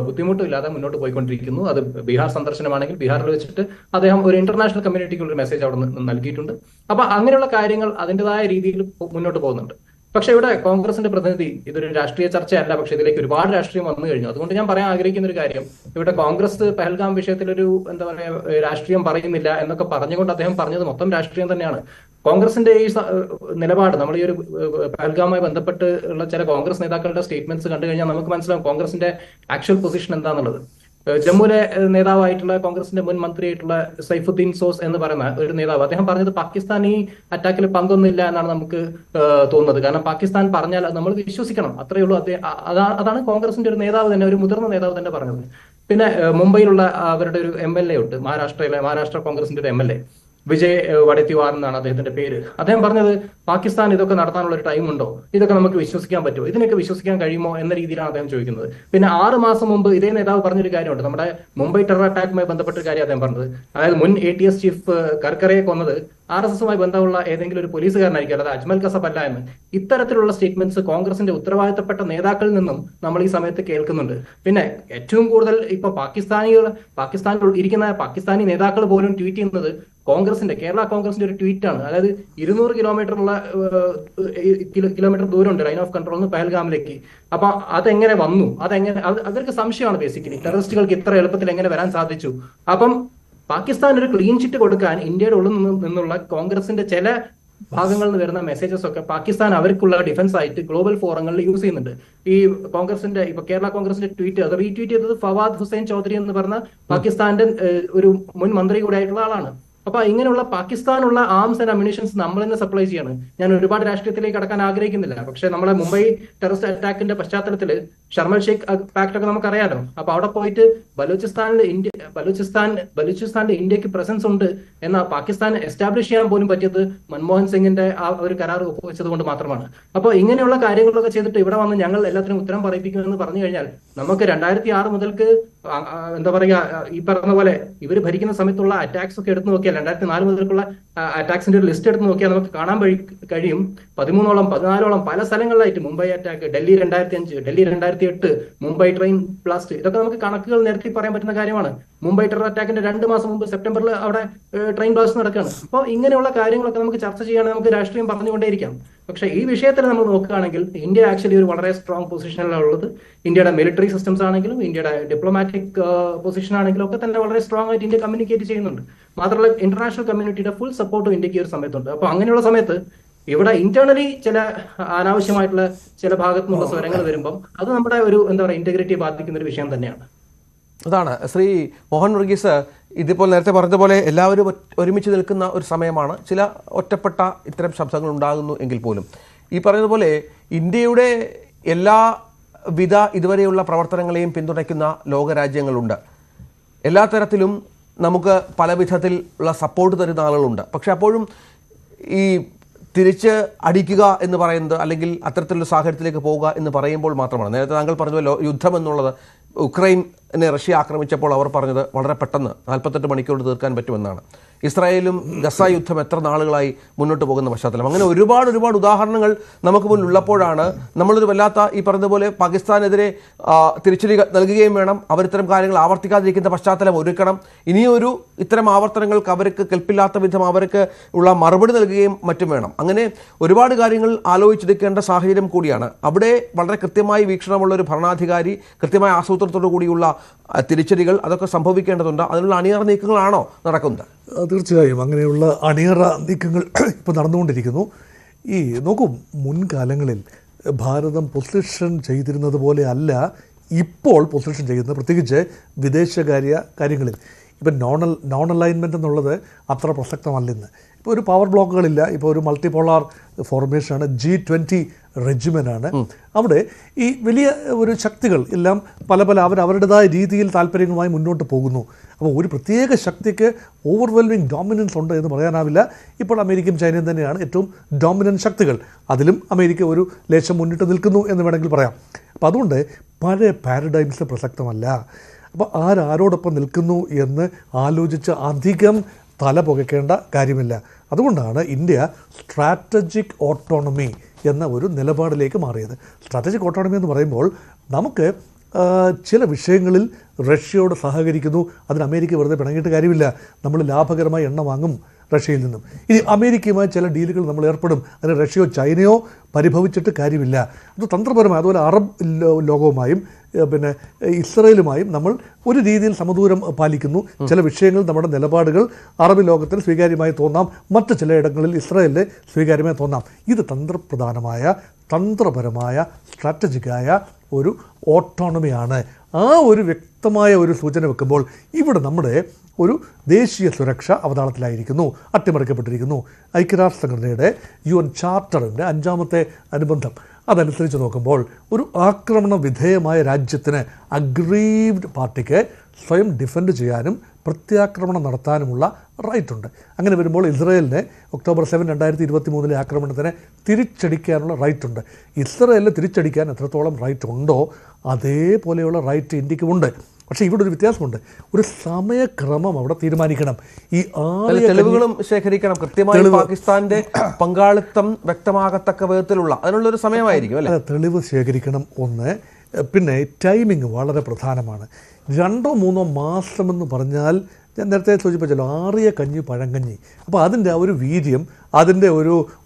ബുദ്ധിമുട്ടും ഇല്ലാതെ മുന്നോട്ട് പോയിക്കൊണ്ടിരിക്കുന്നു. അത് ബീഹാർ സന്ദർശനമാണെങ്കിൽ ബീഹാറിൽ വെച്ചിട്ട് അദ്ദേഹം ഒരു ഇന്റർനാഷണൽ കമ്മ്യൂണിറ്റിക്ക് ഒരു മെസ്സേജ് അവിടെ നൽകിയിട്ടുണ്ട്. അപ്പൊ അങ്ങനെയുള്ള കാര്യങ്ങൾ അതിൻ്റെതായ രീതിയിൽ മുന്നോട്ട് പോകുന്നുണ്ട്. പക്ഷെ ഇവിടെ കോൺഗ്രസിന്റെ പ്രതിനിധി, ഇതൊരു രാഷ്ട്രീയ ചർച്ചയല്ല, പക്ഷെ ഇതിലേക്ക് ഒരുപാട് രാഷ്ട്രീയം വന്നു കഴിഞ്ഞു. അതുകൊണ്ട് ഞാൻ പറയാൻ ആഗ്രഹിക്കുന്ന ഒരു കാര്യം, ഇവിടെ കോൺഗ്രസ് പഹൽഗാം വിഷയത്തിലൊരു രാഷ്ട്രീയം പറയുന്നില്ല എന്നൊക്കെ പറഞ്ഞുകൊണ്ട് അദ്ദേഹം പറഞ്ഞത് മൊത്തം രാഷ്ട്രീയം തന്നെയാണ്. കോൺഗ്രസിന്റെ ഈ നിലപാട്, നമ്മൾ ഈ ഒരു പഹൽഗാമുമായി ബന്ധപ്പെട്ട് ഉള്ള ചില കോൺഗ്രസ് നേതാക്കളുടെ സ്റ്റേറ്റ്മെന്റ്സ് കണ്ടു കഴിഞ്ഞാൽ നമുക്ക് മനസ്സിലാവും കോൺഗ്രസിന്റെ ആക്ച്വൽ പൊസിഷൻ എന്താണെന്നുള്ളത്. ജമ്മുവിലെ നേതാവായിട്ടുള്ള കോൺഗ്രസിന്റെ മുൻ മന്ത്രിയായിട്ടുള്ള സൈഫുദ്ദീൻ സോസ് എന്ന് പറയുന്ന ഒരു നേതാവ്, അദ്ദേഹം പറഞ്ഞത് പാകിസ്ഥാൻ ഈ അറ്റാക്കിൽ പങ്കൊന്നുമില്ല എന്നാണ് നമുക്ക് തോന്നുന്നത്. കാരണം പാകിസ്ഥാൻ പറഞ്ഞാൽ നമ്മൾ വിശ്വസിക്കണം, അത്രയേ ഉള്ളൂ. അതാണ് കോൺഗ്രസിന്റെ ഒരു നേതാവ് തന്നെ, ഒരു മുതിർന്ന നേതാവ് തന്നെ പറഞ്ഞത്. പിന്നെ മുംബൈയിലുള്ള അവരുടെ ഒരു MLA ഉണ്ട്, മഹാരാഷ്ട്ര കോൺഗ്രസിന്റെ ഒരു MLA വിജയ് വടത്തിവാർ എന്നാണ് അദ്ദേഹത്തിന്റെ പേര്. അദ്ദേഹം പറഞ്ഞത് പാകിസ്ഥാൻ ഇതൊക്കെ നടത്താനുള്ള ഒരു ടൈം ഉണ്ടോ, ഇതൊക്കെ നമുക്ക് വിശ്വസിക്കാൻ പറ്റുമോ, ഇതിനൊക്കെ വിശ്വസിക്കാൻ കഴിയുമോ എന്ന രീതിയിലാണ് അദ്ദേഹം ചോദിക്കുന്നത്. പിന്നെ 6 മാസം മുമ്പ് ഇതേ നേതാവ് പറഞ്ഞൊരു കാര്യമുണ്ട്, നമ്മുടെ മുംബൈ ടെറർ അറ്റാക്കുമായി ബന്ധപ്പെട്ട ഒരു കാര്യം അദ്ദേഹം പറഞ്ഞത്. അതായത് മുൻ ATS ചീഫ് കർക്കറയെ കൊന്നത് RSSുമായി ബന്ധമുള്ള ഏതെങ്കിലും ഒരു പോലീസുകാരനായിരിക്കും, അല്ലാതെ അജ്മൽ കസബ് അല്ല എന്ന്. ഇത്തരത്തിലുള്ള സ്റ്റേറ്റ്മെന്റ്സ് കോൺഗ്രസിന്റെ ഉത്തരവാദിത്തപ്പെട്ട നേതാക്കളിൽ നിന്നും നമ്മൾ ഈ സമയത്ത് കേൾക്കുന്നുണ്ട്. പിന്നെ ഏറ്റവും കൂടുതൽ ഇപ്പൊ പാകിസ്ഥാനിൽ ഇരിക്കുന്ന പാകിസ്ഥാനി നേതാക്കൾ പോലും ട്വീറ്റ് ചെയ്യുന്നത് കേരള കോൺഗ്രസിന്റെ ഒരു ട്വീറ്റാണ്. അതായത് 200 കിലോമീറ്റർ ദൂരമുണ്ട് ലൈൻ ഓഫ് കൺട്രോളിൽ പഹൽഗാമിലേക്ക്. അപ്പൊ അതെങ്ങനെ വന്നു, അവർക്ക് സംശയമാണ് ബേസിക്കലി, ടെററിസ്റ്റുകൾക്ക് ഇത്ര എളുപ്പത്തിൽ എങ്ങനെ വരാൻ സാധിച്ചു. അപ്പം പാകിസ്ഥാൻ ഒരു ക്ലീൻ ചിറ്റ് കൊടുക്കാൻ ഇന്ത്യയുടെ ഉള്ളിൽ നിന്നുള്ള കോൺഗ്രസിന്റെ ചില ഭാഗങ്ങളിൽ നിന്ന് വരുന്ന മെസ്സേജസ് ഒക്കെ പാകിസ്ഥാൻ അവർക്കുള്ള ഡിഫൻസ് ആയിട്ട് ഗ്ലോബൽ ഫോറങ്ങളിൽ യൂസ് ചെയ്യുന്നുണ്ട്. ഈ കോൺഗ്രസിന്റെ കേരള കോൺഗ്രസിന്റെ ട്വീറ്റ് അത് റീട്വീറ്റ് ചെയ്തത് ഫവാദ് ഹുസൈൻ ചൗധരി എന്ന് പറഞ്ഞ പാകിസ്ഥാന്റെ ഒരു മുൻ മന്ത്രി കൂടെ ആയിട്ടുള്ള ആളാണ്. അപ്പൊ ഇങ്ങനെയുള്ള പാകിസ്ഥാനുള്ള ആംസ് ആൻഡ് അമ്യൂണിഷൻസ് നമ്മൾ തന്നെ സപ്ലൈ ചെയ്യാണ്. ഞാൻ ഒരുപാട് രാഷ്ട്രീയത്തിലേക്ക് കടക്കാൻ ആഗ്രഹിക്കുന്നില്ല, പക്ഷെ നമ്മളെ മുംബൈ ടെററിസ്റ്റ് അറ്റാക്കിന്റെ പശ്ചാത്തലത്തിൽ ഷർമൽ ഷേഖ് പാക്ട് ഒക്കെ നമുക്കറിയാലോ. അപ്പൊ അവിടെ പോയിട്ട് ബലൂചിസ്ഥാനിൽ ഇന്ത്യക്ക് പ്രസൻസ് ഉണ്ട് എന്ന പാകിസ്ഥാൻ എസ്റ്റാബ്ലിഷ് ചെയ്യാൻ പോലും പറ്റിയത് മൻമോഹൻ സിംഗിന്റെ ആ ഒരു കരാർ ഒപ്പുവെച്ചത് കൊണ്ട് മാത്രമാണ്. അപ്പോൾ ഇങ്ങനെയുള്ള കാര്യങ്ങളൊക്കെ ചെയ്തിട്ട് ഇവിടെ വന്ന് ഞങ്ങൾ എല്ലാത്തിനും ഉത്തരം പറയിപ്പിക്കുമെന്ന് പറഞ്ഞു കഴിഞ്ഞാൽ നമുക്ക് 2006 മുതൽക്ക് എന്താ പറയുക, ഈ പറഞ്ഞ പോലെ ഇവർ ഭരിക്കുന്ന സമയത്തുള്ള അറ്റാക്സ് ഒക്കെ എടുത്തു നോക്കിയാൽ 2004 മുതൽക്കുള്ള അറ്റാക്സിന്റെ ഒരു ലിസ്റ്റ് എടുത്ത് നോക്കിയാൽ നമുക്ക് കാണാൻ കഴിയും 13ഓളം 14ഓളം പല സ്ഥലങ്ങളിലായിട്ട് Mumbai attack, Delhi 2005, Delhi 2008, Mumbai train blast, ഇതൊക്കെ നമുക്ക് കണക്കുകൾ നിരത്തി പറയാൻ പറ്റുന്ന കാര്യമാണ്. മുംബൈ ടെറർ അറ്റാക്കിന്റെ 2 മാസം മുമ്പ് സെപ്റ്റംബറിൽ അവിടെ ട്രെയിൻ ബ്ലാസ്റ്റ് നടക്കുകയാണ്. അപ്പോൾ ഇങ്ങനെയുള്ള കാര്യങ്ങളൊക്കെ നമുക്ക് ചർച്ച ചെയ്യുകയാണെങ്കിൽ നമുക്ക് രാഷ്ട്രീയം പറഞ്ഞുകൊണ്ടേയിരിക്കാം. പക്ഷേ ഈ വിഷയത്തിൽ നമ്മൾ നോക്കുകയാണെങ്കിൽ ഇന്ത്യ ആക്ച്വലി ഒരു വളരെ സ്ട്രോങ് പൊസിഷനിലാണ് ഉള്ളത്. ഇന്ത്യയുടെ മിലിറ്ററി സിസ്റ്റംസ് ആണെങ്കിലും ഇന്ത്യയുടെ ഡിപ്ലോമാറ്റിക് പൊസിഷൻ ആണെങ്കിലും ഒക്കെ തന്നെ വളരെ സ്ട്രോങ് ആയിട്ട് ഇന്ത്യ കമ്മ്യൂണിക്കേറ്റ് ചെയ്യുന്നുണ്ട്. മാത്രമല്ല ഇന്റർനാഷണൽ കമ്മ്യൂണിറ്റിയുടെ ഫുൾ സപ്പോർട്ടും ഇന്ത്യക്ക് ഈ ഒരു സമയത്തുണ്ട്. അപ്പോൾ അങ്ങനെയുള്ള സമയത്ത് ഇവിടെ ഇന്റേണലി ചില അനാവശ്യമായിട്ടുള്ള ചില ഭാഗത്തു നിന്നുള്ള സ്വരങ്ങൾ വരുമ്പം അത് നമ്മുടെ ഒരു എന്താ പറയുക ഇന്റഗ്രിറ്റിയെ ബാധിക്കുന്ന ഒരു വിഷയം തന്നെയാണ്. അതാണ് ശ്രീ മോഹൻ വർഗീസ് ഇതിപ്പോൾ നേരത്തെ പറഞ്ഞതുപോലെ എല്ലാവരും ഒരുമിച്ച് നിൽക്കുന്ന ഒരു സമയമാണ്. ചില ഒറ്റപ്പെട്ട ഇത്തരം ശബ്ദങ്ങൾ ഉണ്ടാകുന്നു എങ്കിൽ പോലും ഈ പറയുന്നതുപോലെ ഇന്ത്യയുടെ എല്ലാവിധ ഇതുവരെയുള്ള പ്രവർത്തനങ്ങളെയും പിന്തുണയ്ക്കുന്ന ലോകരാജ്യങ്ങളുണ്ട്. എല്ലാ തരത്തിലും നമുക്ക് പല വിധത്തിലുള്ള സപ്പോർട്ട് തരുന്ന ആളുകളുണ്ട്. പക്ഷെ അപ്പോഴും ഈ തിരിച്ച് അടിക്കുക എന്ന് പറയുന്നത് അല്ലെങ്കിൽ അത്തരത്തിലുള്ള സാഹചര്യത്തിലേക്ക് പോവുക എന്ന് പറയുമ്പോൾ മാത്രമാണ്. നേരത്തെ താങ്കൾ പറഞ്ഞ യുദ്ധം എന്നുള്ളത് ഉക്രൈനെ റഷ്യ ആക്രമിച്ചപ്പോൾ അവർ പറഞ്ഞത് വളരെ പെട്ടെന്ന് 48 മണിക്കൂർ തീർക്കാൻ പറ്റുമെന്നാണ്. ഇസ്രായേലും ഗസ യുദ്ധം എത്ര നാളുകളായി മുന്നോട്ട് പോകുന്ന പശ്ചാത്തലം. അങ്ങനെ ഒരുപാട് ഉദാഹരണങ്ങൾ നമുക്ക് മുന്നിൽ ഉള്ളപ്പോഴാണ് നമ്മളൊരു വല്ലാത്ത ഈ പറഞ്ഞതുപോലെ പാകിസ്ഥാനെതിരെ തിരിച്ചടി നൽകുകയും വേണം. അവരിത്തരം കാര്യങ്ങൾ ആവർത്തിക്കാതിരിക്കുന്ന പശ്ചാത്തലം ഒരുക്കണം. ഇനിയൊരു ഇത്തരം ആവർത്തനങ്ങൾക്ക് അവർക്ക് കെൽപ്പില്ലാത്ത വിധം അവർക്ക് ഉള്ള മറുപടി നൽകുകയും മറ്റും വേണം. അങ്ങനെ ഒരുപാട് കാര്യങ്ങൾ ആലോചിച്ചെടുക്കേണ്ട സാഹചര്യം കൂടിയാണ്. അവിടെ വളരെ കൃത്യമായി വീക്ഷണമുള്ള ഒരു ഭരണാധികാരി, കൃത്യമായ ആസൂത്രണത്തോടു കൂടിയുള്ള തിരിച്ചടികൾ അതൊക്കെ സംഭവിക്കേണ്ടതുണ്ട്. അതിനുള്ള അണിയറ നീക്കങ്ങളാണോ നടക്കുന്നത്? തീർച്ചയായും അങ്ങനെയുള്ള അണിയറ നീക്കങ്ങൾ ഇപ്പോൾ നടന്നുകൊണ്ടിരിക്കുന്നു. ഈ നോക്കൂ, മുൻകാലങ്ങളിൽ ഭാരതം പൊസിഷൻ ചെയ്തിരുന്നത് പോലെ അല്ല ഇപ്പോൾ പൊസിഷൻ ചെയ്യുന്നത്, പ്രത്യേകിച്ച് കാര്യങ്ങളിൽ. ഇപ്പം നോൺ അലൈൻമെൻറ്റ് എന്നുള്ളത് അത്ര പ്രസക്തമല്ലെന്ന്. ഇപ്പോൾ ഒരു പവർ ബ്ലോക്കുകളില്ല. ഇപ്പോൾ ഒരു മൾട്ടിപോളാർ ഫോർമേഷനാണ്, G20 റെജിമെൻ്റാണ്. അവിടെ ഈ വലിയ ഒരു ശക്തികൾ എല്ലാം പല അവരുടേതായ രീതിയിൽ താല്പര്യങ്ങളുമായി മുന്നോട്ട് പോകുന്നു. അപ്പോൾ ഒരു പ്രത്യേക ശക്തിക്ക് ഓവർവെൽമിങ് ഡോമിനൻസ് ഉണ്ട് എന്ന് പറയാനാവില്ല. ഇപ്പോൾ അമേരിക്കയും ചൈനയും തന്നെയാണ് ഏറ്റവും ഡോമിനൻറ്റ് ശക്തികൾ. അതിലും അമേരിക്ക ഒരു ലേശം മുന്നിട്ട് നിൽക്കുന്നു എന്ന് വേണമെങ്കിൽ പറയാം. അപ്പോൾ അതുകൊണ്ട് പഴയ പാരഡൈംസ് പ്രസക്തമല്ല. അപ്പോൾ ആരോടൊപ്പം നിൽക്കുന്നു എന്ന് ആലോചിച്ച് അധികം തല പുകയ്ക്കേണ്ട കാര്യമില്ല. അതുകൊണ്ടാണ് ഇന്ത്യ സ്ട്രാറ്റജിക് ഓട്ടോണമി എന്ന ഒരു നിലപാടിലേക്ക് മാറിയത്. സ്ട്രാറ്റജിക് ഓട്ടോണമി എന്ന് പറയുമ്പോൾ നമുക്ക് ചില വിഷയങ്ങളിൽ റഷ്യയോട് സഹകരിക്കുന്നു. അതിന് അമേരിക്ക വെറുതെ പിണങ്ങിയിട്ട് കാര്യമില്ല. നമ്മൾ ലാഭകരമായി എണ്ണ വാങ്ങും റഷ്യയിൽ നിന്നും. ഇനി അമേരിക്കയുമായി ചില ഡീലുകൾ നമ്മൾ ഏർപ്പെടും. അതിന് റഷ്യയോ ചൈനയോ പരിഭവിച്ചിട്ട് കാര്യമില്ല. അത് തന്ത്രപരമായി അതുപോലെ അറബ് ലോകവുമായും പിന്നെ ഇസ്രയേലുമായും നമ്മൾ ഒരു രീതിയിൽ സമദൂരം പാലിക്കുന്നു. ചില വിഷയങ്ങൾ നമ്മുടെ നിലപാടുകൾ അറബ് ലോകത്തിൽ സ്വീകാര്യമായി തോന്നാം, മറ്റ് ചിലയിടങ്ങളിൽ ഇസ്രയേലിന് സ്വീകാര്യമായി തോന്നാം. ഇത് തന്ത്രപരമായ സ്ട്രാറ്റജിക്കായ ഒരു ഓട്ടോണമിയാണ്. ആ ഒരു വ്യക്തമായ ഒരു സൂചന വെക്കുമ്പോൾ ഇവിടെ നമ്മുടെ ഒരു ദേശീയ സുരക്ഷ അവതാളത്തിലായിരിക്കുന്നു, അട്ടിമറിക്കപ്പെട്ടിരിക്കുന്നു. ഐക്യരാഷ്ട്ര സംഘടനയുടെ UN ചാർട്ടറിൻ്റെ 5ാമത്തെ അനുബന്ധം അതനുസരിച്ച് നോക്കുമ്പോൾ ഒരു ആക്രമണ വിധേയമായ രാജ്യത്തിന് അഗ്രീവ്ഡ് പാർട്ടിക്ക് സ്വയം ഡിഫെൻഡ് ചെയ്യാനും പ്രത്യാക്രമണം നടത്താനുമുള്ള റൈറ്റുണ്ട്. അങ്ങനെ വരുമ്പോൾ ഇസ്രയേലിന് October 7, 2023 ആക്രമണത്തിന് തിരിച്ചടിക്കാനുള്ള റൈറ്റുണ്ട്. ഇസ്രയേലിന് തിരിച്ചടിക്കാൻ എത്രത്തോളം റൈറ്റ് ഉണ്ടോ അതേപോലെയുള്ള റൈറ്റ് ഇന്ത്യക്കുമുണ്ട്. പക്ഷേ ഇവിടെ ഒരു വ്യത്യാസമുണ്ട്. ഒരു സമയക്രമം അവിടെ തീരുമാനിക്കണം. ഈ തെളിവുകളും ശേഖരിക്കണം. കൃത്യമായി പാകിസ്ഥാന്റെ പങ്കാളിത്തം വ്യക്തമാകത്തക്ക വിധത്തിലുള്ള അതിനുള്ളൊരു സമയമായിരിക്കും അല്ലേ? തെളിവ് ശേഖരിക്കണം ഒന്ന്. പിന്നെ ടൈമിങ് വളരെ പ്രധാനമാണ്. 2-3 മാസമെന്ന് പറഞ്ഞാൽ ഞാൻ നേരത്തെ സൂചിപ്പിച്ചല്ലോ, ആറിയ കഞ്ഞി പഴങ്കഞ്ഞി. അപ്പോൾ അതിൻ്റെ ഒരു വീര്യം, അതിൻ്റെ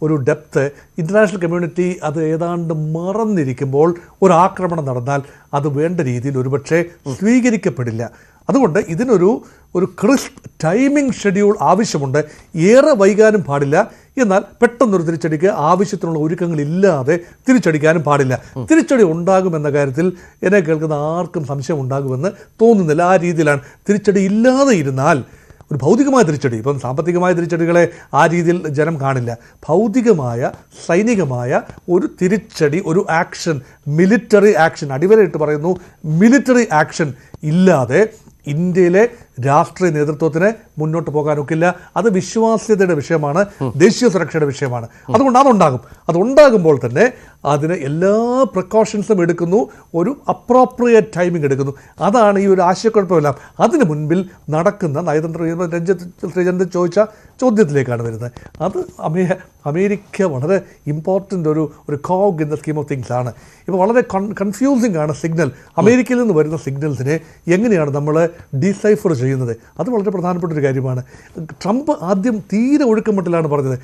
ഒരു ഡെപ്ത്ത് ഇൻ്റർനാഷണൽ കമ്മ്യൂണിറ്റി അത് ഏതാണ്ട് മറന്നിരിക്കുമ്പോൾ ഒരു ആക്രമണം നടന്നാൽ അത് വേണ്ട രീതിയിൽ ഒരുപക്ഷെ സ്വീകരിക്കപ്പെടില്ല. അതുകൊണ്ട് ഇതിനൊരു ക്രിസ്പ് ടൈമിംഗ് ഷെഡ്യൂൾ ആവശ്യമുണ്ട്. ഏറെ വൈകാനും പാടില്ല, എന്നാൽ പെട്ടെന്നൊരു തിരിച്ചടിക്ക് ആവശ്യത്തിനുള്ള ഒരുക്കങ്ങളില്ലാതെ തിരിച്ചടിക്കാനും പാടില്ല. തിരിച്ചടി ഉണ്ടാകുമെന്ന കാര്യത്തിൽ എന്നെ കേൾക്കുന്ന ആർക്കും സംശയം ഉണ്ടാകുമെന്ന് തോന്നുന്നില്ല. ആ രീതിയിലാണ്. തിരിച്ചടി ഇല്ലാതെ ഇരുന്നാൽ ഒരു ഭൗതികമായ തിരിച്ചടി, ഇപ്പം സാമ്പത്തികമായ തിരിച്ചടികളെ ആ രീതിയിൽ ജനം കാണില്ല. ഭൗതികമായ സൈനികമായ ഒരു തിരിച്ചടി, ഒരു ആക്ഷൻ, മിലിറ്ററി ആക്ഷൻ, അടിവരയിട്ട് പറയുന്നു, മിലിറ്ററി ആക്ഷൻ ഇല്ലാതെ ഇന്ത്യയിലെ രാഷ്ട്രീയ നേതൃത്വത്തിന് മുന്നോട്ട് പോകാനൊക്കില്ല. അത് വിശ്വാസ്യതയുടെ വിഷയമാണ്, ദേശീയ സുരക്ഷയുടെ വിഷയമാണ്. അതുകൊണ്ട് അതുണ്ടാകുമ്പോൾ തന്നെ അതിന് എല്ലാ പ്രിക്കോഷൻസും എടുക്കുന്നു, ഒരു അപ്രോപ്രിയേറ്റ് ടൈമിംഗ് എടുക്കുന്നു. അതാണ് ഈ ഒരു ആശയക്കുഴപ്പമെല്ലാം. അതിന് മുൻപിൽ നടക്കുന്ന നയതന്ത്ര ശ്രീരഞ്ജിത്ത് ചോദിച്ച ചോദ്യത്തിലേക്കാണ് വരുന്നത്. അത് അമേരിക്ക വളരെ ഇമ്പോർട്ടൻ്റ് ഒരു cog in the scheme of things ആണ്. ഇപ്പോൾ വളരെ കൺഫ്യൂസിംഗ് ആണ് സിഗ്നൽ. അമേരിക്കയിൽ നിന്ന് വരുന്ന സിഗ്നൽസിനെ എങ്ങനെയാണ് നമ്മൾ ഡിസൈഫർ ചെയ്യുന്നത്? അത് വളരെ പ്രധാനപ്പെട്ട ഒരു കാര്യമാണ്. ട്രംപ് ആദ്യം തീരെ ഒഴുക്കമട്ടിലാണ് പറഞ്ഞത്.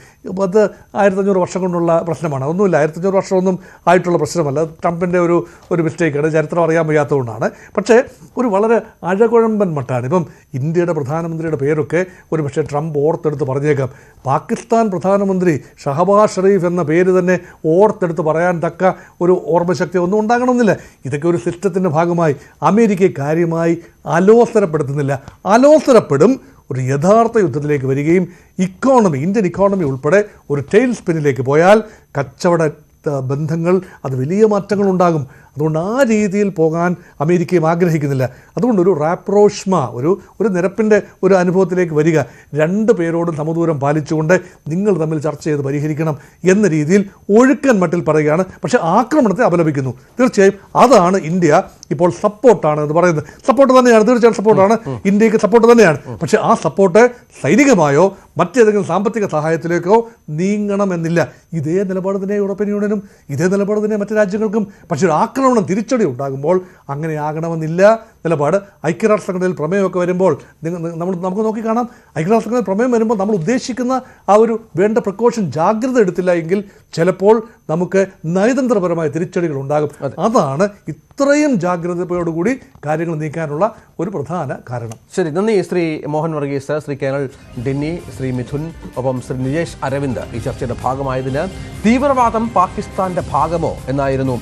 അത് 1500 വർഷം കൊണ്ടുള്ള പ്രശ്നമാണ്, അതൊന്നുമില്ല. 1500 വർഷമൊന്നും ആയിട്ടുള്ള പ്രശ്നമല്ല. ട്രംപിൻ്റെ ഒരു മിസ്റ്റേക്കാണ്, ചരിത്രം അറിയാൻ വയ്യാത്തതുകൊണ്ടാണ്. പക്ഷേ ഒരു വളരെ അഴകുഴമ്പൻ മട്ടാണ്. ഇപ്പം ഇന്ത്യയുടെ പ്രധാനമന്ത്രിയുടെ പേരൊക്കെ ഒരു പക്ഷേ ട്രംപ് ഓർത്തെടുത്ത് പറഞ്ഞേക്കാം. പാകിസ്ഥാൻ പ്രധാനമന്ത്രി ഷഹബാസ് ഷെരീഫ് എന്ന പേര് തന്നെ ഓർത്തെടുത്ത് പറയാൻ തക്ക ഒരു ഓർമ്മശക്തി ഒന്നും ഉണ്ടാകണമെന്നില്ല. ഇതൊക്കെ ഒരു സിസ്റ്റത്തിൻ്റെ ഭാഗമായി അമേരിക്കയെ കാര്യമായി അലോസരപ്പെടുത്തുന്നില്ല. അലോസരപ്പെടും, ഒരു യഥാർത്ഥ യുദ്ധത്തിലേക്ക് വരികയും ഇന്ത്യൻ ഇക്കോണമി ഉൾപ്പെടെ ഒരു ടെയിൽ സ്പിന്നിലേക്ക് പോയാൽ കച്ചവട ബന്ധങ്ങൾ അത് വലിയ മാറ്റങ്ങൾ ഉണ്ടാകും. അതുകൊണ്ട് ആ രീതിയിൽ പോകാൻ അമേരിക്കയും ആഗ്രഹിക്കുന്നില്ല. അതുകൊണ്ട് ഒരു റാപ്രോഷ്മ, ഒരു നിരപ്പിൻ്റെ ഒരു അനുഭവത്തിലേക്ക് വരിക, രണ്ട് പേരോടും സമദൂരം പാലിച്ചുകൊണ്ട് നിങ്ങൾ തമ്മിൽ ചർച്ച ചെയ്ത് പരിഹരിക്കണം എന്ന രീതിയിൽ ഒഴുക്കൻ മട്ടിൽ പറയുകയാണ്. പക്ഷേ ആക്രമണത്തെ അപലപിക്കുന്നു. തീർച്ചയായും അതാണ് ഇന്ത്യ ഇപ്പോൾ സപ്പോർട്ടാണ് എന്ന് പറയുന്നത്. സപ്പോർട്ട് തന്നെയാണ്, തീർച്ചയായും സപ്പോർട്ടാണ്, ഇന്ത്യക്ക് സപ്പോർട്ട് തന്നെയാണ്. പക്ഷേ ആ സപ്പോർട്ട് സൈനികമായോ മറ്റേതെങ്കിലും സാമ്പത്തിക സഹായത്തിലേക്കോ നീങ്ങണമെന്നില്ല. ഇതേ നിലപാട് തന്നെ യൂറോപ്യൻ യൂണിയനും, ഇതേ നിലപാട് തന്നെ മറ്റ് രാജ്യങ്ങൾക്കും. പക്ഷേ ഒരു ആക്രമണം തിരിച്ചടി ഉണ്ടാകുമ്പോൾ അങ്ങനെ ആകണമെന്നില്ല നിലപാട്. ഐക്യരാഷ്ട്രസംഘടനയിൽ പ്രമേയമൊക്കെ വരുമ്പോൾ നമുക്ക് നോക്കിക്കാണാം. ഐക്യരാഷ്ട്രസംഘടനയിൽ പ്രമേയം വരുമ്പോൾ നമ്മൾ ഉദ്ദേശിക്കുന്ന ആ ഒരു വേണ്ട പ്രിക്കോഷൻ ജാഗ്രത എടുത്തില്ല എങ്കിൽ ചിലപ്പോൾ നമുക്ക് നയതന്ത്രപരമായ തിരിച്ചടികൾ ഉണ്ടാകും. അതാണ് ഇത്രയും ജാഗ്രതയോടുകൂടി കാര്യങ്ങൾ നീക്കാനുള്ള ഒരു പ്രധാന കാരണം. ശരി, നന്ദി ശ്രീ മോഹൻ വർഗീസ്, ശ്രീ കേണൽ ഡെന്നി, ശ്രീ മിഥുൻ, ഒപ്പം ശ്രീ നിജേഷ് അരവിന്ദ് ഈ ചർച്ചയുടെ ഭാഗമായതിന്. തീവ്രവാദം പാകിസ്ഥാന്റെ ഭാഗമോ എന്നായിരുന്നു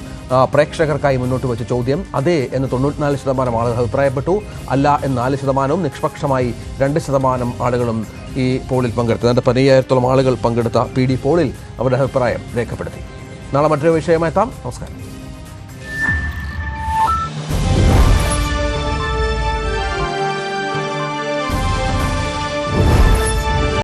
പ്രേക്ഷകർക്കായി മുന്നോട്ട് വെച്ച ചോദ്യം. അതെ എന്ന് 94% ആളുകൾ അഭിപ്രായപ്പെട്ടു. അല്ല എന്ന് 4%, നിഷ്പക്ഷമായി 2% ആളുകളും ഈ പോളിൽ പങ്കെടുത്തു. 15,000-ഓളം ആളുകൾ പങ്കെടുത്ത PD പോളിൽ അവരുടെ അഭിപ്രായം രേഖപ്പെടുത്തി. നാളെ മറ്റൊരു വിഷയമായി എത്താം. നമസ്കാരം.